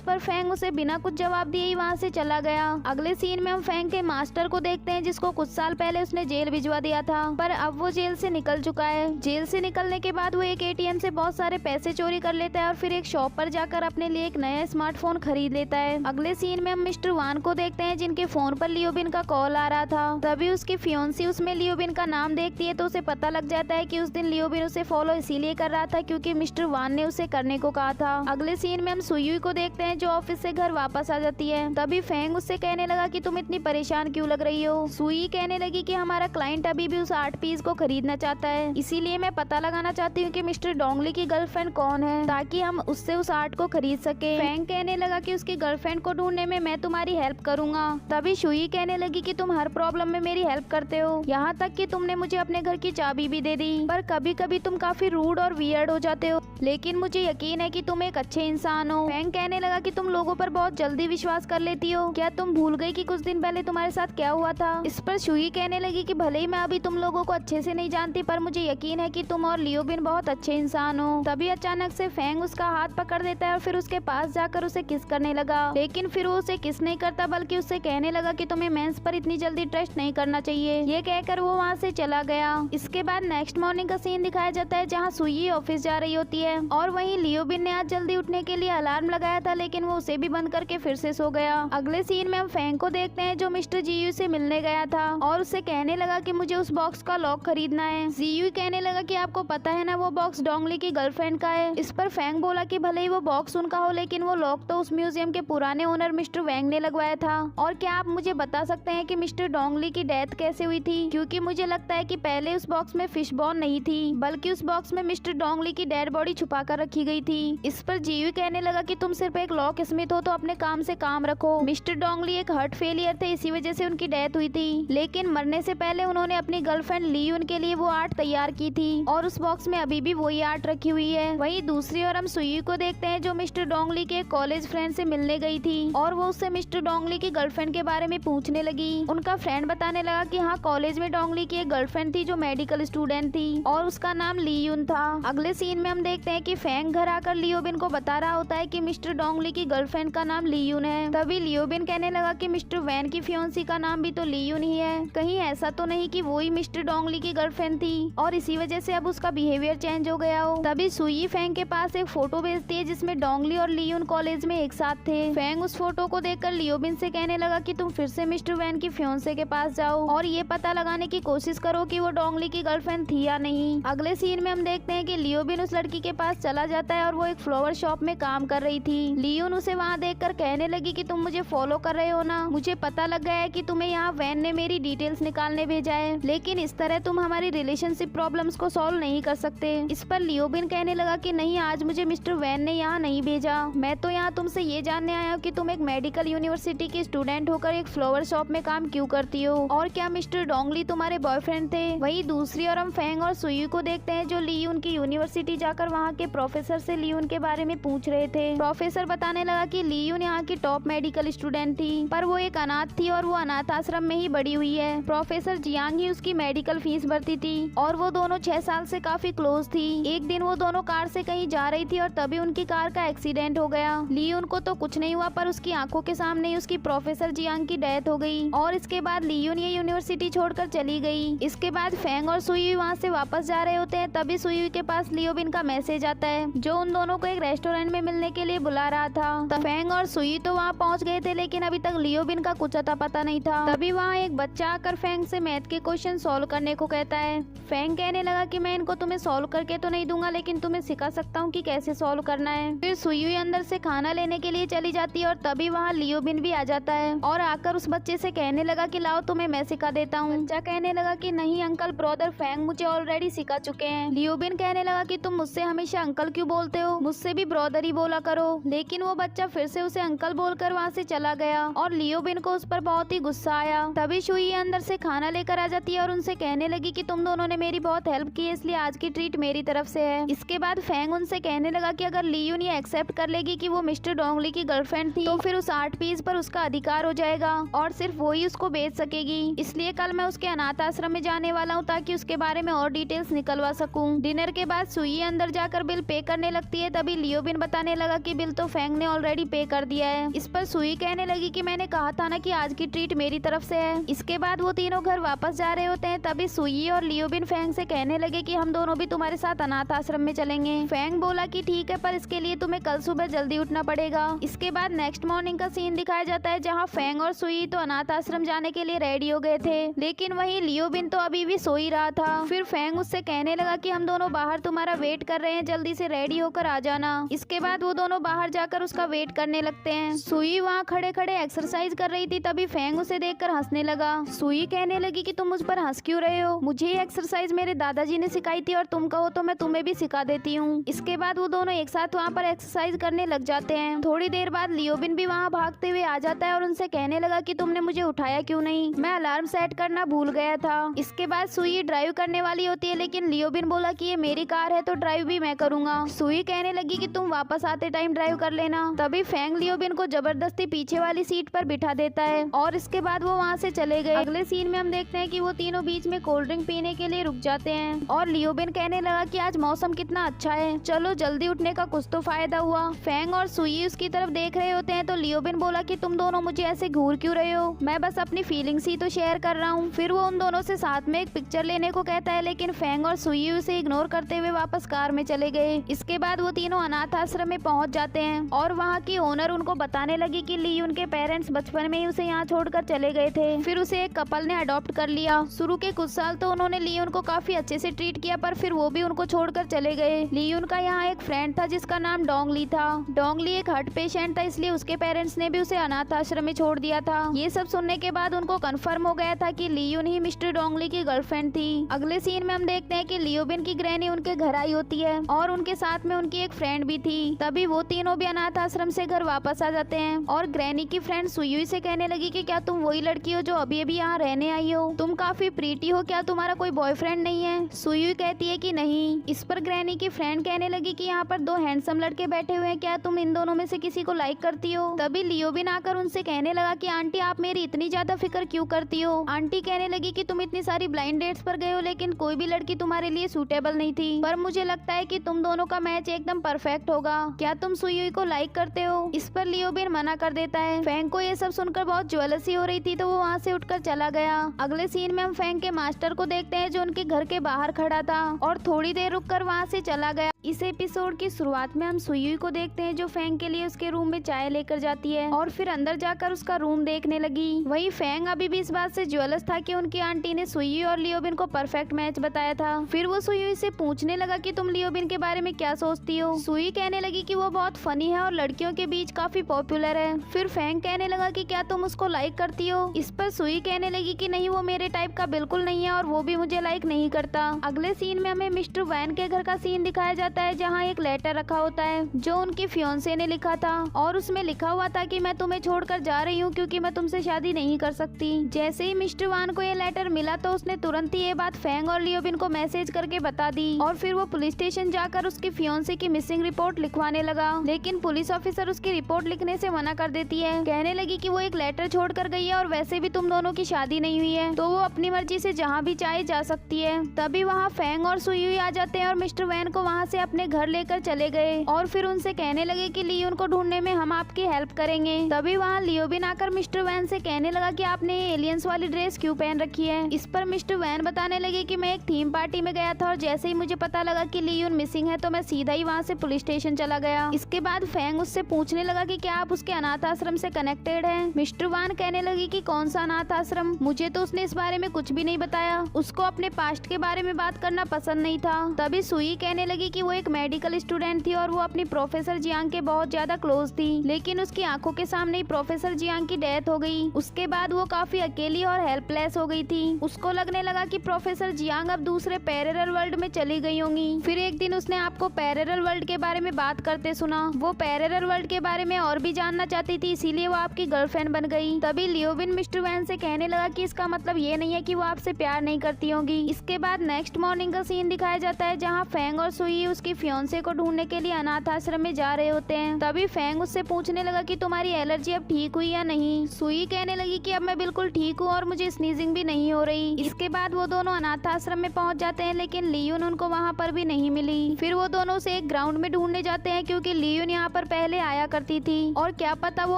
पर फेंग उसे बिना कुछ जवाब दिए ही वहाँ से चला गया। अगले सीन में हम फेंग के मास्टर को देखते हैं जिसको कुछ साल पहले उसने जेल भिजवा दिया था, पर अब वो जेल से निकल चुका है। जेल से निकलने के बाद वो एक एटीएम से बहुत सारे पैसे चोरी कर लेता है और फिर एक शॉप पर जाकर अपने लिए एक नया स्मार्टफोन खरीद लेता है। अगले सीन में हम मिस्टर वान को देखते हैं जिनके फोन पर लियोबिन का कॉल आ रहा था। तभी उसकी फियोन्सी उसमें लियोबिन का नाम देखती है तो उसे पता लग जाता है कि उस दिन लियोबिन उसे फॉलो इसीलिए कर रहा था क्योंकि मिस्टर वान ने उसे करने को कहा था। अगले सीन में हम सुयुई को देखते हैं जो ऑफिस से घर वापस आ जाती है। तभी फेंग उससे कहने लगा कि तुम इतनी परेशान क्यों लग रही हो। सुई कहने लगी कि हमारा क्लाइंट अभी भी उस आर्ट पीस को खरीदना चाहता है, इसीलिए मैं पता लगाना चाहती हूँ कि मिस्टर डोंगली की गर्लफ्रेंड कौन है ताकि हम उससे उस आर्ट को खरीद सके। फेंग कहने लगा कि उसकी गर्लफ्रेंड को ढूंढने में मैं तुम्हारी हेल्प करूंगा। तभी शुई कहने लगी कि तुम हर प्रॉब्लम में मेरी हेल्प करते हो, यहाँ तक कि तुमने मुझे अपने घर की चाबी भी दे दी, पर कभी कभी तुम काफी रूड और वियर्ड हो जाते हो, लेकिन मुझे यकीन है कि तुम एक अच्छे इंसान हो। फेंग कहने लगा कि तुम लोगों पर बहुत जल्दी विश्वास कर लेती हो, क्या तुम भूल गई कि कुछ दिन पहले तुम्हारे साथ क्या हुआ था। इस पर शुई कहने लगी कि भले ही मैं अभी तुम लोगों को अच्छे से नहीं जानती, पर मुझे यकीन है कि तुम और लियोबिन बहुत अच्छे इंसान हो। तभी अचानक से फेंग उसका हाथ पकड़ देता है और फिर उसके पास जाकर उसे किस करने लगा, लेकिन फिर वो उसे किस नहीं करता बल्कि उससे कहने लगा कि तुम्हें मेंस पर इतनी जल्दी ट्रस्ट नहीं करना चाहिए। ये कहकर वो वहाँ से चला गया। इसके बाद नेक्स्ट मॉर्निंग का सीन दिखाया जाता है जहाँ सुई ऑफिस जा रही होती है और वहीं लियोबिन ने आज जल्दी उठने के लिए अलार्म लगाया था, लेकिन वो उसे भी बंद करके फिर से सो गया। अगले सीन में हम फेंग को देखते हैं जो मिस्टर जीयू से मिलने गया था और उससे कहने लगा कि मुझे उस बॉक्स का लॉक खरीदना है। जीयू कहने लगा कि आपको पता है ना वो बॉक्स डोंगली की गर्लफ्रेंड का है। इस पर फेंग बोला कि भले ही वो बॉक्स उनका हो, लेकिन वो लॉक तो उस म्यूजियम के पुराने ओनर मिस्टर वैंग ने लगवाया था। और क्या आप मुझे बता सकते हैं कि मिस्टर डोंगली की डेथ कैसे हुई थी, क्योंकि मुझे लगता है कि पहले उस बॉक्स में फिश बॉन नहीं थी, बल्कि उस बॉक्स में मिस्टर डोंगली की डेड बॉडी छुपा कर रखी गई थी। इस पर जीयू कहने लगा कि तुम सिर्फ एक लॉक स्मिथ हो तो अपने काम से काम रखो। मिस्टर डोंगली एक हार्ट फेलियर थे, इसी वजह से उनकी डेथ हुई थी, लेकिन मरने से पहले उन्होंने अपनी गर्लफ्रेंड लीयून के लिए वो आर्ट तैयार की थी और उस बॉक्स में अभी भी वही आर्ट रखी हुई है। वहीं दूसरी ओर हम सुई को देखते हैं जो मिस्टर डोंगली के कॉलेज फ्रेंड से मिलने गई थी और वो उससे मिस्टर डोंगली की गर्लफ्रेंड के बारे में पूछने लगी। उनका फ्रेंड बताने लगा कि हाँ, कॉलेज में डोंगली की एक गर्लफ्रेंड थी जो मेडिकल स्टूडेंट थी और उसका नाम लीयून था। अगले सीन में हम देखते हैं कि फेंग घर आकर लियोबिन को बता रहा होता है कि मिस्टर डोंगली की गर्लफ्रेंड का नाम लीयून है। तभी लियोबिन कहने लगा कि मिस्टर वैन की फियोन्सी का नाम भी तो लीयून ही है, कहीं ऐसा तो नहीं कि वही मिस्टर डोंगली की गर्लफ्रेंड थी और इसी वजह से अब उसका बिहेवियर चेंज हो गया हो। तभी सुई फेंग के पास एक फोटो भेजती है जिसमें डोंगली और लियून कॉलेज में एक साथ थे। फेंग उस फोटो को देखकर लियोबिन से कहने लगा कि तुम फिर से मिस्टर वैन की फियोन्से के पास जाओ और ये पता लगाने की कोशिश करो कि वो डोंगली की गर्लफ्रेंड थी या नहीं। अगले सीन में हम देखते हैं कि लियोबिन उस लड़की के पास चला जाता है और वो एक फ्लावर शॉप में काम कर रही थी। लियून उसे वहाँ देखकर कहने लगी कि तुम मुझे फॉलो कर रहे हो ना, मुझे पता लग गया है कि तुम्हें यहाँ वैन ने मेरी डिटेल्स निकालने भेजा है, लेकिन इस तरह तुम हमारी रिलेशनशिप प्रॉब्लम्स को सॉल्व नहीं कर सकते। इस पर लियोबिन कहने लगा कि नहीं, आज मुझे मिस्टर वैन ने यहाँ नहीं भेजा, मैं तो यहाँ तुमसे ये जानने आया हूँ कि तुम एक मेडिकल यूनिवर्सिटी की स्टूडेंट होकर एक फ्लावर शॉप में काम क्यों करती हो और क्या मिस्टर डोंगली तुम्हारे बॉयफ्रेंड थे। वही दूसरी ओर हम फेंग और सुई को देखते हैं जो लियून की यूनिवर्सिटी जाकर वहाँ के प्रोफेसर से लियून के बारे में पूछ रहे थे। प्रोफेसर बताने लगा कि लियून यहाँ की टॉप मेडिकल स्टूडेंट थी, पर वो एक अनाथ थी और वो अनाथ आश्रम में ही बड़ी हुई है। प्रोफेसर जियांग ही उसकी मेडिकल फीस भरती थी और वो दोनों 6 साल से काफी क्लोज थी। एक दिन वो दोनों कार से कहीं जा रही थी और तभी उनकी कार का एक्सीडेंट हो गया। लियून को तो कुछ नहीं हुआ, पर उसकी आंखों के सामने ही उसकी प्रोफेसर जियांग की डेथ हो गई और इसके बाद लियून ये यूनिवर्सिटी छोड़कर चली गई। इसके बाद फेंग और सुई वहाँ से वापस जा रहे होते हैं, तभी सुई के पास लियोबिन का मैसेज आता है जो उन दोनों को एक रेस्टोरेंट में मिलने के लिए बुला रहा था। तब फेंग और सुई तो वहाँ पहुँच गए थे, लेकिन अभी तक लियोबिन का कुछ अता पता नहीं था। तभी वहाँ एक बच्चा आकर फेंग से मैथ के क्वेश्चन सॉल्व करने को कहता है। फेंग कहने लगा कि मैं इनको तुम्हें सॉल्व करके तो नहीं दूंगा, लेकिन तुम्हें सिखा सकता हूँ कि कैसे सॉल्व करना है। फिर सुई अंदर से खाना लेने के लिए चली जाती है और तभी वहाँ लियोबिन भी आ जाता है और आकर उस बच्चे से कहने लगा कि लाओ तुम्हें मैं सिखा देता हूँ। बच्चा कहने लगा कि नहीं अंकल, ब्रदर फैंग मुझे ऑलरेडी सिखा चुके हैं। लियोबिन कहने लगा कि तुम मुझसे हमेशा अंकल क्यों बोलते हो, मुझसे भी ब्रदर ही बोला करो। लेकिन वो बच्चा फिर से उसे अंकल बोलकर वहाँ से चला गया और लियोबिन को उस पर बहुत ही गुस्सा आया। तभी शुई अंदर से खाना लेकर आ जाती है और उनसे कहने लगी कि तुम दोनों ने मेरी बहुत हेल्प की है, इसलिए आज की ट्रीट मेरी तरफ से है। इसके बाद फैंग उनसे कहने लगा कि अगर लियोन ये एक्सेप्ट कर लेगी कि वो मिस्टर डोंगली की गर्लफ्रेंड थी तो फिर उस आर्ट पीस पर उसका अधिकार हो जाएगा और सिर्फ वो ही उसको बेच सकेगी। इसलिए कल मैं उसके अनाथ आश्रम में जाने वाला हूँ ताकि उसके बारे में और डिटेल्स निकलवा सकूं। डिनर के बाद सुई अंदर जाकर बिल पे करने लगती है। तभी लियोबिन बताने लगा कि बिल तो फैंग ने ऑलरेडी पे कर दिया है। इस पर सुई कहने लगी कि मैंने कहा था ना कि आज की ट्रीट मेरी तरफ से है। इसके बाद वो तीनों घर वापस जा रहे होते हैं। तभी सुई और लियोबिन फैंग से कहने लगे कि हम दोनों भी तुम्हारे साथ अनाथ आश्रम में चलेंगे। फैंग बोला कि ठीक है, पर इसके लिए तुम्हें कल सुबह जल्दी उठना पड़ेगा। इसके बाद नेक्स्ट मॉर्निंग का सीन दिखाया जाता है जहाँ फैंग और सुई तो अनाथ आश्रम जाने के लिए रेडी हो गए थे, लेकिन वहीं लियोबिन तो अभी भी सो ही रहा था। फिर फैंग उससे कहने लगा कि हम दोनों बाहर तुम्हारा वेट कर रहे हैं, जल्दी से रेडी होकर आ जाना। इसके बाद वो दोनों बाहर जाकर उसका वेट करने लगते हैं। सुई वहाँ खड़े खड़े एक्सरसाइज कर रही थी। तभी फैंग उसे देखकर हंसने लगा। सुई कहने लगी कि तुम मुझ पर हंस क्यों रहे हो, मुझे ये एक्सरसाइज मेरे दादाजी ने सिखाई थी और तुम कहो तो मैं तुम्हें भी सिखा देती हूँ। इसके बाद वो दोनों एक साथ वहाँ पर एक्सरसाइज करने लग जाते हैं। थोड़ी देर बाद लियोबिन भी वहाँ भागते हुए आ जाता है और उनसे कहने लगा कि तुमने मुझे उठाया क्यों नहीं, मैं अलार्म सेट करना भूल गया था। इसके बाद सुई ड्राइव करने वाली होती है, लेकिन लियोबिन बोला कि ये मेरी कार है तो ड्राइव भी मैं करूंगा। सुई कहने लगी कि तुम वापस आते टाइम ड्राइव कर लेना। तभी फैंग लियोबिन को जबरदस्ती पीछे वाली सीट पर बिठा देता है और इसके बाद वो वहाँ से चले गए। अगले सीन में हम देखते हैं कि वो तीनों बीच में कोल्ड ड्रिंक पीने के लिए रुक जाते हैं और लियोबिन कहने लगा कि आज मौसम कितना अच्छा है, चलो जल्दी उठने का कुछ तो फायदा हुआ। फैंग और सुई उसकी तरफ देख रहे होते हैं तो लियोबिन बोला कि तुम दोनों मुझे ऐसे घूर क्यों रहे हो, मैं बस अपनी फीलिंग्स ही तो शेयर कर रहा हूँ। फिर वो उन दोनों से साथ में एक पिक्चर लेने को कहता है, लेकिन फैंग और सुई उसे इग्नोर करते हुए वापस कार में चले गए। इसके बाद वो तीनों अनाथ आश्रम में पहुंच जाते हैं और वहाँ की ओनर उनको बताने लगी कि ली उनके पेरेंट्स बचपन में ही उसे यहाँ छोड़कर चले गए थे, फिर उसे एक कपल ने अडॉप्ट कर लिया। शुरू के कुछ साल तो उन्होंने ली उनको काफी अच्छे से ट्रीट किया, पर फिर वो भी उनको छोड़कर चले गए। ली उनका यहाँ एक फ्रेंड था जिसका नाम डोंगली था। डोंगली एक हार्ट पेशेंट था, इसलिए उसके पेरेंट्स ने भी उसे अनाथ आश्रम में छोड़ दिया था। ये सब सुनने के बाद उनको कंफर्म हो गया था कि लियोन ही मिस्टर डोंगली की गर्लफ्रेंड थी। अगले सीन में हम देखते हैं कि लियोबिन की ग्रैनी उनके घर आई होती है और उनके साथ में उनकी एक फ्रेंड भी थी। तभी वो तीनों भी अनाथ आश्रम से घर वापस आ जाते हैं और ग्रैनी की फ्रेंड सुयुई से कहने लगी कि क्या तुम वही लड़की हो जो अभी अभी यहाँ रहने आई हो, तुम काफी प्रीटी हो, क्या तुम्हारा कोई बॉयफ्रेंड नहीं है। सुयुई कहती है कि नहीं। इस पर ग्रैनी की फ्रेंड कहने लगी कि यहाँ पर दो हैंडसम लड़के बैठे हुए हैं, क्या तुम इन दोनों में से किसी को लाइक करती हो। तभी लियोबिन आकर उनसे कहने लगा कि आंटी आप मेरी इतनी ज्यादा फिक्र क्यों करती हो। आंटी कहने लगी कि तुम इतनी सारी ब्लाइंड डेट्स पर गए हो लेकिन कोई भी लड़की तुम्हारे लिए सूटेबल नहीं थी, पर मुझे लगता है कि तुम दोनों का मैच एकदम परफेक्ट होगा, क्या तुम सुयुई को लाइक करते हो। इस पर लियोबिन मना कर देता है। फैंग को ये सब सुनकर बहुत ज्वेलसी हो रही थी तो वो वहाँ से उठकर चला गया। अगले सीन में हम फैंग के मास्टर को देखते हैं जो उनके घर के बाहर खड़ा था और थोड़ी देर रुककर वहाँ से चला गया। इस एपिसोड की शुरुआत में हम सुयुई को देखते हैं जो फैंग के लिए उसके रूम में चाय लेकर जाती है और फिर अंदर जाकर उसका रूम देखने लगी। वही फैंग अभी भी इस बात से ज्वेलस था कि उनकी आंटी ने सुयुई और लियोबिन को परफेक्ट मैच बताया था। फिर वो सुयुई से पूछने लगा कि तुम लियोबिन के बारे में क्या सोचती हो। सुयुई कहने लगी कि वो बहुत फनी है और लड़कियों के बीच काफी पॉपुलर है। फिर फैंग कहने लगा कि क्या तुम उसको लाइक करती हो। इस पर सुयुई कहने लगी कि नहीं, वो मेरे टाइप का बिल्कुल नहीं है और वो भी मुझे लाइक नहीं करता। अगले सीन में हमें मिस्टर वैन के घर का सीन दिखाया जाता है जहाँ एक लेटर रखा होता है जो उनकी फियोंसे ने लिखा था और उसमें लिखा हुआ था कि मैं तुम्हें छोड़कर जा रही हूँ क्योंकि मैं तुमसे शादी नहीं कर सकती। जैसे ही मिस्टर वान को ये लेटर मिला तो उसने तुरंत ही ये बात फैंग और लियोबिन को मैसेज करके बता दी और फिर वो पुलिस स्टेशन जाकर उसकी फियोंसे की मिसिंग रिपोर्ट लिखवाने लगा, लेकिन पुलिस ऑफिसर उसकी रिपोर्ट लिखने से मना कर देती है। कहने लगी कि वो एक लेटर छोड़ कर गई है और वैसे भी तुम दोनों की शादी नहीं हुई है तो वो अपनी मर्जी से जहाँ भी चाहे जा सकती है। तभी वहाँ फैंग और सुयुई आ जाते हैं और मिस्टर वैन को वहाँ से अपने घर लेकर चले गए और फिर उनसे कहने लगे कि लियोन को ढूंढने में हम आपकी हेल्प करेंगे। तभी वहाँ लियोबिन आकर मिस्टर वैन से कहने लगा कि आपने ये एलियंस वाली ड्रेस क्यों पहन रखी है। इस पर मिस्टर वैन बताने लगे कि मैं एक थीम पार्टी में गया था और जैसे ही मुझे पता लगा कि लियोन मिसिंग है तो मैं सीधा ही वहाँ से पुलिस स्टेशन चला गया। इसके बाद फैंग उससे पूछने लगा कि क्या आप उसके अनाथ आश्रम से कनेक्टेड हैं। मिस्टर वान कहने लगी कि कौन सा अनाथ आश्रम, मुझे तो उसने इस बारे में कुछ भी नहीं बताया, उसको अपने पास्ट के बारे में बात करना पसंद नहीं था। तभी सुई कहने लगी कि वो एक मेडिकल स्टूडेंट थी और वो अपनी प्रोफेसर जियांग के बहुत ज्यादा क्लोज थी, लेकिन उसकी आंखों के सामने ही प्रोफेसर जियांग की डेथ हो गई। उसके बाद वो काफी अकेली और हेल्पलेस हो गई थी। उसको लगने लगा कि प्रोफेसर जियांग अब दूसरे पैरेलल वर्ल्ड में चली गई होंगी। फिर एक दिन उसने आपको पैरेलल वर्ल्ड के बारे में बात करते सुना। वो पैरेलल वर्ल्ड के बारे में और भी जानना चाहती थी, इसीलिए वो आपकी गर्लफ्रेंड बन गई। तभी लियोबिन मिस्टर वैन से कहने लगा कि इसका मतलब ये नहीं है कि वो आपसे प्यार नहीं करती होगी। इसके बाद नेक्स्ट मॉर्निंग का सीन दिखाया जाता है जहाँ फेंग और सुई उसकी फियांसे को ढूंढने के लिए अनाथ आश्रम में जा रहे होते हैं। तभी फेंग उससे पूछने लगा कि तुम्हारी एलर्जी अब ठीक हुई या नहीं। सुई कहने लगी कि अब मैं बिल्कुल ठीक हूँ और मुझे स्नीजिंग भी नहीं हो रही। इसके बाद वो दोनों अनाथ आश्रम में पहुंच जाते हैं, लेकिन लियोन उनको वहाँ पर भी नहीं मिली। फिर वो दोनों उसे एक ग्राउंड में ढूंढने जाते हैं क्योंकि लियोन यहाँ पर पहले आया करती थी और क्या पता वो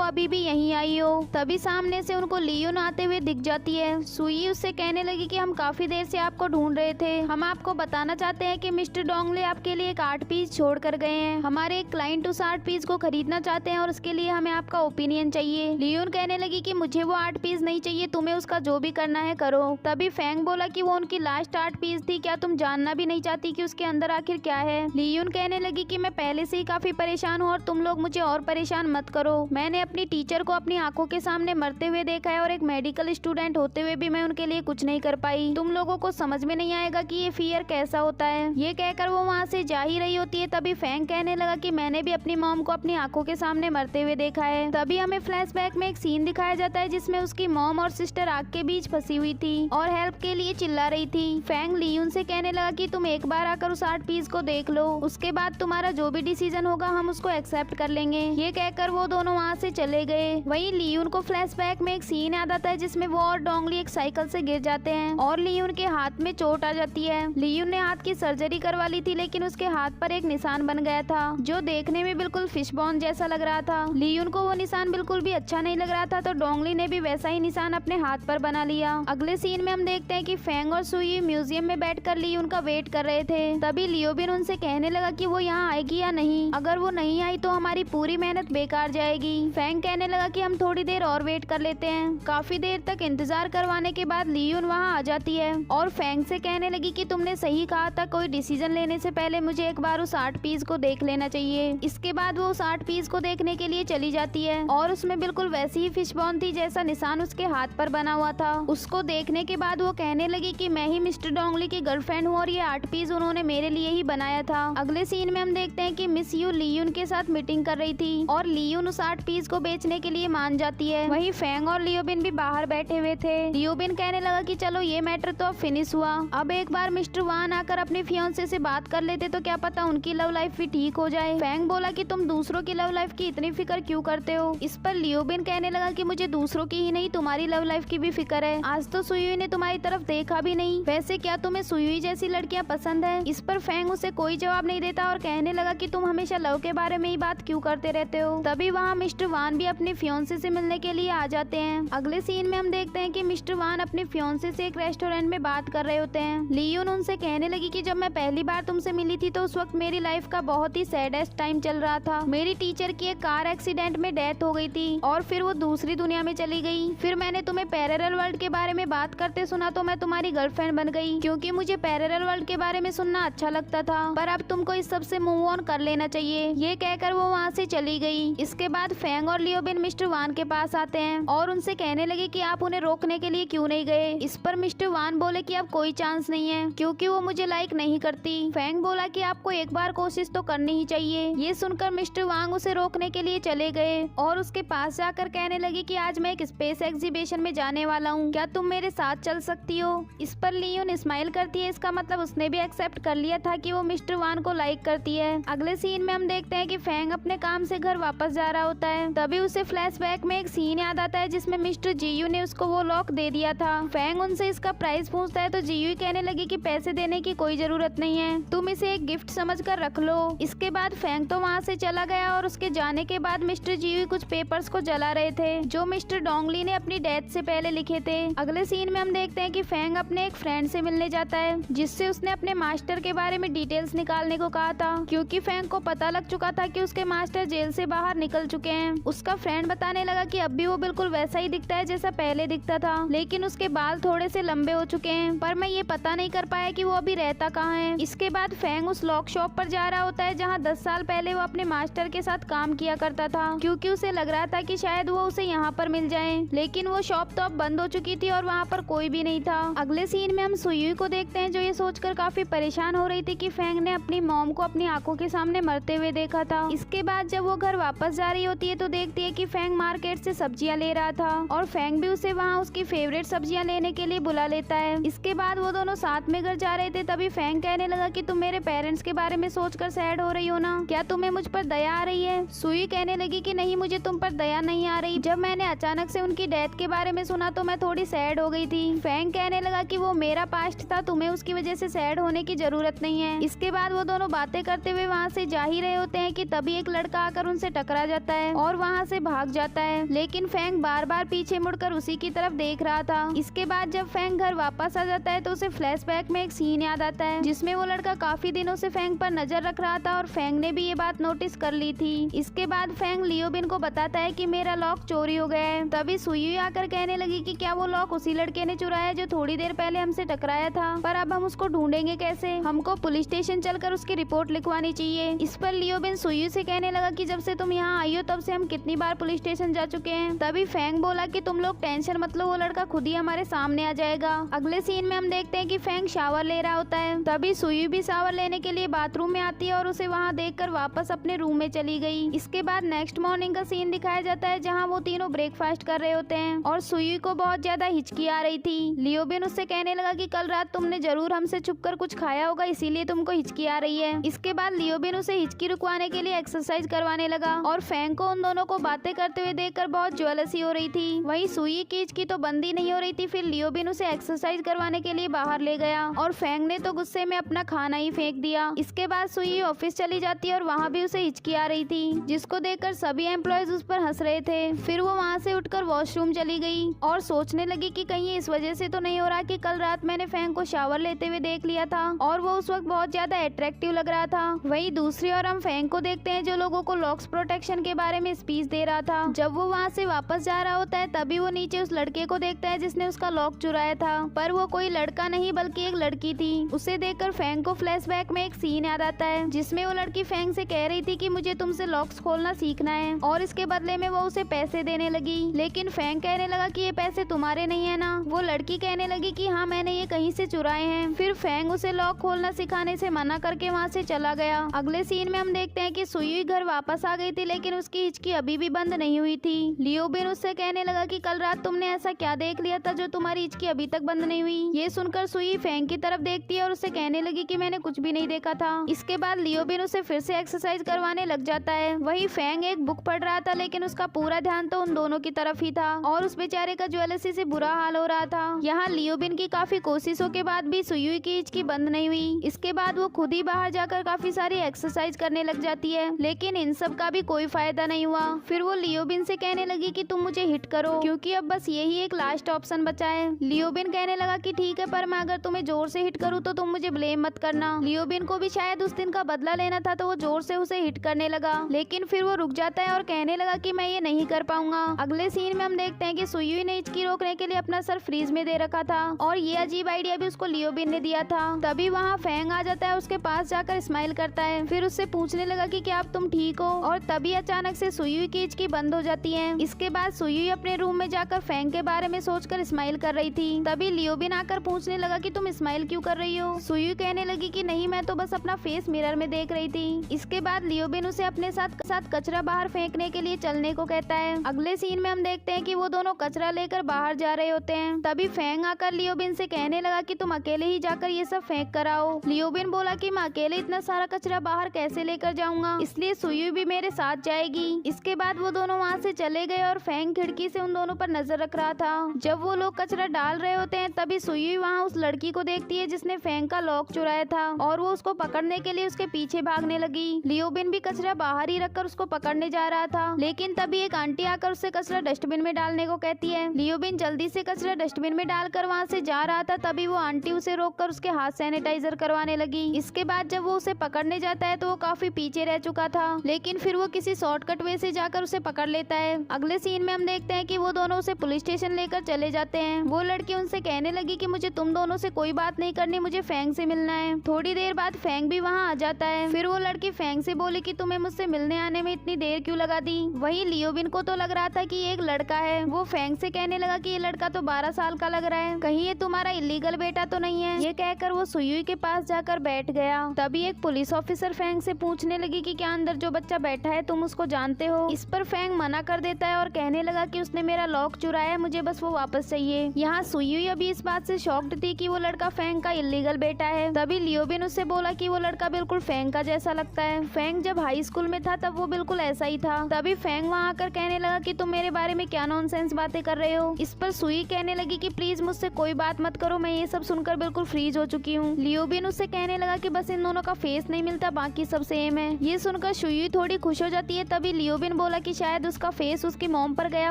अभी भी यहीं आई हो। तभी सामने से उनको लियोन आते हुए दिख जाती है। सुई उससे कहने लगी कि हम काफी देर से आपको ढूंढ रहे थे। हम आपको बताना चाहते हैं कि मिस्टर डोंगले आपके लिए एक आर्ट पीस छोड़ कर गए हैं। हमारे एक क्लाइंट उस आर्ट पीस को खरीदना चाहते हैं और उसके लिए हमें आपका ओपिनियन चाहिए। लियोन कहने लगी कि मुझे वो आर्ट पीस नहीं चाहिए, तुम्हें उसका जो भी करना है करो। तभी फेंग बोला कि वो उनकी लास्ट आर्ट पीस थी, क्या तुम जानना भी नहीं चाहती कि उसके अंदर आखिर क्या है। लियोन कहने लगी कि मैं पहले से ही काफी परेशान हूँ और तुम लोग मुझे और परेशान मत करो। मैंने अपनी टीचर को अपनी आंखों के सामने मरते हुए देखा है और एक मेडिकल स्टूडेंट होते हुए भी मैं उनके लिए कुछ नहीं कर पाई। तुम लोगों को समझ में नहीं आएगा कि ये फियर कैसा होता है। ये कहकर वो वहाँ से जा ही रही होती है। तभी फेंग कहने लगा कि मैंने भी अपनी मॉम को अपनी आंखों के सामने मरते हुए देखा है। तभी हमें फ्लैशबैक में एक सीन दिखाया जाता है जिसमें उसकी मॉम और सिस्टर आग के बीच फंसी हुई थी और हेल्प के लिए चिल्ला रही थी। फेंग लियून से कहने लगा कि तुम एक बार आकर उस आर्ट पीस को देख लो, उसके बाद तुम्हारा जो भी डिसीजन होगा हम उसको एक्सेप्ट कर लेंगे। ये कहकर वो दोनों वहाँ से चले गए। वहीं लियून को फ्लैशबैक में एक सीन याद आता है जिसमें वो और डोंगली एक साइकिल से गिर जाते हैं और लियून के हाथ में चोट आ जाती है। लियून ने हाथ की सर्जरी करवा ली थी, लेकिन उसके हाथ पर एक निशान बन गया था जो देखने में बिल्कुल फिशबोन जैसा लग रहा था। लियून को वो निशान बिल्कुल भी अच्छा नहीं लग रहा था, तो डोंगली ने भी वैसा ही निशान अपने हाथ पर बना लिया। अगले सीन में हम देखते हैं कि फेंग और सुई म्यूजियम में बैठकर लियून का वेट कर रहे थे। तभी लियोबिन उनसे कहने लगा कि वो यहाँ आएगी या नहीं, अगर वो नहीं आई तो हमारी पूरी मेहनत बेकार जाएगी। फेंग कहने लगा कि हम थोड़ी देर और वेट कर लेते हैं। काफी देर तक इंतजार करवाने के बाद लियून वहाँ आ जाती है और फेंग से कहने लगी कि तुमने सही कहा था, कोई डिसीजन लेने से पहले मुझे एक बार उस आर्ट पीस को देख लेना चाहिए। इसके बाद वो उस आर्ट पीस को देखने के लिए चली जाती है और उसमें बिल्कुल वैसी ही फिशबोन थी जैसा निशान उसके हाथ पर बना हुआ था। उसको देखने के बाद वो कहने लगी कि मैं ही मिस्टर डोंगली की गर्लफ्रेंड हूँ और ये आर्ट पीस उन्होंने मेरे लिए ही बनाया था। अगले सीन में हम देखते हैं कि मिस यू लियून के साथ मीटिंग कर रही थी और लियून उस आर्ट पीस को बेचने के लिए मान जाती है। वहीं फेंग और लियोबिन भी बाहर बैठे हुए थे। लियोबिन कहने लगा कि चलो ये मैटर तो अब फिनिश हुआ, अब एक बार मिस्टर वान आकर अपने फियांसे से बात कर लेते तो क्या पता उनकी लव लाइफ भी ठीक हो जाए। फेंग बोला कि तुम दूसरों की लव लाइफ की इतनी फिक्र क्यों करते हो। इस पर लियोबिन कहने लगा कि मुझे दूसरों की ही नहीं तुम्हारी लव लाइफ की भी फिक्र है। आज तो सुयुई ने तुम्हारी तरफ देखा भी नहीं, वैसे क्या तुम्हें सुयुई जैसी लड़कियां पसंद है। इस पर फेंग उसे कोई जवाब नहीं देता और कहने लगा कि तुम हमेशा लव के बारे में ही बात क्यों करते रहते हो। तभी वहाँ मिस्टर वान भी अपने फियांसे से मिलने के लिए आ जाते हैं। अगले सीन में हम देखते हैं कि मिस्टर वान अपने फियांसे से एक रेस्टोरेंट में बात कर रहे होते हैं। लियून उनसे कहने लगी कि जब मैं पहली बार तुमसे मिली थी तो उस वक्त मेरी लाइफ का बहुत ही सैडेस्ट टाइम चल रहा था। मेरी टीचर की एक कार एक्सीडेंट में डेथ हो गई थी और फिर वो दूसरी दुनिया में चली गई। फिर मैंने तुम्हें पैरेलल वर्ल्ड के बारे में बात करते सुना तो मैं तुम्हारी गर्लफ्रेंड बन गई, क्योंकि मुझे पैरेलल वर्ल्ड के बारे में सुनना अच्छा लगता था। पर अब तुमको इस सब से मूव ऑन कर लेना चाहिए। ये कहकर वो वहाँ से चली गई। इसके बाद फेंग और लियोबिन मिस्टर वान के पास आते हैं और उनसे कहने लगे कि आप उन्हें रोकने के लिए क्यों नहीं गए। इस पर मिस्टर वान बोले कि अब कोई चांस नहीं है क्योंकि वो मुझे लाइक नहीं करती। फेंग बोला कि आपको एक बार कोशिश तो करनी ही चाहिए। ये सुनकर मिस्टर वांग उसे रोकने के लिए चले गए और उसके पास जाकर कहने लगी कि आज मैं एक स्पेस एग्जीबिशन में जाने वाला हूँ, क्या तुम मेरे साथ चल सकती हो। इस पर लियोन स्माइल करती है, इसका मतलब उसने भी एक्सेप्ट कर लिया था कि वो मिस्टर वान को लाइक करती है। अगले सीन में हम देखते हैं कि फेंग अपने काम से घर वापस जा रहा होता है। तभी उसे फ्लैशबैक में एक सीन याद आता है जिसमें मिस्टर जीयू ने उसको वो लॉक दे दिया था। फेंग उनसे इसका प्राइस पूछता है तो जीयू कहने लगी कि पैसे देने की कोई जरूरत नहीं है, तुम इसे एक गिफ्ट समझकर रख लो। इसके बाद फेंग तो वहाँ से चला गया और उसके जाने के बाद मिस्टर जीयू कुछ पेपर्स को जला रहे थे जो मिस्टर डोंगली ने अपनी डेथ से पहले लिखे थे। अगले सीन में हम देखते हैं कि फेंग अपने एक फ्रेंड से मिलने जाता है जिससे उसने अपने मास्टर के बारे में डिटेल्स निकालने को कहा था, क्योंकि फेंग को पता लग चुका था कि उसके मास्टर जेल से बाहर निकल चुके हैं। उसका फ्रेंड बताने लगा कि अब भी वो बिल्कुल वैसा ही दिखता है जैसा पहले दिखता था, लेकिन उसके बाल थोड़े से लंबे हो चुके हैं, पर मैं ये पता नहीं कर पाया कि वो अभी रहता कहाँ है। इसके बाद फेंग उस उस लॉक शॉप पर जा रहा होता है जहाँ 10 साल पहले वो अपने मास्टर के साथ काम किया करता था, क्योंकि उसे लग रहा था कि शायद वो उसे यहाँ पर मिल जाए। लेकिन वो शॉप तो अब बंद हो चुकी थी और वहाँ पर कोई भी नहीं था। अगले सीन में हम सुयुई को देखते हैं जो ये सोचकर काफी परेशान हो रही थी कि फेंग ने अपनी मॉम को अपनी आंखों के सामने मरते हुए देखा था। इसके बाद जब वो घर वापस जा रही होती है तो देखती है कि फेंग मार्केट से सब्जियां ले रहा था और फेंग भी उसे वहाँ उसकी फेवरेट सब्जियां लेने के लिए बुला लेता है। इसके बाद वो दोनों साथ में घर जा रहे थे, तभी फेंग कहने लगा कि तुम मेरे पेरेंट्स के बारे में सोचकर सैड हो रही हो ना, क्या तुम्हें मुझ पर दया आ रही है? सुई कहने लगी कि नहीं, मुझे तुम पर दया नहीं आ रही। जब मैंने अचानक से उनकी डेथ के बारे में सुना तो मैं थोड़ी सैड हो गई थी। फेंग कहने लगा कि वो मेरा पास्ट था, तुम्हें उसकी वजह से सैड होने की जरूरत नहीं है। इसके बाद वो दोनों बातें करते हुए वहाँ से जा ही रहे होते हैं कि तभी एक लड़का आकर उनसे टकरा जाता है और वहाँ से भाग जाता है। लेकिन फेंग बार बार पीछे मुड़कर उसी की तरफ देख रहा था। इसके बाद जब फेंग घर वापस आ जाता है तो उसे फ्लैशबैक में एक सीन याद आता है जिसमें वो लड़का काफी दिनों से फेंग पर नजर रख रहा था और फेंग ने भी ये बात नोटिस कर ली थी। इसके बाद फेंग लियोबिन को बताता है कि मेरा लॉक चोरी हो गया है। तभी सुयुई आकर कहने लगी कि क्या वो लॉक उसी लड़के ने चुराया जो थोड़ी देर पहले हमसे टकराया था, पर अब हम उसको ढूंढेंगे कैसे? हमको पुलिस स्टेशन चलकर उसकी रिपोर्ट लिखवानी चाहिए। इस पर लियोबिन सुयुई से कहने लगा कि जब से तुम यहाँ आई हो तब से हम कितनी बार पुलिस स्टेशन जा चुके हैं। तभी फेंग बोला कि तुम लोग टेंशन मत लो, वो लड़का खुद ही हमारे सामने आ जाएगा। अगले सीन में हम देखते हैं कि फेंग शावर ले रहा होता है। तभी सुयुई भी शावर लेने के लिए बाथरूम में आती है और उसे वहाँ देखकर वापस अपने रूम में चली गई। इसके बाद नेक्स्ट मॉर्निंग का सीन दिखाया जाता है जहाँ वो तीनों ब्रेकफास्ट कर रहे होते हैं और सुयुई को बहुत ज्यादा हिचकी आ रही थी। लियोबिन उससे कहने लगा कि कल रात तुमने जरूर हमसे छुपकर कुछ खाया होगा, इसीलिए तुमको हिचकी आ रही है। इसके बाद लियोबिन उसे हिचकी रुकवाने के लिए एक्सरसाइज करवाने लगा और फेंग को उन दोनों को बातें करते हुए देखकर बहुत ज्वेलसी हो रही थी। वहीं सुयुई की हिचकी तो बंद ही नहीं हो रही थी। फिर लियोबिन उसे एक्सरसाइज करवाने के लिए बाहर ले गया और फेंग ने तो गुस्से में अपना खाना ही फेंक दिया। इसके बाद सुयुई ऑफिस चली जाती है और वहाँ भी उसे हिचकी आ रही थी, जिसको देखकर सभी एम्प्लॉयज उस पर हंस रहे थे। फिर वो वहाँ से उठकर वॉशरूम चली गई और सोचने लगी कि कहीं इस वजह से तो नहीं हो रहा कि कल रात मैंने फेंग को शावर लेते हुए देख लिया था और वो उस वक्त बहुत ज्यादा अट्रैक्टिव लग रहा था। वहीं दूसरी ओर हम फेंग को देखते हैं जो लोगों को लॉक्स प्रोटेक्शन के बारे में स्पीच दे रहा था। जब वो वहाँ से वापस जा रहा होता है तभी वो नीचे उस लड़के को देखता है जिसने उसका लॉक चुराया था, पर वो कोई लड़का नहीं बल्कि एक लड़की थी। उसे देखकर फेंग को फ्लैशबैक में एक सीन याद आता है जिसमें वो लड़की फेंग से कह रही थी कि मुझे तुमसे लॉक्स खोलना सीखना है और इसके बदले में वो उसे पैसे देने लगी। लेकिन फेंग कहने लगा कि ये पैसे तुम्हारे नहीं है ना। वो लड़की कहने लगी कि हाँ, मैंने ये कहीं से चुराए हैं। फिर फेंग उसे लॉक खोलना सिखाने से मना करके वहाँ से चला गया। अगले सीन में हम देखते हैं कि सुयुई घर वापस आ गई थी लेकिन उसकी हिचकी अभी भी बंद नहीं हुई थी। लियोबिन उससे कहने लगा कि कल रात तुमने ऐसा क्या देख लिया था जो तुम्हारी हिचकी अभी तक बंद नहीं हुई। ये सुनकर सुयुई फेंग की तरफ देखती है और उससे कहने लगी कि मैंने कुछ भी नहीं देखा था। इसके बाद लियोबिन उसे फिर से एक्सरसाइज करवाने लग जाता है। वही फेंग एक बुक पढ़ रहा था लेकिन उसका पूरा ध्यान तो उन दोनों की तरफ ही था और उस बेचारे का ज्वेलसी से बुरा हाल हो रहा था। यहाँ लियोबिन की काफी कोशिशों के बाद भी सुयुई की हिचकी बंद नहीं हुई। इसके बाद वो खुद ही बाहर जाकर काफी सारी एक्सरसाइज करने लग जाती है लेकिन इन सब का भी कोई फायदा नहीं हुआ। फिर वो लियोबिन से कहने लगी कि तुम मुझे हिट करो क्योंकि अब बस यही एक लास्ट ऑप्शन बचा है। लियोबिन कहने लगा कि ठीक है, पर मैं अगर तुम्हें जोर से हिट करूँ तो तुम मुझे ब्लेम मत करना। लियोबिन को भी शायद उस दिन का बदला लेना था तो वो जोर से उसे हिट करने लगा लेकिन फिर वो रुक जाता है और कहने लगा कि मैं ये नहीं कर पाऊंगा। अगले सीन में हम देखते हैं कि सुयुई ने हिचकी रोकने के लिए अपना सर फ्रीज में दे रखा था और ये अजीब आइडिया भी उसको लियोबिन ने दिया था। तभी वहाँ फेंग आ जाता है, उसके पास जाकर स्माइल करता है, फिर उससे पूछने लगा कि क्या अब तुम ठीक हो, और तभी अचानक से सुयुई की हिचकी बंद हो जाती है। इसके बाद सुयुई अपने रूम में जाकर फेंग के बारे में सोचकर स्माइल कर रही थी। तभी लियोबिन आकर पूछने लगा कि तुम स्माइल क्यों कर रही हो। सुयुई कहने लगी कि नहीं, मैं तो बस अपना फेस मिरर में देख रही थी। इसके बाद लियोबिन उसे अपने साथ कचरा बाहर फेंकने के लिए चलने को कहता है। अगले सीन में हम देखते हैं कि वो दोनों कचरा लेकर बाहर जा रहे होते हैं। तभी फेंग आकर लियोबिन से कहने लगा कि तुम अकेले ही जाकर ये सब फेंक कर आओ। लियोबिन बोला कि मैं अकेले इतना सारा कचरा बाहर कैसे लेकर जाऊंगा, इसलिए सुयुई भी मेरे साथ जाएगी। इसके बाद वो दोनों वहाँ से चले गए और फेंग खिड़की से उन दोनों पर नजर रख रहा था। जब वो लोग कचरा डाल रहे होते हैं तभी सुयुई वहाँ उस लड़की को देखती है जिसने फेंग का लॉक चुराया था और वो उसको पकड़ने के लिए उसके पीछे भागने लगी। लियोबिन भी कचरा बाहर ही रखकर उसको पकड़ने जा रहा था लेकिन तभी एक आंटी आकर उससे कचरा डस्टबिन में डालने को कहती है। लियोबिन जल्दी से कचरा डस्टबिन में डालकर वहाँ से जा रहा था तभी वो आंटी उसे रोककर उसके हाथ सैनिटाइजर करवाने लगी। इसके बाद जब वो उसे पकड़ने जाता है तो वो काफी पीछे रह चुका था लेकिन फिर वो किसी शॉर्टकट वे से जाकर उसे पकड़ लेता है। अगले सीन में हम देखते हैं कि वो दोनों उसे पुलिस स्टेशन लेकर चले जाते हैं। वो लड़की उनसे कहने लगी कि मुझे तुम दोनों से कोई बात नहीं करनी, मुझे फेंग से मिलना है। थोड़ी देर बाद बाद फेंग भी वहाँ आ जाता है। फिर वो लड़की फेंग से बोले कि तुम्हें मुझसे मिलने आने में इतनी देर क्यों लगा दी। वही लियोबिन को तो लग रहा था कि ये एक लड़का है। वो फेंग से कहने लगा कि ये लड़का तो 12 साल का लग रहा है, कहीं ये तुम्हारा इलीगल बेटा तो नहीं है। ये कहकर वो सुयुई के पास जाकर बैठ गया। तभी एक पुलिस ऑफिसर फेंग से पूछने लगी कि क्या अंदर जो बच्चा बैठा है तुम उसको जानते हो। इस पर फेंग मना कर देता है और कहने लगा कि उसने मेरा लॉक चुराया है, मुझे बस वो वापस चाहिए। यहाँ सुयुई अभी इस बात से शॉक्ड थी कि वो लड़का फेंग का इलीगल बेटा है। तभी लियोबिन उससे बोला कि वो लड़का बिल्कुल फेंग का जैसा लगता है। फेंग जब हाई स्कूल में था तब वो बिल्कुल ऐसा ही था। तभी फेंग वहाँ आकर कहने लगा कि तुम मेरे बारे में क्या नॉनसेंस बातें कर रहे हो। इस पर सुई कहने लगी कि प्लीज मुझसे कोई बात मत करो, मैं ये सब सुनकर बिल्कुल फ्रीज हो चुकी हूँ। लियोबिन उससे कहने लगा कि बस इन दोनों का फेस नहीं मिलता, बाकी सब सेम है। ये सुनकर सुई थोड़ी खुश हो जाती है। तभी लियोबिन बोला कि शायद उसका फेस उसकी मॉम पर गया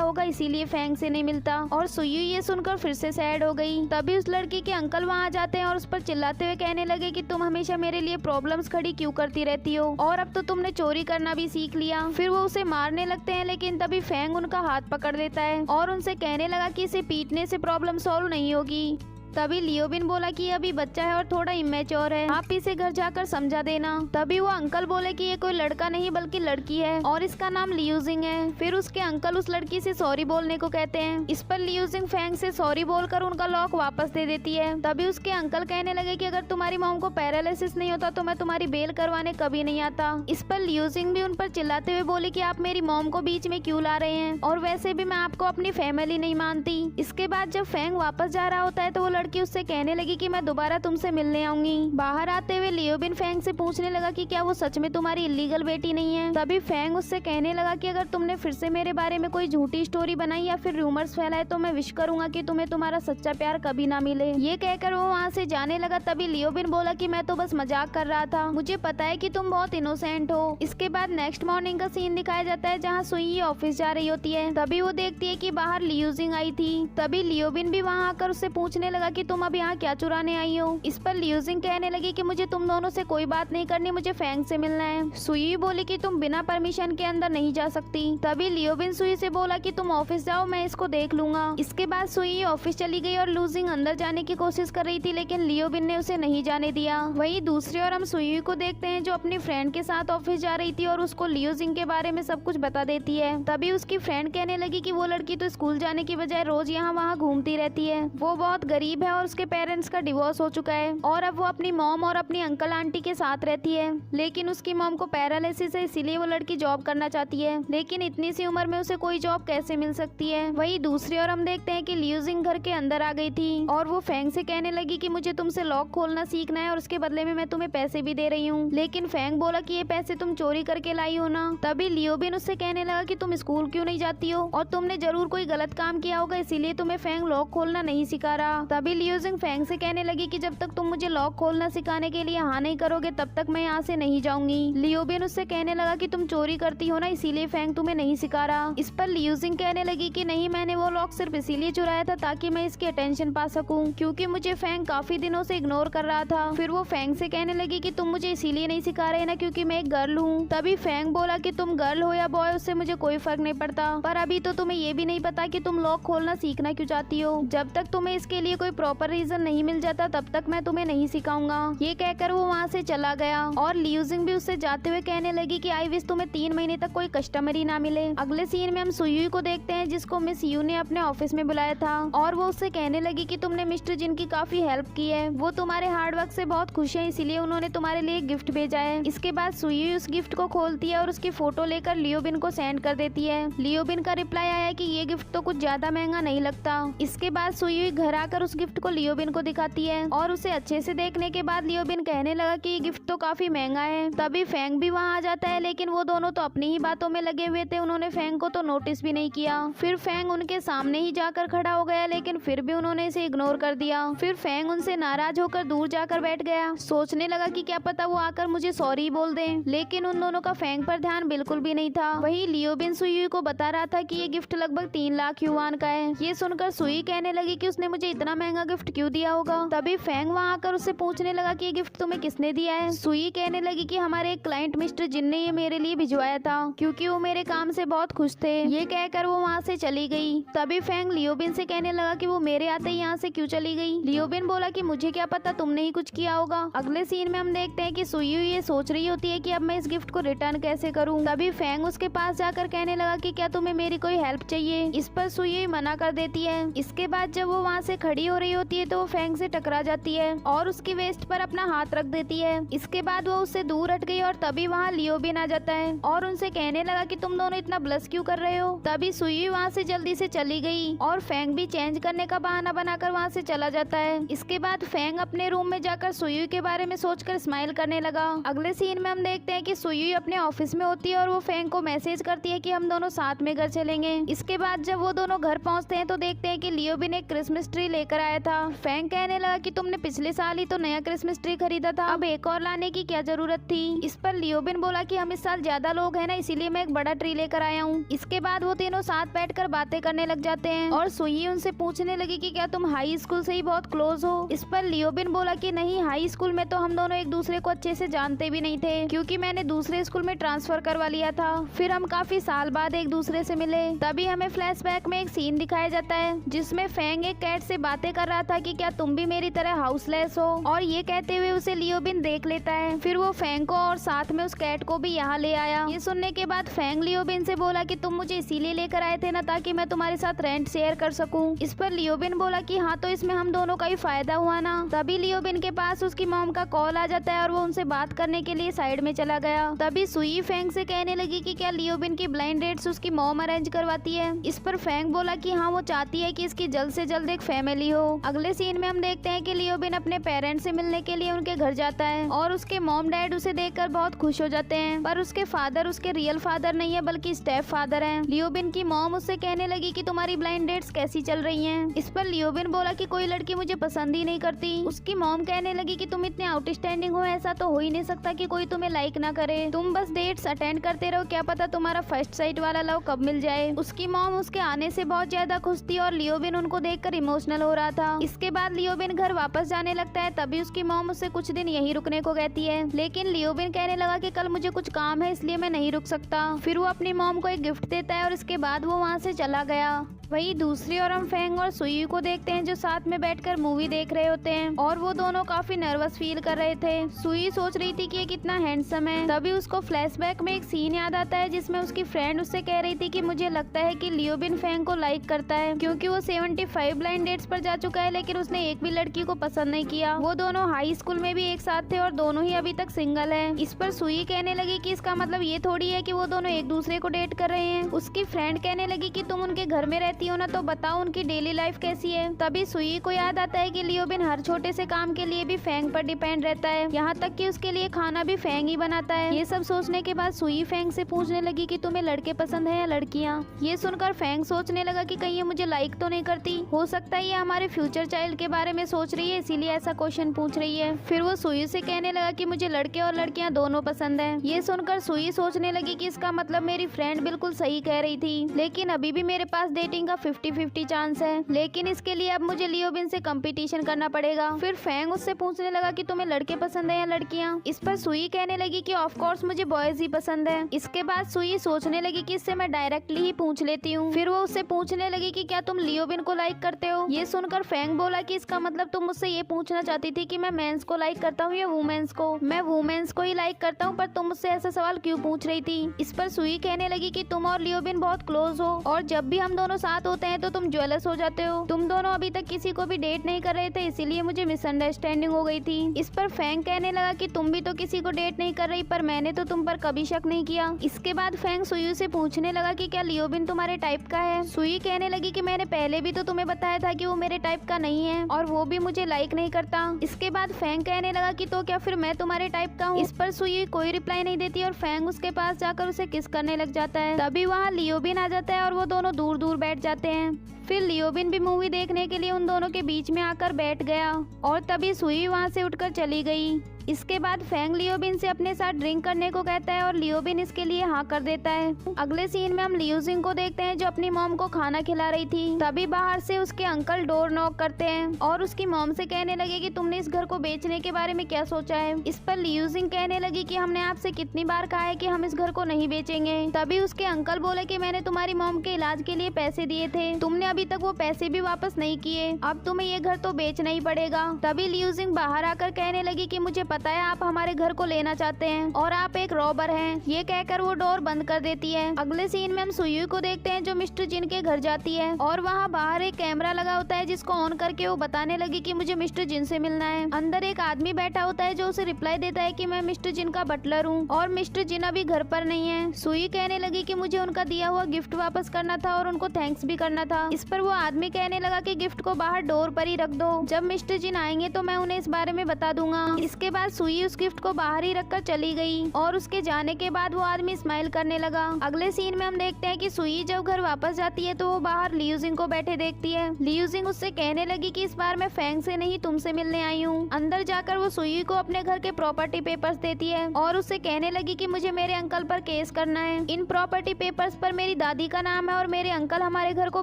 होगा, इसीलिए फेंग से नहीं मिलता। और सुई ये सुनकर फिर से सैड हो गई। तभी उस लड़की के अंकल वहाँ आ जाते हैं और उस पर चिल्लाते हुए कहने लगे कि तुम हमेशा मेरे लिए प्रॉब्लम्स खड़ी क्यों करती रहती हो, और अब तो तुमने चोरी करना भी सीख लिया। फिर वो उसे मारने लगते हैं, लेकिन तभी फेंग उनका हाथ पकड़ देता है और उनसे कहने लगा कि इसे पीटने से प्रॉब्लम सॉल्व नहीं होगी। तभी लियोबिन बोला कि अभी बच्चा है और थोड़ा इमेच्योर है, आप इसे घर जाकर समझा देना। तभी वो अंकल बोले कि ये कोई लड़का नहीं बल्कि लड़की है और इसका नाम लियूजिंग है। फिर उसके अंकल उस लड़की से सॉरी बोलने को कहते हैं। इस पर लियूजिंग फेंग से सॉरी बोलकर उनका लॉक वापस दे देती है। तभी उसके अंकल कहने लगे कि अगर तुम्हारी मॉम को पैरालिसिस नहीं होता तो मैं तुम्हारी बेल करवाने कभी नहीं आता। इस पर लियूजिंग भी उन पर चिल्लाते हुए बोले कि आप मेरी मॉम को बीच में क्यों ला रहे हैं, और वैसे भी मैं आपको अपनी फैमिली नहीं मानती। इसके बाद जब फेंग वापस जा रहा होता है तो वो लड़की उससे कहने लगी कि मैं दोबारा तुमसे मिलने आऊंगी। बाहर आते हुए लियोबिन फेंग से पूछने लगा कि क्या वो सच में तुम्हारी इलीगल बेटी नहीं है। तभी फेंग उससे कहने लगा कि अगर तुमने फिर से मेरे बारे में कोई झूठी स्टोरी बनाई या फिर रूमर्स फैलाए तो मैं विश करूंगा कि तुम्हें तुम्हारा सच्चा प्यार कभी ना मिले। ये कहकर वो वहाँ से जाने लगा। तभी लियोबिन बोला कि मैं तो बस मजाक कर रहा था, मुझे पता है कि तुम बहुत इनोसेंट हो। इसके बाद नेक्स्ट मॉर्निंग का सीन दिखाया जाता है जहाँ सुई ऑफिस जा रही होती है। तभी वो देखती है कि बाहर लियूजिंग आई थी। तभी लियोबिन भी वहाँ आकर उससे पूछने लगा कि तुम अब यहाँ क्या चुराने आई हो। इस पर लियूजिंग कहने लगी कि मुझे तुम दोनों से कोई बात नहीं करनी, मुझे फेंग से मिलना है। सुई बोली कि तुम बिना परमिशन के अंदर नहीं जा सकती। तभी लियोबिन सुई से बोला कि तुम ऑफिस जाओ, मैं इसको देख लूंगा। इसके बाद सुई ऑफिस चली गई और लूजिंग अंदर जाने की कोशिश कर रही थी, लेकिन लियोबिन ने उसे नहीं जाने दिया। वहीं दूसरी ओर हम सुई को देखते हैं जो अपनी फ्रेंड के साथ ऑफिस जा रही थी और उसको लियोजिंग के बारे में सब कुछ बता देती है। तभी उसकी फ्रेंड कहने लगी कि वो लड़की तो स्कूल जाने की बजाय रोज यहाँ वहाँ घूमती रहती है, वो बहुत गरीब है और उसके पेरेंट्स का डिवोर्स हो चुका है और अब वो अपनी मॉम और अपनी अंकल आंटी के साथ रहती है, लेकिन उसकी मॉम को पैरालिसिस है, इसीलिए वो लड़की जॉब करना चाहती है, लेकिन इतनी सी उम्र में उसे कोई जॉब कैसे मिल सकती है। वहीं दूसरी ओर हम देखते हैं कि लियूजिंग घर के अंदर आ गई थी और वो फेंग से कहने लगी कि मुझे तुमसे लॉक खोलना सीखना है और उसके बदले में मैं तुम्हें पैसे भी दे रही हूँ, लेकिन फेंग बोला कि ये पैसे तुम चोरी करके लाई हो ना। तभी लियोबिन उससे कहने लगा कि तुम स्कूल क्यों नहीं जाती हो और तुमने जरूर कोई गलत काम किया होगा, इसीलिए तुम्हें फेंग लॉक खोलना नहीं सिखा रहा। तभी लियूजिंग फेंग से कहने लगी कि जब तक तुम मुझे लॉक खोलना सिखाने के लिए हाँ नहीं करोगे तब तक मैं यहाँ से नहीं जाऊंगी। लियोबिन उससे कहने लगा कि तुम चोरी करती हो ना, इसीलिए फेंग तुम्हें नहीं सिखा रहा। इस पर लियूजिंग कहने लगी कि नहीं, मैंने वो लॉक सिर्फ इसीलिए चुराया था ताकि मैं इसकी अटेंशन पा सकूं, क्योंकि मुझे फेंग काफी दिनों से इग्नोर कर रहा था। फिर वो फेंग से कहने लगी कि तुम मुझे इसीलिए नहीं सिखा रहे ना क्योंकि मैं एक गर्ल हूँ। तभी फेंग बोला कि तुम गर्ल हो या बॉय उससे मुझे कोई फर्क नहीं पड़ता, पर अभी तो तुम्हें ये भी नहीं पता कि तुम लॉक खोलना सीखना क्यों चाहती हो। जब तक तुम्हें इसके लिए कोई प्रॉपर रीजन नहीं मिल जाता तब तक मैं तुम्हें नहीं सिखाऊंगा। ये कहकर वो वहाँ से चला गया और लियूजिंग भी उससे जाते हुए कहने लगी कि आई विश तुम्हें 3 महीने तक कोई कस्टमर ही ना मिले। अगले सीन में हम सुयुई को देखते हैं जिसको मिस यू ने अपने ऑफिस में बुलाया था और वो उससे कहने लगी कि तुमने मिस्टर जिन की काफी हेल्प की है, वो तुम्हारे हार्ड वर्क से बहुत खुश है, इसीलिए उन्होंने तुम्हारे लिए गिफ्ट भेजा है। इसके बाद सुयुई उस गिफ्ट को खोलती है और उसकी फोटो लेकर लियोबिन को सेंड कर देती है। लियोबिन का रिप्लाई आया कि ये गिफ्ट तो कुछ ज्यादा महंगा नहीं लगता। इसके बाद सुयुई घर आकर उस गिफ्ट को लियोबिन को दिखाती है और उसे अच्छे से देखने के बाद लियोबिन कहने लगा कि ये गिफ्ट तो काफी महंगा है। तभी फेंग भी वहाँ आ जाता है, लेकिन वो दोनों तो अपनी ही बातों में लगे हुए थे, उन्होंने फेंग को तो नोटिस भी नहीं किया। फिर फेंग उनके सामने ही जाकर खड़ा हो गया, लेकिन फिर भी उन्होंने इसे इग्नोर कर दिया। फिर फेंग उनसे नाराज होकर दूर जाकर बैठ गया, सोचने लगा कि क्या पता वो आकर मुझे सॉरी बोल दे, लेकिन उन दोनों का फेंग पर ध्यान बिल्कुल भी नहीं था। वही लियोबिन सुई को बता रहा था कि ये गिफ्ट लगभग 3 लाख युआन का है। ये सुनकर सुई कहने लगी कि उसने मुझे इतना महंगा महंगा गिफ्ट क्यों दिया होगा। तभी फैंग वहाँ आकर उससे पूछने लगा कि ये गिफ्ट तुम्हें किसने दिया है। सुई कहने लगी कि हमारे एक क्लाइंट मिस्टर जिन ने ये मेरे लिए भिजवाया था, क्योंकि वो मेरे काम से बहुत खुश थे। ये कहकर वो वहाँ से चली गई। तभी फैंग लियोबिन से कहने लगा कि वो मेरे आते ही यहाँ से क्यों चली गई। लियोबिन बोला कि मुझे क्या पता, तुमने ही कुछ किया होगा। अगले सीन में हम देखते हैं कि सुई ये सोच रही होती है कि अब मैं इस गिफ्ट को रिटर्न कैसे करूँ। तभी फैंग उसके पास जाकर कहने लगा कि क्या तुम्हें मेरी कोई हेल्प चाहिए। इस पर सुई मना कर देती है। इसके बाद जब वो वहाँ से खड़ी हो रही होती है तो वो फैंग से टकरा जाती है और उसकी वेस्ट पर अपना हाथ रख देती है। इसके बाद वो उससे दूर हट गई और तभी वहाँ लियोबिन आ जाता है और उनसे कहने लगा कि तुम दोनों इतना ब्लश क्यों कर रहे हो। तभी सुई वहाँ से जल्दी से चली गई और फैंग भी चेंज करने का बहाना बनाकर वहाँ से चला जाता है। इसके बाद फैंग अपने रूम में जाकर सुई के बारे में सोचकर स्माइल करने लगा। अगले सीन में हम देखते हैं कि सुई अपने ऑफिस में होती है और वो फैंग को मैसेज करती है कि हम दोनों साथ में घर चलेंगे। इसके बाद जब वो दोनों घर पहुँचते हैं तो देखते हैं कि लियोबिन एक क्रिसमस ट्री लेकर आया था। फैंग कहने लगा कि तुमने पिछले साल ही तो नया क्रिसमस ट्री खरीदा था, अब एक और लाने की क्या जरूरत थी। इस पर लियोबिन बोला कि हम इस साल ज्यादा लोग हैं ना, इसीलिए मैं एक बड़ा ट्री लेकर आया हूँ। इसके बाद वो तीनों साथ बैठकर बातें करने लग जाते हैं और सुई उनसे पूछने लगी कि क्या तुम हाई स्कूल से ही बहुत क्लोज हो। इस पर लियोबिन बोला कि नहीं, हाई स्कूल में तो हम दोनों एक दूसरे को अच्छे से जानते भी नहीं थे, क्योंकि मैंने दूसरे स्कूल में ट्रांसफर करवा लिया था। फिर हम काफी साल बाद एक दूसरे से मिले। तभी हमें फ्लैशबैक में एक सीन दिखाया जाता है जिसमें फैंग एक कैट से बातें कर रहा था कि क्या तुम भी मेरी तरह हाउसलेस हो, और ये कहते हुए उसे लियोबिन देख लेता है। फिर वो फैंग को और साथ में उस कैट को भी यहाँ ले आया। ये सुनने के बाद फैंग लियोबिन से बोला कि तुम मुझे इसीलिए लेकर आए थे ना, ताकि मैं तुम्हारे साथ रेंट शेयर कर सकूं। इस पर लियोबिन बोला कि हाँ, तो इसमें हम दोनों का ही फायदा हुआ ना। तभी लियोबिन के पास उसकी मॉम का कॉल आ जाता है और वो उनसे बात करने के लिए साइड में चला गया। तभी सुई फैंग से कहने लगी कि क्या लियोबिन की ब्लाइंड डेट्स उसकी मॉम अरेंज करवाती है। इस पर फैंग बोला कि हाँ, वो चाहती है कि इसकी जल्द से जल्द एक फैमिली हो। अगले सीन में हम देखते हैं कि लियोबिन अपने पेरेंट्स से मिलने के लिए उनके घर जाता है और उसके मॉम डैड उसे देखकर बहुत खुश हो जाते हैं, पर उसके फादर उसके रियल फादर नहीं है बल्कि स्टेप फादर हैं। लियोबिन की मॉम उससे कहने लगी कि तुम्हारी ब्लाइंड डेट्स कैसी चल रही हैं। इस पर लियोबिन बोला कि कोई लड़की मुझे पसंद ही नहीं करती। उसकी मॉम कहने लगी कि तुम इतने आउटस्टैंडिंग हो, ऐसा तो हो ही नहीं सकता कि कोई तुम्हें लाइक ना करे। तुम बस डेट्स अटेंड करते रहो, क्या पता तुम्हारा फर्स्ट साइट वाला लव कब मिल जाए। उसकी मॉम उसके आने से बहुत ज्यादा खुश थी और लियोबिन उनको देखकर इमोशनल हो रहा था। इसके बाद लियोबिन घर वापस जाने लगता है। तभी उसकी मॉम उससे कुछ दिन यहीं रुकने को कहती है, लेकिन लियोबिन कहने लगा कि कल मुझे कुछ काम है, इसलिए मैं नहीं रुक सकता। फिर वो अपनी मॉम को एक गिफ्ट देता है और इसके बाद वो वहाँ से चला गया। वही दूसरी ओर हम फैंग और सुई को देखते हैं जो साथ में बैठकर मूवी देख रहे होते हैं और वो दोनों काफी नर्वस फील कर रहे थे। सुई सोच रही थी कि ये कितना हैंडसम है। तभी उसको फ्लैशबैक में एक सीन याद आता है जिसमें उसकी फ्रेंड उससे कह रही थी कि मुझे लगता है कि लियोबिन फैंग को लाइक करता है, क्योंकि वो 75 ब्लाइंड डेट्स पर जा चुका है लेकिन उसने एक भी लड़की को पसंद नहीं किया। वो दोनों हाई स्कूल में भी एक साथ थे और दोनों ही अभी तक सिंगल है। इस पर सुई कहने लगी कि इसका मतलब ये थोड़ी है कि वो दोनों एक दूसरे को डेट कर रहे हैं। उसकी फ्रेंड कहने लगी कि तुम उनके घर में रहती हो ना, तो बताओ उनकी डेली लाइफ कैसी है। तभी सुई को याद आता है कि लियोबिन हर छोटे से काम के लिए भी फैंग पर डिपेंड रहता है, यहाँ तक कि उसके लिए खाना भी फैंग ही बनाता है। ये सब सोचने के बाद सुई फैंग से पूछने लगी कि तुम्हें लड़के पसंद है या लड़कियाँ। ये सुनकर फैंग सोचने लगा कि कहीं ये मुझे लाइक तो नहीं करती, हो सकता है ये हमारे फ्यूचर चाइल्ड के बारे में सोच रही है इसीलिए ऐसा क्वेश्चन पूछ रही है। फिर वो सुई से कहने लगा कि मुझे लड़के और लड़कियाँ दोनों पसंद है। ये सुनकर सुई सोचने लगी कि इसका मतलब मेरी फ्रेंड बिल्कुल सही कह रही थी, लेकिन अभी भी मेरे पास डेटिंग का 50-50 चांस है, लेकिन इसके लिए अब मुझे लियोबिन से कंपटीशन करना पड़ेगा। फिर फैंग उससे पूछने लगा कि तुम्हें लड़के पसंद है या लड़कियाँ। इस पर सुई कहने लगी कि ऑफ कोर्स मुझे बॉयज ही पसंद है। इसके बाद सुई सोचने लगी कि इससे मैं डायरेक्टली ही पूछ लेती हूँ। फिर वो उससे पूछने लगी कि क्या तुम लियोबिन को लाइक करते हो। ये सुनकर फैंग बोला कि इसका मतलब तुम मुझसे ये पूछना चाहती थी कि मैं मेंस को लाइक करता हूँ या वुमेन्स को। मैं वुमेन्स को ही लाइक करता हूँ, पर तुम मुझसे ऐसा सवाल क्यों पूछ रही थी। इस पर सुई कहने लगी कि तुम और लियोबिन बहुत क्लोज हो और जब भी हम दोनों साथ होते हैं तो तुम ज्वेलस हो जाते हो। तुम दोनों अभी तक किसी को भी डेट नहीं कर रहे थे, इसीलिए मुझे मिसअंडरस्टैंडिंग हो गई थी। इस पर फैंग कहने लगा कि तुम भी तो किसी को डेट नहीं कर रही, पर मैंने तो तुम पर कभी शक नहीं किया। इसके बाद फैंग सुई से पूछने लगा कि क्या लियोबिन तुम्हारे टाइप का है। सुई कहने लगी कि मैंने पहले भी तो तुम्हें बताया था कि वो मेरे टाइप का नहीं है और वो भी मुझे लाइक नहीं करता। इसके बाद फैंग कहने लगा कि तो क्या फिर मैं तुम्हारे टाइप का हूँ। इस पर सुई कोई रिप्लाई नहीं देती और फैंग उसके पास जाकर उसे किस करने लग जाता है। तभी वहाँ लियोबिन आ जाता है और वो दोनों दूर दूर बैठ जाते हैं। फिर लियोबिन भी मूवी देखने के लिए उन दोनों के बीच में आकर बैठ गया और तभी सुई वहाँ से उठकर चली गई। इसके बाद फेंग लियोबिन से अपने साथ ड्रिंक करने को कहता है और लियोबिन इसके लिए हाँ कर देता है। अगले सीन में हम लियूजिंग को देखते हैं जो अपनी मॉम को खाना खिला रही थी। तभी बाहर से उसके अंकल डोर नॉक करते हैं और उसकी मॉम से कहने लगे कि तुमने इस घर को बेचने के बारे में क्या सोचा है। इस पर लियूजिंग कहने लगी कि हमने आपसे कितनी बार कहा है कि हम इस घर को नहीं बेचेंगे। तभी उसके अंकल बोले कि मैंने तुम्हारी मॉम के इलाज के लिए पैसे दिए थे, तुमने अभी तक वो पैसे भी वापस नहीं किए, अब तुम्हें ये घर तो बेचना ही पड़ेगा। तभी लियूजिंग बाहर आकर कहने लगी कि मुझे पता है आप हमारे घर को लेना चाहते हैं और आप एक रॉबर हैं। ये कहकर वो डोर बंद कर देती है। अगले सीन में हम सुयू को देखते हैं जो मिस्टर जिन के घर जाती है और वहाँ बाहर एक कैमरा लगा होता है जिसको ऑन करके वो बताने लगी कि मुझे मिस्टर जिन से मिलना है। अंदर एक आदमी बैठा होता है जो उसे रिप्लाई देता है कि मैं मिस्टर जिन का बटलर हूँ और मिस्टर जिन अभी घर पर नहीं है। सुई कहने लगी कि मुझे उनका दिया हुआ गिफ्ट वापस करना था और उनको थैंक्स भी करना था। इस पर वो आदमी कहने लगा कि गिफ्ट को बाहर डोर पर ही रख दो, जब मिस्टर जिन आएंगे तो मैं उन्हें इस बारे में बता दूंगा। इसके बाद सुई उस गिफ्ट को बाहर ही रखकर चली गई और उसके जाने के बाद वो आदमी स्माइल करने लगा। अगले सीन में हम देखते हैं कि सुई जब घर वापस जाती है तो वो बाहर लियूजिंग को बैठे देखती है। लियूजिंग उससे कहने लगी कि इस बार मैं फेंग से नहीं तुमसे मिलने आई हूँ। अंदर जाकर वो सुई को अपने घर के प्रॉपर्टी पेपर्स देती है और उससे कहने लगी कि मुझे मेरे अंकल पर केस करना है। इन प्रॉपर्टी पेपर्स पर मेरी दादी का नाम है और मेरे अंकल हमारे घर को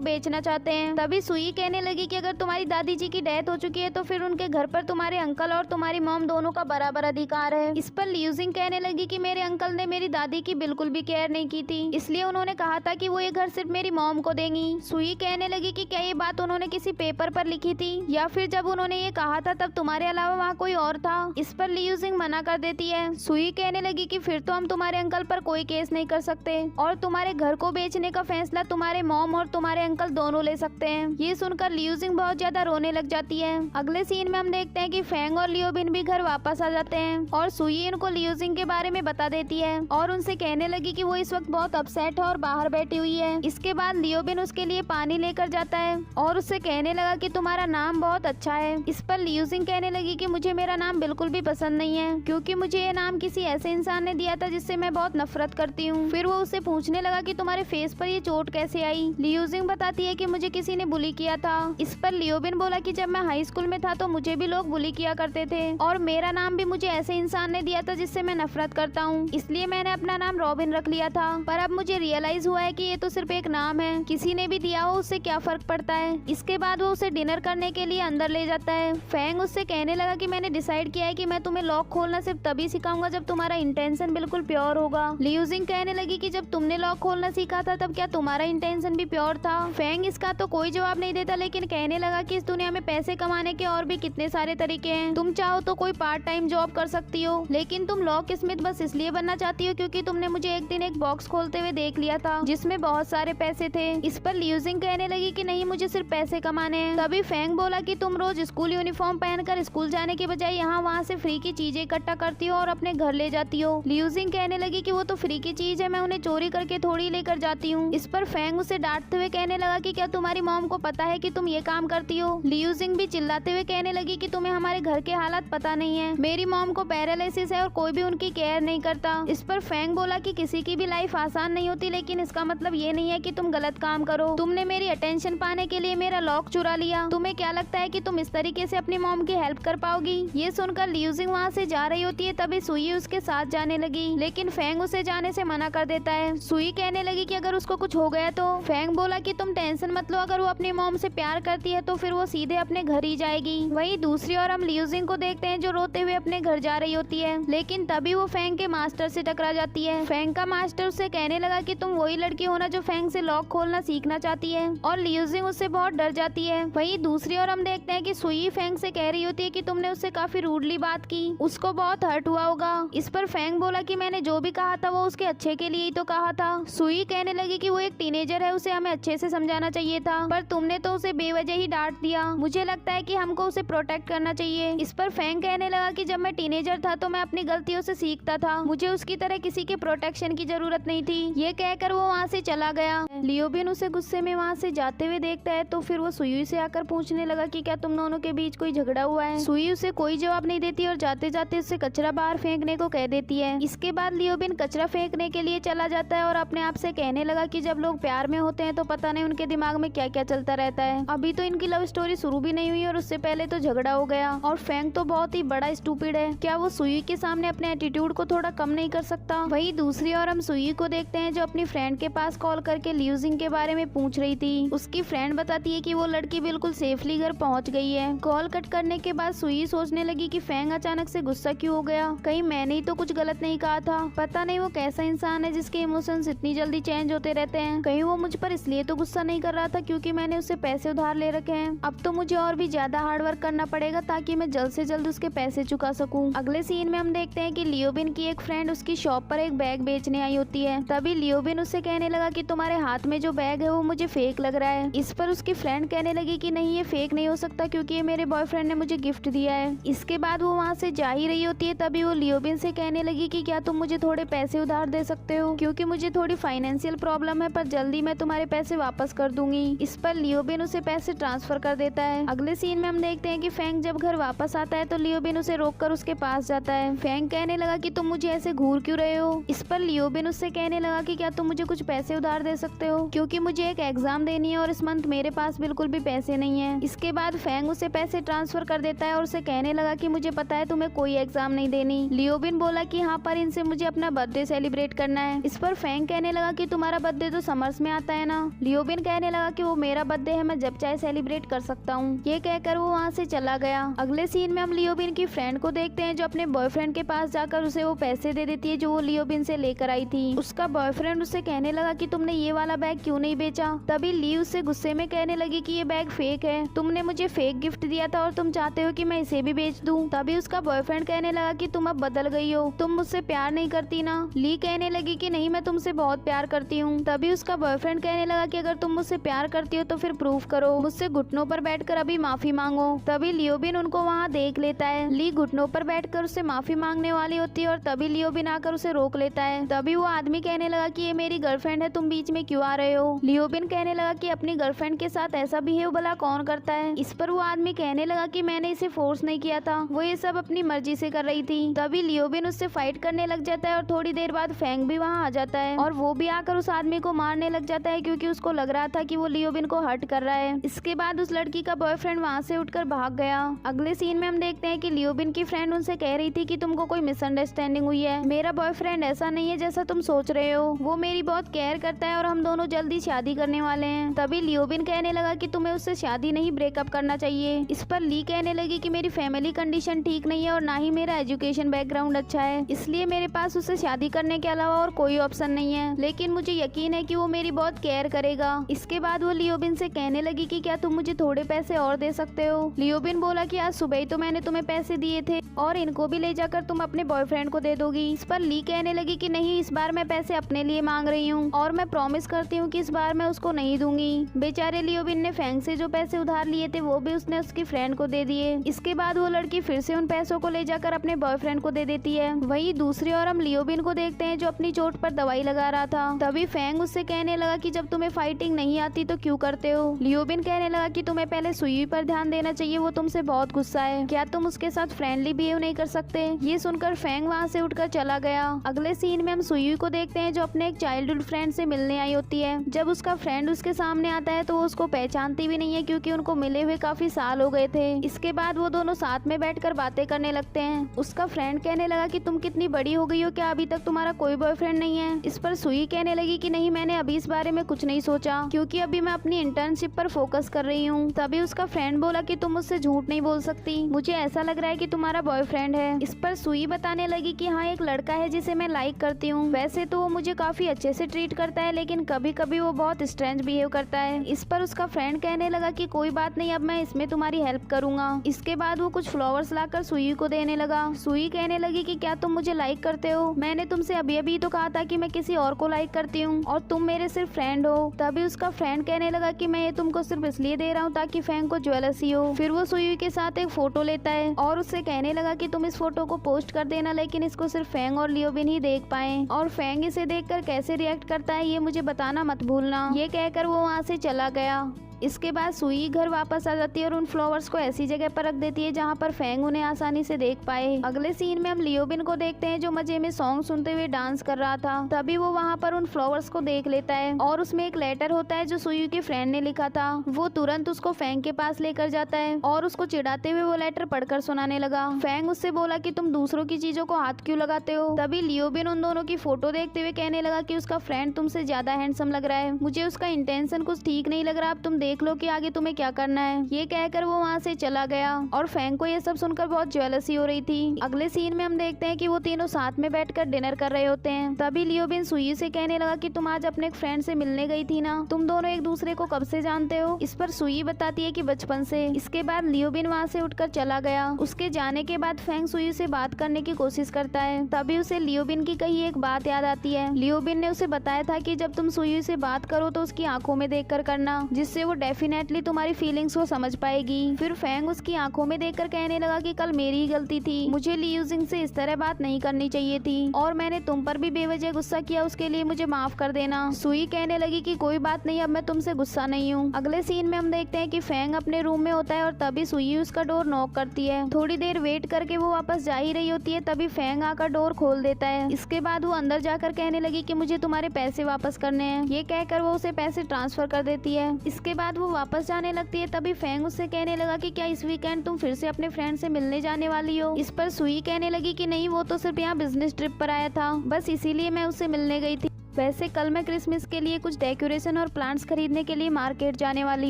बेचना चाहते हैं। तभी सुई कहने लगी कि अगर तुम्हारी दादी जी की डेथ हो चुकी है तो फिर उनके घर पर तुम्हारे अंकल और तुम्हारी मॉम दोनों का बराबर अधिकार है। इस पर लियूजिंग कहने लगी कि मेरे अंकल ने मेरी दादी की बिल्कुल भी केयर नहीं की थी, इसलिए उन्होंने कहा था कि वो ये घर सिर्फ मेरी मॉम को देंगी। सुई कहने लगी कि क्या ये बात उन्होंने किसी पेपर पर लिखी थी या फिर जब उन्होंने ये कहा था तब तुम्हारे अलावा वहाँ कोई और था। इस पर लियूजिंग मना कर देती है। सुई कहने लगी कि फिर तो हम तुम्हारे अंकल पर कोई केस नहीं कर सकते और तुम्हारे घर को बेचने का फैसला तुम्हारे मॉम और तुम्हारे अंकल दोनों ले सकते हैं। ये सुनकर लियूजिंग बहुत ज्यादा रोने लग जाती है। अगले सीन में हम देखते हैं कि फेंग और लियोबिन भी घर वापस आ जाते हैं और सुई इनको लियूजिंग के बारे में बता देती है और उनसे कहने लगी कि वो इस वक्त बहुत अपसेट है और बाहर बैठी हुई है। इसके बाद लियोबिन उसके लिए पानी लेकर जाता है और उससे कहने लगा कि तुम्हारा नाम बहुत अच्छा है। इस पर लियूजिंग कहने लगी कि मुझे मेरा नाम बिल्कुल भी पसंद नहीं है क्योंकि मुझे ये नाम किसी ऐसे इंसान ने दिया था जिससे मैं बहुत नफरत करती हूँ। फिर वो उससे पूछने लगा कि तुम्हारे फेस पर ये चोट कैसे आई। लियूजिंग बताती है कि मुझे किसी ने बुली किया था। इस पर लियोबिन बोला कि जब मैं हाई स्कूल में था तो मुझे भी लोग बुली किया करते थे और मेरा नाम भी मुझे ऐसे इंसान ने दिया था जिससे मैं नफरत करता हूँ, इसलिए मैंने अपना नाम रॉबिन रख लिया था। पर अब मुझे रियलाइज हुआ है कि ये तो सिर्फ एक नाम है, किसी ने भी दिया हो उससे क्या फर्क पड़ता है। इसके बाद वो उसे डिनर करने के लिए अंदर ले जाता है। फेंग उससे कहने लगा कि मैंने डिसाइड किया है कि मैं तुम्हें लॉक खोलना सिर्फ तभी सिखाऊंगा जब तुम्हारा इंटेंशन बिल्कुल प्योर होगा। लियूजिंग कहने लगी कि जब तुमने लॉक खोलना सीखा था तब क्या तुम्हारा इंटेंशन भी प्योर था। फेंग इसका तो कोई जवाब नहीं देता लेकिन कहने लगा कि इस दुनिया में पैसे कमाने के और भी कितने सारे तरीके हैं, तुम चाहो तो कोई पार्ट टाइम जॉब कर सकती हो, लेकिन तुम लॉक स्मिथ बस इसलिए बनना चाहती हो क्योंकि तुमने मुझे एक दिन एक बॉक्स खोलते हुए देख लिया था जिसमें बहुत सारे पैसे थे। इस पर लियूजिंग कहने लगी कि नहीं, मुझे सिर्फ पैसे कमाने हैं। तभी फेंग बोला कि तुम रोज स्कूल यूनिफॉर्म पहनकर स्कूल जाने के बजाय यहाँ वहाँ से फ्री की चीजें इकट्ठा करती हो और अपने घर ले जाती हो। लियूजिंग कहने लगी कि वो तो फ्री की चीज है, मैं उन्हें चोरी करके थोड़ी लेकर जाती हूँ। इस पर फेंग उसे डांटते हुए कहने लगा कि क्या तुम्हारी मॉम को पता है कि तुम ये काम करती हो। लियूजिंग भी चिल्लाते हुए कहने लगी कि तुम्हें हमारे घर के हालात पता नहीं है, मेरी मॉम को पैरालिसिस है और कोई भी उनकी केयर नहीं करता। इस पर फेंग बोला कि किसी की भी लाइफ आसान नहीं होती लेकिन इसका मतलब ये नहीं है कि तुम गलत काम करो, तुमने मेरी अटेंशन पाने के लिए मेरा लॉक चुरा लिया, तुम्हें क्या लगता है कि तुम इस तरीके से अपनी मॉम की हेल्प कर पाओगी। ये सुनकर लियूजिंग वहाँ से जा रही होती है तभी सुई उसके साथ जाने लगी लेकिन फेंग उसे जाने से मना कर देता है। सुई कहने लगी कि अगर उसको कुछ हो गया तो। फेंग बोला कि तुम टेंशन मत लो, अगर वो अपनी मॉम से प्यार करती है तो फिर वो सीधे अपने घर ही जाएगी। वहीं दूसरी ओर हम लियूजिंग को देखते हैं जो रोते हुए अपने घर जा रही होती है लेकिन तभी वो फेंग के मास्टर से टकरा जाती है। फेंग का मास्टर उससे कहने लगा कि तुम वही लड़की हो ना जो फेंग से लॉक खोलना सीखना चाहती है और लियूजिंग उससे बहुत डर जाती है। वहीं दूसरी ओर हम देखते हैं कि सुई फेंग से कह रही होती है कि तुमने उससे काफी रूडली बात की, उसको बहुत हर्ट हुआ होगा। इस पर फेंग बोला कि मैंने जो भी कहा था वो उसके अच्छे के लिए ही तो कहा था। सुई कहने लगी कि वो एक टीनेजर है, उसे हमें अच्छे से समझाना चाहिए था पर तुमने तो उसे बेवजह ही डांट दिया, मुझे लगता है कि हमको उसे प्रोटेक्ट करना चाहिए। इस पर फेंग कहने लगा कि जब मैं टीनेजर था तो मैं अपनी गलतियों से सीखता था, मुझे उसकी तरह किसी के प्रोटेक्शन की जरूरत नहीं थी। ये कहकर वो वहाँ से चला गया। लियोबिन उसे गुस्से में वहाँ से जाते हुए देखता है तो फिर वो सुई से आकर पूछने लगा कि क्या तुम दोनों के बीच कोई झगड़ा हुआ है। सुई उसे कोई जवाब नहीं देती और जाते जाते उससे कचरा बाहर फेंकने को कह देती है। इसके बाद लियोबिन कचरा फेंकने के लिए चला जाता है और अपने आप से कहने लगा कि जब लोग प्यार में होते हैं तो पता नहीं उनके दिमाग में क्या क्या चलता रहता है। अभी तो इनकी लव स्टोरी शुरू भी नहीं हुई और उससे पहले तो झगड़ा हो गया। और फेंग तो बहुत ही बड़ा स्टूपिड है, क्या वो सुई के सामने अपने एटीट्यूड को थोड़ा कम नहीं कर सकता। वही दूसरी ओर हम सुई को देखते हैं जो अपनी फ्रेंड के पास कॉल करके लियूजिंग के बारे में पूछ रही थी। उसकी फ्रेंड बताती है कि वो लड़की बिल्कुल सेफली घर पहुंच गई है। कॉल कट करने के बाद सुई सोचने लगी कि फेंग अचानक से गुस्सा क्यों हो गया, कहीं मैंने ही तो कुछ गलत नहीं कहा था। पता नहीं वो कैसा इंसान है जिसके इमोशंस इतनी जल्दी चेंज होते रहते हैं। कहीं वो मुझ पर इसलिए तो गुस्सा नहीं कर रहा था क्योंकि मैंने उससे पैसे उधार ले रखे हैं। अब तो मुझे और भी ज्यादा हार्ड वर्क करना पड़ेगा ताकि मैं जल्द से जल्द उसके पैसे चुका सकूं। अगले सीन में हम देखते हैं कि लियोबिन की एक फ्रेंड उसकी शॉप पर एक बैग बेचने आई होती है। तभी लियोबिन उससे कहने लगा कि तुम्हारे हाथ में जो बैग है वो मुझे फेक लग रहा है। इस पर उसकी फ्रेंड कहने लगी कि नहीं, ये फेक नहीं हो सकता क्योंकि ये मेरे बॉयफ्रेंड ने मुझे गिफ्ट दिया है। इसके बाद वो वहाँ से जा ही रही होती है तभी वो लियोबिन से कहने लगी कि क्या तुम मुझे थोड़े पैसे उधार दे सकते हो, क्योंकि मुझे थोड़ी फाइनेंशियल प्रॉब्लम है, पर जल्दी मैं तुम्हारे पैसे वापस कर दूंगी। इस पर लियोबिन उसे पैसे ट्रांसफर कर देता है। अगले सीन में हम देखते हैं कि फेंग जब घर वापस आता है तो लियोबिन उसे रोककर उसके पास जाता है। फेंग कहने लगा कि तुम मुझे ऐसे घूर क्यों रहे हो। इस पर लियोबिन उससे कहने लगा कि क्या तुम मुझे कुछ पैसे उधार दे सकते हो, क्योंकि मुझे एक एग्जाम देनी है और इस मंथ मेरे पास बिल्कुल भी पैसे नहीं है। इसके बाद फेंग उसे पैसे ट्रांसफर कर देता है और उसे कहने लगा कि मुझे पता है तुम्हें कोई एग्जाम नहीं देनी। लियोबिन बोला कि हाँ, पर इनसे मुझे अपना बर्थडे सेलिब्रेट करना है। इस पर फेंग कहने लगा कि तुम्हारा बर्थडे तो समर्स में आता है ना। लियोबिन कहने लगा कि वो मेरा बर्थडे है, मैं जब चाहे सेलिब्रेट कर सकता हूँ। ये कहकर वो वहाँ से चला गया। अगले सीन में हम लियोबिन की फ्रेंड को देखते हैं जो अपने बॉयफ्रेंड के पास जाकर उसे वो पैसे दे देती है जो वो लियोबिन से लेकर आई थी। उसका बॉयफ्रेंड उससे कहने लगा कि तुमने ये वाला बैग क्यों नहीं बेचा। तभी ली उससे गुस्से में कहने लगी कि ये बैग फेक है, तुमने मुझे फेक गिफ्ट दिया था और तुम चाहते हो कि मैं इसे भी बेच दूं। तभी उसका बॉयफ्रेंड कहने लगा कि तुम अब बदल गई हो, तुम मुझसे प्यार नहीं करती ना। ली कहने लगी कि नहीं, मैं तुमसे बहुत प्यार करती हूँ। तभी उसका बॉयफ्रेंड कहने लगा कि अगर तुम मुझसे प्यार करती हो तो फिर प्रूफ करो, मुझसे घुटनों पर बैठकर अभी माफी मांगो। तभी लियोबिन उनको वहाँ देख लेता है। ली घुटनों पर बैठकर उससे माफी मांगने वाली होती है और तभी लियोबिन आकर उसे रोक लेता है। तभी वो आदमी कहने लगा कि ये मेरी गर्लफ्रेंड है, तुम बीच में क्यों आ रहे हो। लियोबिन कहने लगा कि अपनी गर्लफ्रेंड के साथ ऐसा बिहेव भला कौन करता है। इस पर वो आदमी कहने लगा कि मैंने इसे फोर्स नहीं किया था, वो ये सब अपनी मर्जी से कर रही थी। तभी लियोबिन उससे फाइट करने लग जाता है और थोड़ी देर बाद फेंग भी वहाँ आ जाता है और वो भी आकर उस आदमी को मारने लग जाता है क्योंकि उसको लग रहा था कि वो लियोबिन को हर्ट कर रहा है। इसके बाद उस लड़की का बॉयफ्रेंड वहाँ से उठकर भाग गया। अगले सीन में हम देखते हैं कि लियोबिन की फ्रेंड उनसे कह रही थी कि तुमको कोई मिसअंडरस्टैंडिंग हुई है, मेरा बॉयफ्रेंड ऐसा नहीं है जैसा तुम सोच रहे हो, वो मेरी बहुत केयर करता है और हम दोनों जल्दी शादी करने वाले हैं। तभी लियोबिन कहने लगा कि तुम्हें उससे शादी नहीं ब्रेकअप करना चाहिए। इस पर ली कहने लगी कि मेरी फैमिली कंडीशन ठीक नहीं है और ना ही मेरा एजुकेशन बैकग्राउंड अच्छा है, इसलिए मेरे पास उससे शादी करने के अलावा और कोई ऑप्शन नहीं है, लेकिन मुझे यकीन है कि वो मेरी बहुत केयर करेगा। इसके बाद वो लियोबिन से कहने लगी कि क्या तुम मुझे थोड़े पैसे और दे सकते हो। लियोबिन बोला कि आज सुबह ही तो मैंने तुम्हें पैसे दिए थे और इनको भी ले जाकर तुम अपने बॉयफ्रेंड को दे दोगी। इस पर ली कहने लगी कि नहीं, इस बार मैं पैसे अपने लिए मांग रही हूँ और मैं प्रॉमिस करती हूँ कि इस बार मैं उसको नहीं दूंगी। बेचारे लियोबिन ने फेंग से जो पैसे उधार लिए थे वो भी उसने उसकी फ्रेंड को दे दिए। इसके बाद वो लड़की फिर से उन पैसों को ले जाकर अपने बॉयफ्रेंड को दे देती है। वही दूसरी ओर हम लियोबिन को देखते हैं जो अपनी चोट पर दवाई लगा रहा था। तभी फेंग उससे कहने लगा कि जब तुम्हें फाइटिंग नहीं आती तो क्यों करते हो। लियोबिन कहने लगा कि तुम्हें पहले सुई पर ध्यान देना चाहिए, वो तुमसे बहुत गुस्सा है, क्या तुम उसके साथ फ्रेंडली बिहेव नहीं कर सकते। ये सुनकर फेंग वहाँ से उठकर चला गया। अगले सीन में हम सुई को देखते हैं जो अपने एक चाइल्डहुड फ्रेंड से मिलने आई होती है। जब उसका फ्रेंड उसके सामने आता है तो वो उसको पहचानती भी नहीं है क्योंकि उनको मिले हुए काफी साल हो गए थे। इसके बाद वो दोनों साथ में बैठकर बातें करने लगते हैं। उसका फ्रेंड कहने लगा कि तुम कितनी बड़ी हो गई हो, क्या अभी तक तुम्हारा कोई बॉयफ्रेंड नहीं है। इस पर सुई कहने लगी कि नहीं, मैंने अभी इस बारे में कुछ नहीं सोचा क्योंकि अभी मैं अपनी इंटर्नशिप पर फोकस कर रही हूँ। तभी उसका फ्रेंड बोला कि तुम मुझसे झूठ नहीं बोल सकती, मुझे ऐसा लग रहा है कि तुम्हारा बॉयफ्रेंड है। इस पर सुई बताने लगी कि हाँ, एक लड़का है जिसे मैं लाइक करती हूँ, वैसे तो वो मुझे काफी अच्छे से ट्रीट करता है लेकिन कभी कभी वो बहुत स्ट्रेंज बिहेव करता है। इस पर उसका फ्रेंड कहने लगा कि कोई बात नहीं, अब मैं इसमें तुम्हारी हेल्प करूंगा। इसके बाद वो कुछ फ्लावर्स लाकर सुई को देने लगा। सुई कहने लगी कि क्या तुम मुझे लाइक करते हो, मैंने तुमसे अभी अभी तो कहा था कि मैं किसी और को लाइक करती हूँ और तुम मेरे सिर्फ फ्रेंड हो। तभी उसका फ्रेंड कहने लगा कि मैं ये तुमको सिर्फ इसलिए दे रहा हूँ ताकि फेंग को ज्वेलसी हो। फिर वो सुई के साथ एक फोटो लेता है और उससे कहने लगा कि तुम इस फोटो को पोस्ट कर देना, लेकिन इसको सिर्फ फेंग और लियोबिन ही देख पाए और फेंग इसे देखकर कैसे रिएक्ट करता है ये मुझे बता बताना मत भूलना। ये कहकर वो वहाँ से चला गया। इसके बाद सुई घर वापस आ जाती है और उन फ्लावर्स को ऐसी जगह पर रख देती है जहाँ पर फेंग उन्हें आसानी से देख पाए। अगले सीन में हम लियोबिन को देखते हैं जो मजे में सॉन्ग सुनते हुए डांस कर रहा था। तभी वो वहाँ पर उन फ्लावर्स को देख लेता है और उसमें एक लेटर होता है जो सुई के फ्रेंड ने लिखा था। वो तुरंत उसको फेंग के पास लेकर जाता है और उसको चिढ़ाते हुए वो लेटर पढ़कर सुनाने लगा। फेंग उससे बोला कि तुम दूसरों की चीजों को हाथ क्यों लगाते हो। तभी लियोबिन उन दोनों की फोटो देखते हुए कहने लगा कि उसका फ्रेंड तुमसे ज्यादा हैंडसम लग रहा है, मुझे उसका इंटेंशन कुछ ठीक नहीं लग रहा, अब तुम देख लो कि आगे तुम्हें क्या करना है। ये कहकर वो वहाँ से चला गया और फेंग को ये सब सुनकर बहुत जेलसी हो रही थी। अगले सीन में हम देखते हैं कि वो तीनों साथ में बैठकर डिनर कर रहे होते हैं। तभी लियोबिन सुई से कहने लगा कि तुम आज अपने एक फ्रेंड से मिलने गई थी ना, तुम दोनों एक दूसरे को कब से जानते हो। इस पर सुई बताती है कि बचपन से। इसके बाद लियोबिन वहाँ से उठकर चला गया। उसके जाने के बाद फेंग सुई से बात करने की कोशिश करता है। तभी उसे लियोबिन की कही एक बात याद आती है। लियोबिन ने उसे बताया था कि जब तुम सुई से बात करो तो उसकी आंखों में देखकर करना, जिससे वो डेफिनेटली तुम्हारी फीलिंग्स को समझ पाएगी। फिर फेंग उसकी आंखों में देखकर कहने लगा कि कल मेरी ही गलती थी, मुझे लियूजिंग से इस तरह बात नहीं करनी चाहिए थी और मैंने तुम पर भी बेवजह गुस्सा किया, उसके लिए मुझे माफ कर देना। सुई कहने लगी कि कोई बात नहीं, अब मैं तुमसे गुस्सा नहीं हूँ। अगले सीन में हम देखते हैं कि फेंग अपने रूम में होता है और तभी सुई उसका डोर नॉक करती है। थोड़ी देर वेट करके वो वापस जा ही रही होती है, तभी फेंग आकर डोर खोल देता है। इसके बाद वो अंदर जाकर कहने लगी कि मुझे तुम्हारे पैसे वापस करने हैं। ये कहकर वो उसे पैसे ट्रांसफर कर देती है। इसके बाद वो वापस जाने लगती है। तभी फेंग उससे कहने लगा कि क्या इस वीकेंड तुम फिर से अपने फ्रेंड से मिलने जाने वाली हो। इस पर सुई कहने लगी कि नहीं, वो तो सिर्फ यहाँ बिजनेस ट्रिप पर आया था, बस इसीलिए मैं उससे मिलने गई थी। वैसे कल मैं क्रिसमस के लिए कुछ डेकोरेशन और प्लांट्स खरीदने के लिए मार्केट जाने वाली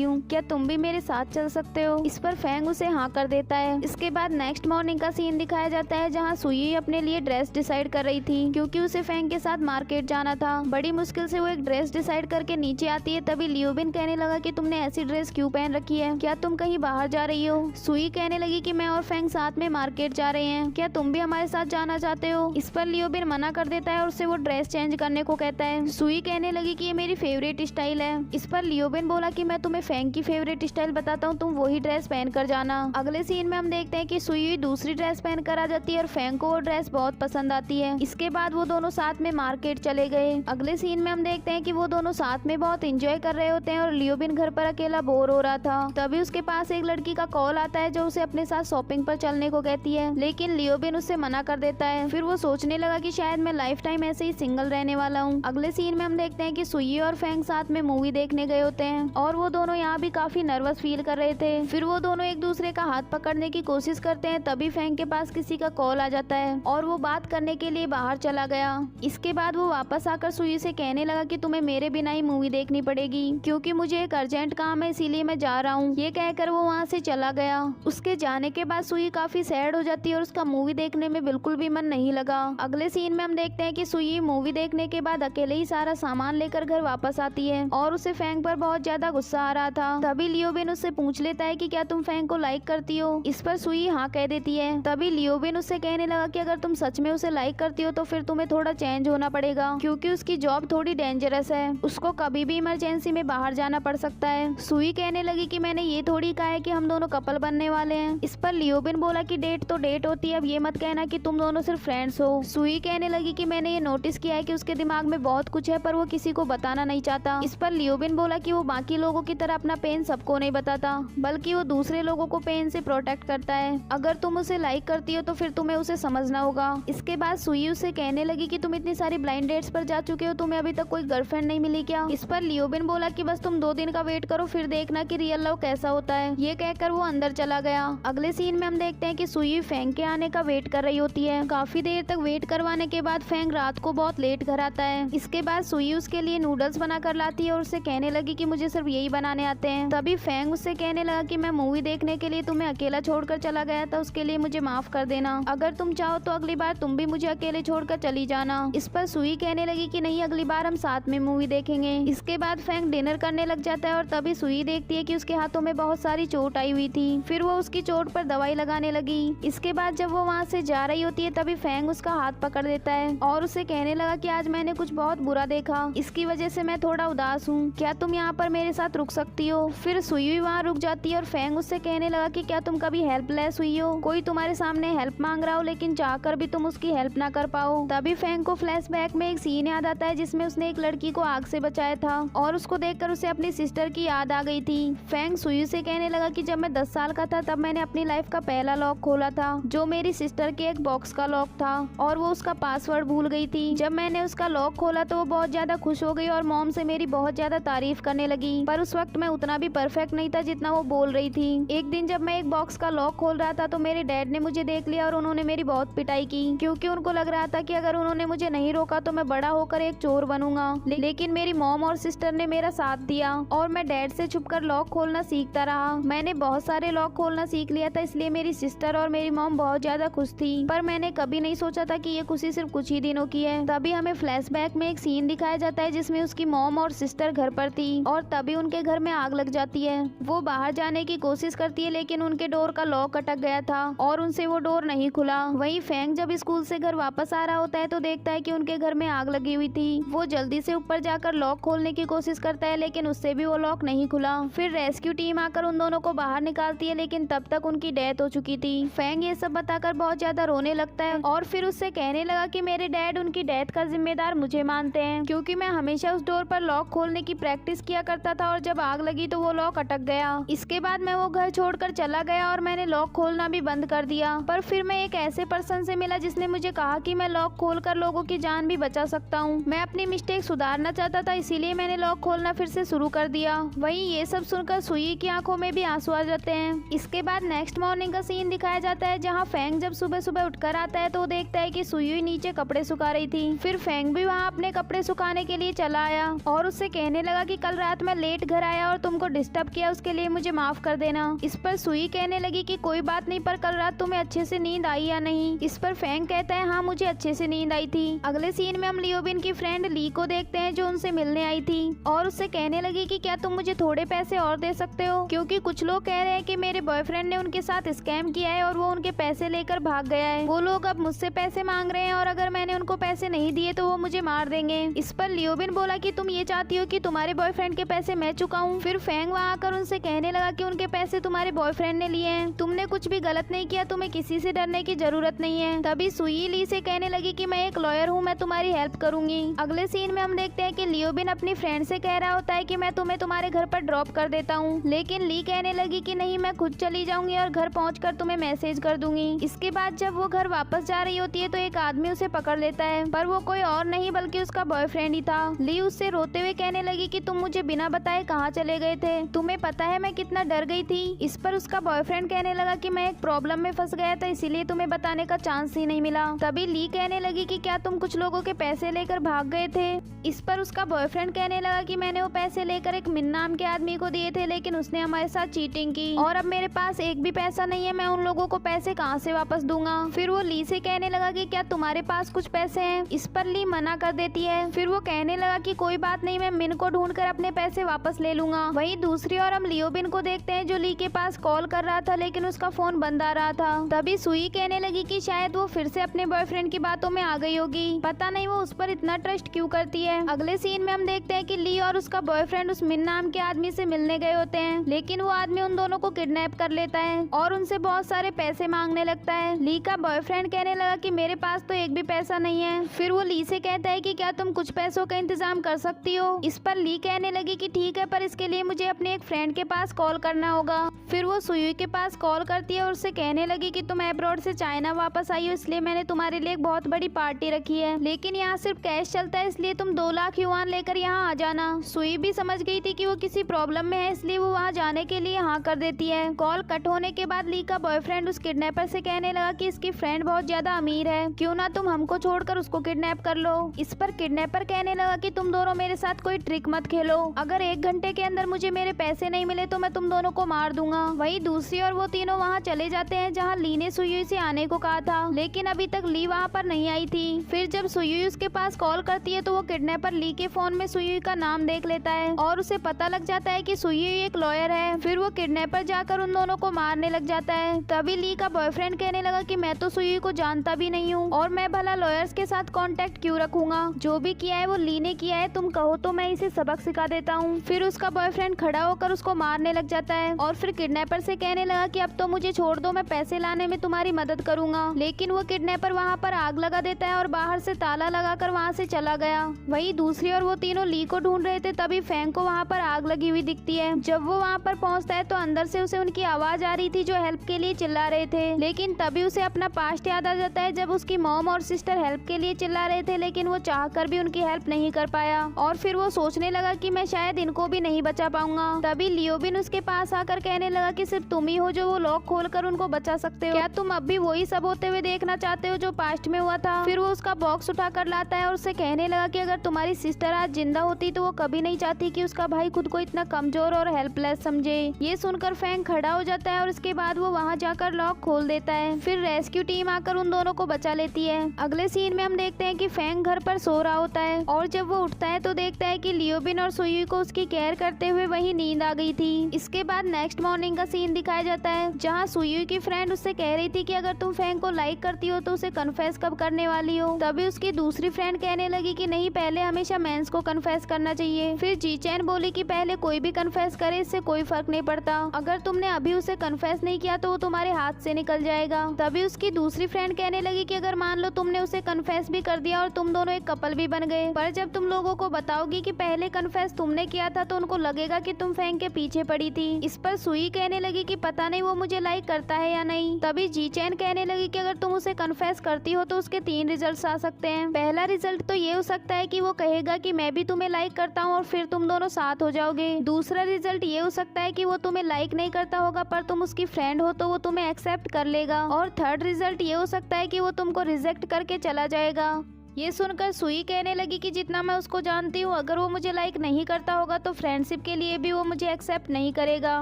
हूँ, क्या तुम भी मेरे साथ चल सकते हो। इस पर फेंग उसे हाँ कर देता है। इसके बाद नेक्स्ट मॉर्निंग का सीन दिखाया जाता है जहाँ सुई अपने लिए ड्रेस डिसाइड कर रही थी क्योंकि उसे फेंग के साथ मार्केट जाना था। बड़ी मुश्किल से वो एक ड्रेस डिसाइड करके नीचे आती है। तभी लियोबिन कहने लगा कि तुमने ऐसी ड्रेस क्यों पहन रखी है, क्या तुम कहीं बाहर जा रही हो। सुई कहने लगी कि मैं और फेंग साथ में मार्केट जा रहे हैं, क्या तुम भी हमारे साथ जाना चाहते हो। इस पर लियोबिन मना कर देता है और उसे वो ड्रेस चेंज करने को कहता है। सुई कहने लगी कि ये मेरी फेवरेट स्टाइल है। इस पर लियोबिन बोला कि मैं तुम्हें फेंग की फेवरेट स्टाइल बताता हूँ, तुम वही ड्रेस पहन कर जाना। अगले सीन में हम देखते हैं कि सुई दूसरी ड्रेस पहन कर आ जाती है और फेंग को वो ड्रेस बहुत पसंद आती है। इसके बाद वो दोनों साथ में मार्केट चले गए। अगले सीन में हम देखते हैं कि वो दोनों साथ में बहुत एंजॉय कर रहे होते हैं और लियोबिन घर पर अकेला बोर हो रहा था। तभी उसके पास एक लड़की का कॉल आता है जो उसे अपने साथ शॉपिंग पर चलने को कहती है, लेकिन लियोबिन उससे मना कर देता है। फिर वो सोचने लगा कि शायद मैं लाइफ टाइम ऐसे ही सिंगल रहने वाला हूँ। अगले सीन में हम देखते हैं कि सुई और फेंग साथ में मूवी देखने गए होते हैं और वो दोनों यहाँ भी काफी नर्वस फील कर रहे थे। फिर वो दोनों एक दूसरे का हाथ पकड़ने की कोशिश करते हैं। तभी फेंग के पास किसी का कॉल आ जाता है और वो बात करने के लिए बाहर चला गया। इसके बाद वो वापस आकर सुई से कहने लगा कि तुम्हें मेरे बिना ही मूवी देखनी पड़ेगी क्योंकि मुझे एक अर्जेंट काम है, इसीलिए मैं जा रहा हूँ। ये कहकर वो वहाँ से चला गया। उसके जाने के बाद सुई काफी सैड हो जाती है और उसका मूवी देखने में बिल्कुल भी मन नहीं लगा। अगले सीन में हम देखते हैं कि सुई मूवी देखने के बाद अकेले ही सारा सामान लेकर घर वापस आती है और उसे फेंग पर बहुत ज्यादा गुस्सा आ रहा था। तभी लियोबिन उससे पूछ लेता है कि क्या तुम फेंग को लाइक करती हो। इस पर सुई हाँ कह देती है। तभी लियोबिन उससे कहने लगा कि अगर तुम सच में उसे लाइक करती हो तो फिर तुम्हें थोड़ा चेंज होना पड़ेगा क्योंकि उसकी जॉब थोड़ी डेंजरस है, उसको कभी भी इमरजेंसी में बाहर जाना पड़ सकता है। सुई कहने लगी कि मैंने ये थोड़ी कहा है कि हम दोनों कपल बनने वाले हैं। इस पर लियोबिन बोला कि डेट तो डेट होती है, अब ये मत कहना कि तुम दोनों सिर्फ फ्रेंड्स हो। सुई कहने लगी कि मैंने ये नोटिस किया है कि उसके दिमाग में बहुत कुछ है पर वो किसी को बताना नहीं चाहता। इस पर लियोबिन बोला कि वो बाकी लोगों की तरह अपना पेन सबको नहीं बताता, बल्कि वो दूसरे लोगों को पेन से प्रोटेक्ट करता है। अगर तुम उसे लाइक करती हो तो फिर तुम्हें उसे समझना होगा। इसके बाद सुई उसे कहने लगी कि तुम इतनी सारी ब्लाइंड डेट्स पर जा चुके हो, तुम्हें अभी तक कोई गर्लफ्रेंड नहीं मिली क्या। इस पर लियोबिन बोला कि बस तुम 2 दिन का वेट करो, फिर देखना कि रियल लव कैसा होता है। ये कहकर वो अंदर चला गया। अगले सीन में हम देखते हैं कि सुई फेंग के आने का वेट कर रही होती है। काफी देर तक वेट करवाने के बाद फेंग रात को बहुत लेट घर आता है। इसके बाद सुई उसके लिए नूडल्स बना कर लाती है और उससे कहने लगी कि मुझे सिर्फ यही बनाने आते हैं। तभी फेंग उससे कहने लगा कि मैं मूवी देखने के लिए तुम्हें अकेला छोड़कर चला गया था, उसके लिए मुझे माफ कर देना। अगर तुम चाहो तो अगली बार तुम भी मुझे अकेले छोड़कर चली जाना। इस पर सुई कहने लगी कि नहीं, अगली बार हम साथ में मूवी देखेंगे। इसके बाद फेंग डिनर करने लग जाता है और तभी सुई देखती है कि उसके हाथों में बहुत सारी चोट आई हुई थी। फिर वो उसकी चोट पर दवाई लगाने लगी। इसके बाद जब वो वहाँ से जा रही होती है तभी फेंग उसका हाथ पकड़ देता है और उसे कहने लगा कि आज मैंने कुछ बहुत बुरा देखा, इसकी वजह से मैं थोड़ा उदास हूँ, क्या तुम यहाँ पर मेरे साथ रुक सकती हो। फिर सुई वहाँ रुक जाती है और फेंग उससे कहने लगा कि क्या तुम कभी हेल्पलेस हुई हो, कोई तुम्हारे सामने हेल्प मांग रहा हो लेकिन चाहकर भी तुम उसकी हेल्प ना कर पाओ। तभी फेंग को फ्लैशबैक में एक सीन याद आता है जिसमें उसने एक लड़की को आग से बचाया था और उसको देखकर उसे अपनी सिस्टर की याद आ गई थी। फेंग सुई से कहने लगा कि जब मैं 10 साल का था तब मैंने अपनी लाइफ का पहला लॉक खोला था जो मेरी सिस्टर के एक बॉक्स का लॉक था और वो उसका पासवर्ड भूल गई थी। जब मैंने उसका लॉक खोला तो वो बहुत ज्यादा खुश हो गई और मॉम से मेरी बहुत ज्यादा तारीफ करने लगी, पर उस वक्त मैं उतना भी परफेक्ट नहीं था जितना वो बोल रही थी। एक दिन जब मैं एक बॉक्स का लॉक खोल रहा था तो मेरे डैड ने मुझे देख लिया और उन्होंने मेरी बहुत पिटाई की क्योंकि उनको लग रहा था कि अगर उन्होंने मुझे नहीं रोका तो मैं बड़ा होकर एक चोर बनूंगा। लेकिन मेरी मॉम और सिस्टर ने मेरा साथ दिया और मैं डैड से छुपकर लॉक खोलना सीखता रहा। मैंने बहुत सारे लॉक खोलना सीख लिया था, इसलिए मेरी सिस्टर और मेरी मॉम बहुत ज्यादा खुश थी, पर मैंने कभी नहीं सोचा था कि ये खुशी सिर्फ कुछ ही दिनों की है। तभी हमें फ्लैशबैक में एक सीन दिखाया जाता है जिसमें उसकी मॉम और सिस्टर घर पर थी और तभी उनके घर में आग लग जाती है। वो बाहर जाने की कोशिश करती है लेकिन उनके डोर का लॉक अटक गया था और उनसे वो डोर नहीं खुला। वहीं फेंग जब स्कूल से घर वापस आ रहा होता है तो देखता है कि उनके घर में आग लगी हुई थी। वो जल्दी से ऊपर जाकर लॉक खोलने की कोशिश करता है लेकिन उससे भी वो लॉक नहीं खुला। फिर रेस्क्यू टीम आकर उन दोनों को बाहर निकालती है लेकिन तब तक उनकी डेथ हो चुकी थी। फेंग ये सब बताकर बहुत ज्यादा रोने लगता है और फिर उससे कहने लगा कि मेरे डैड उनकी डेथ का जिम्मेदार मुझे मानते हैं क्योंकि मैं हमेशा उस डोर पर लॉक खोलने की प्रैक्टिस किया करता था और जब आग लगी तो वो लॉक अटक गया। इसके बाद मैं वो घर छोड़कर चला गया और मैंने लॉक खोलना भी बंद कर दिया, पर फिर मैं एक ऐसे पर्सन से मिला जिसने मुझे कहा कि मैं लॉक खोलकर लोगों की जान भी बचा सकता हूँ। मैं अपनी मिस्टेक सुधारना चाहता था, इसीलिए मैंने लॉक खोलना फिर से शुरू कर दिया। वहीं ये सब सुनकर सुई की आंखों में भी आंसू आ जाते हैं। इसके बाद नेक्स्ट मॉर्निंग का सीन दिखाया जाता है जहाँ फेंग जब सुबह सुबह उठकर आता है तो वो देखता है कि सुई नीचे कपड़े सुखा रही थी। फिर फेंग भी वहाँ अपने कपड़े सुखाने के लिए चला आया और उससे कहने लगा कि कल रात मैं लेट घर आया और तुमको डिस्टर्ब किया, उसके लिए मुझे माफ कर देना। इस पर सुई कहने लगी कि कोई बात नहीं, पर कल रात तुम्हें अच्छे से नींद आई या नहीं। इस पर फेंग कहता है हाँ मुझे अच्छे से नींद आई थी। अगले सीन में हम लियोबिन की फ्रेंड ली को देखते हैं जो उनसे मिलने आई थी और उससे कहने लगी कि क्या तुम मुझे थोड़े पैसे और दे सकते हो क्योंकि कुछ लोग कह रहे हैं कि मेरे बॉयफ्रेंड ने उनके साथ स्कैम किया है और वो उनके पैसे लेकर भाग गया है। वो लोग अब मुझसे पैसे मांग रहे हैं और अगर मैंने उनको पैसे नहीं दिए तो वो मुझे मार देंगे। इस पर लियोबिन बोला कि तुम ये चाहती हो कि तुम्हारे बॉयफ्रेंड के पैसे मैं चुकाऊं। फिर फेंग वहाँ आकर उनसे कहने लगा कि उनके पैसे तुम्हारे बॉयफ्रेंड ने लिए हैं, तुमने कुछ भी गलत नहीं किया, तुम्हें किसी से डरने की जरूरत नहीं है। तभी सुई ली से कहने लगी कि मैं एक लॉयर हूँ, मैं तुम्हारी हेल्प करूंगी। अगले सीन में हम देखते हैं कि लियोबिन अपनी फ्रेंड से कह रहा होता है कि मैं तुम्हें तुम्हारे घर पर ड्रॉप कर देता हूँ, लेकिन ली कहने लगी कि नहीं मैं खुद चली जाऊंगी और घर पहुंचकर तुम्हें मैसेज कर दूंगी। इसके बाद जब वो घर वापस जा रही होती है तो एक आदमी उसे पकड़ लेता है, पर वो कोई और नहीं बल्कि उसका बॉयफ्रेंड ही था। ली उससे रोते हुए कहने लगी कि तुम मुझे बिना बताए कहाँ चले गए थे, तुम्हें पता है मैं कितना डर गई थी। इस पर उसका बॉयफ्रेंड कहने लगा कि मैं एक प्रॉब्लम में फंस गया था इसीलिए तुम्हें बताने का चांस ही नहीं मिला। तभी ली कहने लगी कि क्या तुम कुछ लोगों के पैसे लेकर भाग गए थे। इस पर उसका बॉयफ्रेंड कहने लगा कि मैंने वो पैसे लेकर एक मिन नाम के आदमी को दिए थे लेकिन उसने हमारे साथ चीटिंग की और अब मेरे पास एक भी पैसा नहीं है, मैं उन लोगों को पैसे कहाँ से वापस दूंगा। फिर वो ली से कहने लगा कि क्या तुम्हारे पास कुछ पैसे हैं। इस पर ली मना कर देती है। फिर वो कहने लगा कि कोई बात नहीं, मैं मिन को ढूंढकर अपने पैसे वापस ले लूंगा। वहीं दूसरी ओर हम लियोबिन को देखते हैं जो ली के पास कॉल कर रहा था लेकिन उसका फोन बंद आ रहा था। तभी सुई कहने लगी कि शायद वो फिर से अपने बॉयफ्रेंड की बातों में आ गई होगी, पता नहीं वो उस पर इतना ट्रस्ट क्यों करती है। अगले सीन में हम देखते हैं कि ली और उसका बॉयफ्रेंड उस मिन नाम के आदमी से मिलने गए होते हैं लेकिन वो आदमी उन दोनों को किडनैप कर लेता है और उनसे बहुत सारे पैसे मांगने लगता है। ली का बॉयफ्रेंड कहने लगा कि मेरे पास तो एक भी पैसा नहीं है। फिर वो ली से कहता है कि क्या तुम कुछ पैसों का इंतजाम कर सकती हो। इस पर ली कहने लगी कि ठीक है, पर इसके लिए मुझे अपने एक फ्रेंड के पास कॉल करना होगा। फिर वो सुई के पास कॉल करती है और उससे कहने लगी कि तुम अब्रॉड से चाइना वापस आई हो इसलिए मैंने तुम्हारे लिए एक बहुत बड़ी पार्टी रखी है, लेकिन यहाँ सिर्फ कैश चलता है इसलिए तुम 2 लाख युआन लेकर यहाँ आ जाना। सुई भी समझ गई थी कि वो किसी प्रॉब्लम में है इसलिए वो वहाँ जाने के लिए हाँ कर देती है। कॉल कट होने के बाद ली का बॉयफ्रेंड उस किडनैपर से कहने लगा कि इसकी फ्रेंड बहुत ज्यादा अमीर है, क्यों ना तुम हमको छोड़कर उसको किडनैप कर लो। इस पर किडनैपर कहने लगा कि तुम दोनों मेरे साथ कोई ट्रिक मत खेलो, अगर 1 घंटे के अंदर मुझे मेरे पैसे नहीं मिले तो मैं तुम दोनों को मार दूंगा। दूंगा। वहीं दूसरी ओर वो तीनों वहाँ चले जाते हैं जहाँ ली ने सुयुई से आने को कहा था, लेकिन अभी तक ली वहाँ पर नहीं आई थी। फिर जब सुयुई उसके पास कॉल करती है तो वो किडनैपर ली के फोन में सुयुई का नाम देख लेता है और उसे पता लग जाता है कि सुयुई एक लॉयर है। फिर वो किडनैपर जाकर उन दोनों को मारने लग जाता है। तभी ली का बॉयफ्रेंड कहने लगा कि मैं तो सुयुई को जानता भी नहीं हूँ और मैं भला लॉयर्स के साथ कांटेक्ट क्यों रखूंगा, जो भी किया है वो ली ने किया है, तुम कहो तो मैं इसे सबक सिखा देता हूँ। फिर उसका बॉयफ्रेंड खड़ा होकर उसको मारने लग जाता है और फिर किडनैपर से कहने लगा कि अब तो मुझे छोड़ दो, मैं पैसे लाने में तुम्हारी मदद करूंगा। लेकिन वो किडनैपर वहाँ पर आग लगा देता है और बाहर से ताला लगाकर वहाँ से चला गया। वहीं दूसरी ओर वो तीनों ली को ढूंढ रहे थे, तभी फैंग को वहाँ पर आग लगी हुई दिखती है। जब वो वहाँ पर पहुँचता है तो अंदर से उसे उनकी आवाज आ रही थी जो हेल्प के लिए चिल्ला रहे थे। लेकिन तभी उसे अपना पास्ट याद आ जाता है जब उसकी मॉम और सिस्टर हेल्प के लिए चिल्ला रहे थे, लेकिन वो चाहकर भी उनकी हेल्प नहीं कर पाया और फिर वो सोचने लगा कि मैं शायद इनको भी नहीं बचा पाऊंगा। तभी लियोबिन उसके पास आकर कहने लगा कि सिर्फ तुम ही हो जो वो लॉक खोलकर उनको बचा सकते हो, क्या तुम अब भी वही सब होते हुए देखना चाहते हो जो पास्ट में हुआ था। फिर वो उसका बॉक्स उठाकर लाता है और उससे कहने लगा कि अगर तुम्हारी सिस्टर आज जिंदा होती तो वो कभी नहीं चाहती कि उसका भाई खुद को इतना कमजोर और हेल्पलेस समझे। ये सुनकर फैंग खड़ा हो जाता है और उसके बाद वो वहाँ जाकर लॉक खोल देता है। फिर रेस्क्यू टीम आकर उन दोनों को बचा लेती है। अगले सीन में हम देखते हैं कि फैंग घर पर सो रहा होता है और जब वो उठता है तो देखता है कि लियोबिन और सुयुई को उसकी केयर करते हुए वही नींद आ गई थी। इसके बाद नेक्स्ट मॉर्निंग का सीन दिखाया जाता है जहाँ सुयुई की फ्रेंड उससे कह रही थी कि अगर तुम फैंग को लाइक करती हो तो उसे कन्फेस कब करने वाली हो। तभी उसकी दूसरी फ्रेंड कहने लगी कि नहीं, पहले हमेशा मेंस को कन्फेस करना चाहिए। फिर जी चैन बोली कि पहले कोई भी कन्फेस करे, इससे कोई फर्क नहीं पड़ता, अगर तुमने अभी उसे कन्फेस नहीं किया तो वो तुम्हारे हाथ से निकल जाएगा। तभी उसकी दूसरी फ्रेंड कहने लगी कि अगर मान लो तुमने उसे कन्फेस भी कर दिया और तुम दोनों एक कपल भी बन गए, पर जब तुम लोगों को बताओगी कि पहले कन्फेस तुमने किया था तो उनको लगेगा कि तुम फैंग के पीछे पड़ी थी। इस पर सुई कहने लगी कि पता नहीं वो मुझे लाइक करता है या नहीं। तभी जी चैन कहने लगी कि अगर तुम उसे कन्फेस करती हो तो उसके 3 रिजल्ट आ सकते हैं। पहला रिजल्ट तो ये हो सकता है कि वो कहेगा कि मैं भी तुम्हें लाइक करता हूँ और फिर तुम दोनों साथ हो जाओगे। दूसरा रिजल्ट ये हो सकता है कि वो तुम्हें लाइक नहीं करता होगा पर तुम उसकी फ्रेंड हो तो वो तुम्हें एक्सेप्ट कर लेगा। और थर्ड रिजल्ट ये हो सकता है कि वो तुमको रिजेक्ट करके चला जाएगा। ये सुनकर सुई कहने लगी कि जितना मैं उसको जानती हूँ, अगर वो मुझे लाइक नहीं करता होगा तो फ्रेंडशिप के लिए भी वो मुझे एक्सेप्ट नहीं करेगा।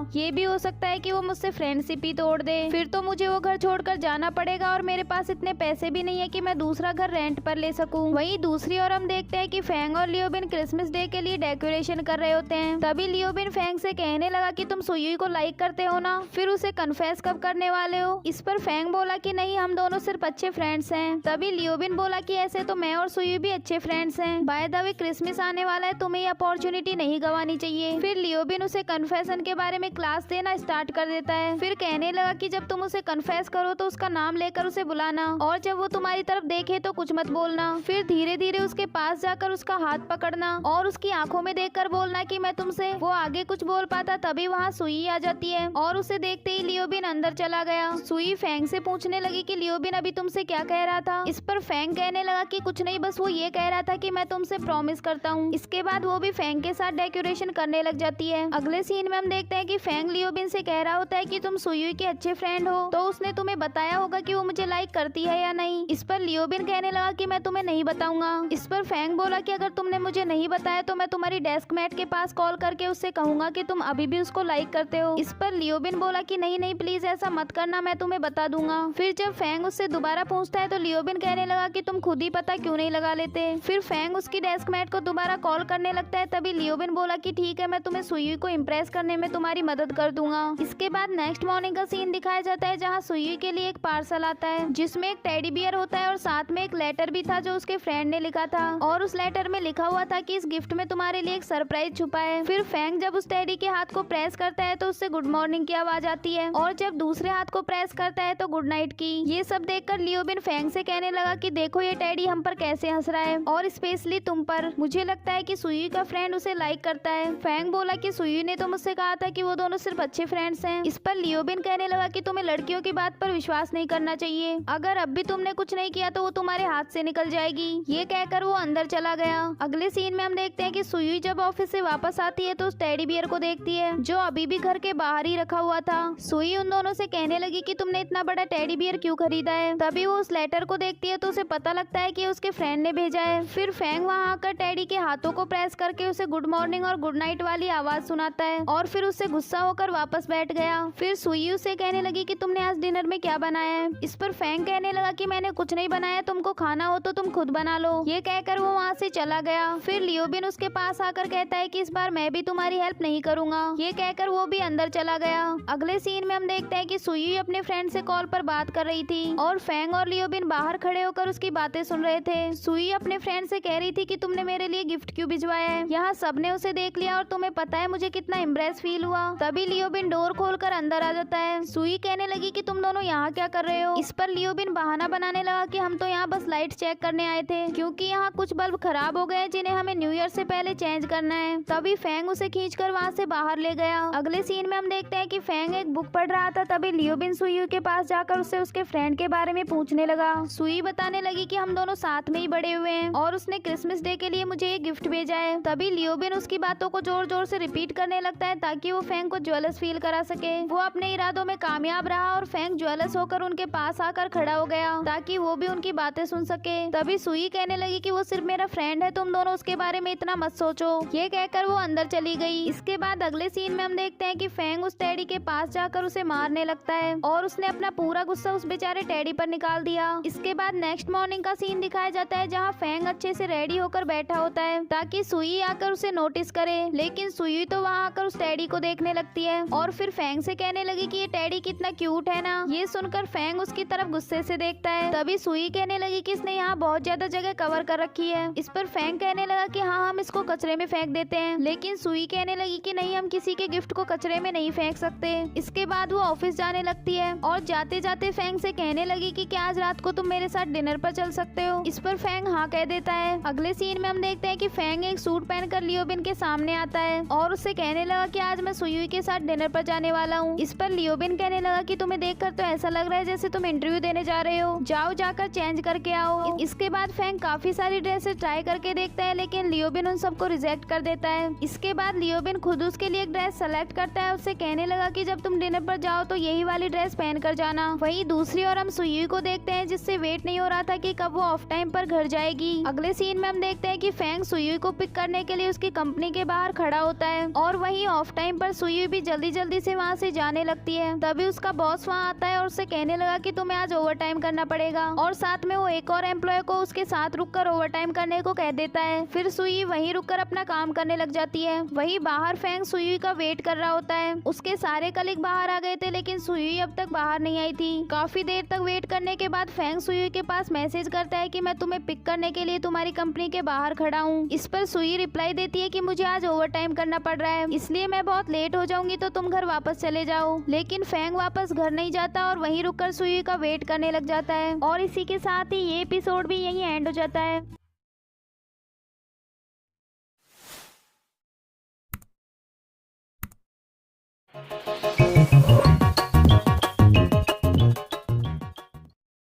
ये भी हो सकता है कि वो मुझसे फ्रेंडशिप ही तोड़ दे, फिर तो मुझे वो घर छोड़कर जाना पड़ेगा और मेरे पास इतने पैसे भी नहीं है कि मैं दूसरा घर रेंट पर ले सकूं। वहीं दूसरी ओर हम देखते हैं कि फैंग और लियोबिन क्रिसमस डे के लिए डेकोरेशन कर रहे होते हैं। तभी लियोबिन फैंग से कहने लगा कि तुम सुई को लाइक करते हो ना, फिर उसे कन्फेस कब करने वाले हो। इस पर फैंग बोला कि नहीं, हम दोनों सिर्फ अच्छे फ्रेंड्स हैं। तभी लियोबिन बोला कि ऐसे तो मैं और सुई भी अच्छे फ्रेंड्स हैं, बाय द वे क्रिसमस आने वाला है, तुम्हें ये अपॉर्चुनिटी नहीं गंवानी चाहिए। फिर लियोबिन उसे कन्फेशन के बारे में क्लास देना स्टार्ट कर देता है। फिर कहने लगा कि जब तुम उसे कन्फेस करो तो उसका नाम लेकर उसे बुलाना और जब वो तुम्हारी तरफ देखे तो कुछ मत बोलना। फिर धीरे धीरे उसके पास जाकर उसका हाथ पकड़ना और उसकी आंखों में देखकर बोलना कि मैं तुमसे। वो आगे कुछ बोल पाता तभी वहाँ सुई आ जाती है और उसे देखते ही लियोबिन अंदर चला गया। सुई फैंग से पूछने लगी कि लियोबिन अभी तुमसे क्या कह रहा था। इस पर फैंग कहने लगा कि कुछ नहीं, बस वो ये कह रहा था कि मैं तुमसे प्रॉमिस करता हूँ। इसके बाद वो भी फैंग के साथ डेकोरेशन करने लग जाती है। अगले सीन में हम देखते हैं कि फैंग लियोबिन से कह रहा होता है कि तुम सुई के अच्छे फ्रेंड हो तो उसने तुम्हें बताया होगा कि वो मुझे लाइक करती है या नहीं। इस पर लियोबिन कहने लगा कि मैं तुम्हें नहीं बताऊंगा। इस पर फैंग बोला कि अगर तुमने मुझे नहीं बताया तो मैं तुम्हारी डेस्क मेट के पास कॉल करके उससे कहूंगा कि तुम अभी भी उसको लाइक करते हो। इस पर लियोबिन बोला कि नहीं नहीं प्लीज ऐसा मत करना, मैं तुम्हें बता दूंगा। फिर जब फैंग उससे दोबारा पूछता है तो लियोबिन कहने लगा कि तुम खुद ही पता क्यों नहीं लगा लेते। फिर फैंग उसकी डेस्क मेट को दोबारा कॉल करने लगता है। तभी लियोबिन बोला कि ठीक है, मैं तुम्हें सुई को इम्प्रेस करने में तुम्हारी मदद कर दूंगा। इसके बाद नेक्स्ट मॉर्निंग का सीन दिखाया जाता है जहाँ सुई के लिए एक पार्सल आता है जिसमें एक टेडी बियर होता है और साथ में एक लेटर भी था जो उसके फ्रेंड ने लिखा था और उस लेटर में लिखा हुआ था कि इस गिफ्ट में तुम्हारे लिए एक सरप्राइज छुपा है। फिर फैंग जब उस टेडी के हाथ को प्रेस करता है तो उससे गुड मॉर्निंग की आवाज आती है और जब दूसरे हाथ को प्रेस करता है तो गुड नाइट की। ये सब देखकर लियोबिन फैंग से कहने लगा कि देखो ये टेडी हम पर कैसे हंस रहा है और स्पेशली तुम पर। मुझे लगता है कि सुई का फ्रेंड उसे लाइक करता है। फैंग बोला कि सुई ने तो मुझसे कहा था कि वो दोनों सिर्फ अच्छे फ्रेंड्स हैं। इस पर लियोबिन कहने लगा कि तुम्हें लड़कियों की बात पर विश्वास नहीं करना चाहिए, अगर अब भी तुमने कुछ नहीं किया तो वो तुम्हारे हाथ से निकल जाएगी। ये कहकर वो अंदर चला गया। अगले सीन में हम देखते हैं कि सुई जब ऑफिस से वापस आती है तो उस टेडी बियर को देखती है जो अभी भी घर के बाहर ही रखा हुआ था। सुई उन दोनों से कहने लगी कि तुमने इतना बड़ा टेडी बियर क्यों खरीदा है। तभी वो उस लेटर को देखती है तो उसे पता लगता है कि उसके फ्रेंड ने भेजा है। फिर फैंग वहाँ आकर टेडी के हाथों को प्रेस करके उसे गुड मॉर्निंग और गुड नाइट वाली आवाज सुनाता है और फिर उससे गुस्सा होकर वापस बैठ गया। फिर सुई उसे कहने लगी कि तुमने आज डिनर में क्या बनाया है। इस पर फैंग कहने लगा कि मैंने कुछ नहीं बनाया, तुमको खाना हो तो तुम खुद बना लो। ये कहकर वो वहाँ से चला गया। फिर लियोबिन उसके पास आकर कहता है कि इस बार मैं भी तुम्हारी हेल्प नहीं करूंगा। ये कहकर वो भी अंदर चला गया। अगले सीन में हम देखते हैं कि सुई अपने फ्रेंड से कॉल पर बात कर रही थी और फैंग और लियोबिन बाहर खड़े होकर उसकी बातें सुन रहे थे। सुई अपने फ्रेंड से कह रही थी कि तुमने मेरे लिए गिफ्ट क्यों भिजवाया है, यहाँ सबने उसे देख लिया और तुम्हें पता है मुझे कितना इम्प्रेस फील हुआ। तभी लियोबिन डोर खोलकर अंदर आ जाता है। सुई कहने लगी कि तुम दोनों यहाँ क्या कर रहे हो। इस पर लियोबिन बहाना बनाने लगा कि हम तो यहाँ बस लाइट चेक करने आए थे क्योंकि यहाँ कुछ बल्ब खराब हो गए जिन्हें हमें न्यू ईयर से पहले चेंज करना है। तभी फैंग उसे खींचकर वहाँ से बाहर ले गया। अगले सीन में हम देखते हैं कि फैंग एक बुक पढ़ रहा था। तभी लियोबिन सुई के पास जाकर उससे उसके फ्रेंड के बारे में पूछने लगा। सुई बताने लगी कि हम दोनों साथ में ही बड़े हुए हैं और उसने क्रिसमस डे के लिए मुझे एक गिफ्ट भेजा है। तभी लियोबिन उसकी बातों को जोर जोर से रिपीट करने लगता है ताकि वो फैंग को ज्वेलस फील करा सके। वो अपने इरादों में कामयाब रहा और फैंग ज्वेलस होकर उनके पास आकर खड़ा हो गया ताकि वो भी उनकी बातें सुन सके। तभी सुई कहने लगी कि वो सिर्फ मेरा फ्रेंड है, तुम दोनों उसके बारे में इतना मत सोचो। ये कहकर वो अंदर चली गई। इसके बाद अगले सीन में हम देखते हैं कि फैंग उस टेडी के पास जाकर उसे मारने लगता है और उसने अपना पूरा गुस्सा उस बेचारे टेडी पर निकाल दिया। इसके बाद नेक्स्ट मॉर्निंग का सीन दिखाया जाता है जहाँ फैंग अच्छे से रेडी होकर बैठा होता है ताकि सुई आकर उसे नोटिस करे, लेकिन सुई तो वहाँ आकर उस टेडी को देखने लगती है और फिर फैंग से कहने लगी कि ये टेडी कितना क्यूट है ना। ये सुनकर फैंग उसकी तरफ गुस्से से देखता है। तभी सुई कहने लगी कि इसने यहाँ बहुत ज्यादा जगह कवर कर रखी है। इस पर फैंग कहने लगा कि हाँ हम इसको कचरे में फेंक देते हैं, लेकिन सुई कहने लगी कि नहीं, हम किसी के गिफ्ट को कचरे में नहीं फेंक सकते। इसके बाद वो ऑफिस जाने लगती है और जाते जाते फैंग से कहने लगी कि क्या आज रात को तुम मेरे साथ डिनर पर चल सकते हो। इस पर फैंग हाँ कह देता है। अगले सीन में हम देखते हैं कि फैंग एक सूट पहनकर लियोबिन के सामने आता है और उससे कहने लगा कि आज मैं सुई के साथ डिनर पर जाने वाला हूँ। इस पर लियोबिन कहने लगा कि तुम्हें देखकर तो ऐसा लग रहा है जैसे तुम इंटरव्यू देने जा रहे हो, जाओ जाकर चेंज करके आओ। इसके बाद फैंग काफी सारी ड्रेसेस ट्राई करके देखता है लेकिन लियोबिन उन सबको रिजेक्ट कर देता है। इसके बाद लियोबिन खुद उसके लिए एक ड्रेस सेलेक्ट करता है। उससे कहने लगा कि जब तुम डिनर पर जाओ तो यही वाली ड्रेस पहन कर जाना। वहीं दूसरी ओर हम सुई को देखते हैं जिससे वेट नहीं हो रहा था कि कब वो ऑफ टाइम पर घर जाएगी। अगले सीन में हम देखते हैं कि फैंग सुई को पिक करने के लिए उसकी कंपनी के बाहर खड़ा होता है और वहीं ऑफ टाइम पर सुई भी जल्दी जल्दी से वहाँ से जाने लगती है। तभी उसका बॉस वहाँ आता है और उससे कहने लगा कि तुम्हें आज ओवर टाइम करना पड़ेगा और साथ में वो एक और एम्प्लॉय को उसके साथ रुककर ओवर टाइम करने को कह देता है। फिर सुई वहीं रुककर अपना काम करने लग जाती है। वहीं बाहर फैंग सुई का वेट कर रहा होता है। उसके सारे कलीग बाहर आ गए थे लेकिन सुई अब तक बाहर नहीं आई थी। काफी देर तक वेट करने के बाद फैंग सुई के पास मैसेज करता है कि मैं तुम्हें पिक करने के लिए तुम्हारी कंपनी के बाहर खड़ा हूँ। इस पर सुई रिप्लाई देती है कि मुझे आज ओवर टाइम करना पड़ रहा है, इसलिए मैं बहुत लेट हो जाऊंगी तो तुम घर वापस चले जाओ। लेकिन फैंग वापस घर नहीं जाता और वहीं रुककर सुई का वेट करने लग जाता है। और इसी के साथ ही ये एपिसोड भी यहीं एंड हो जाता है।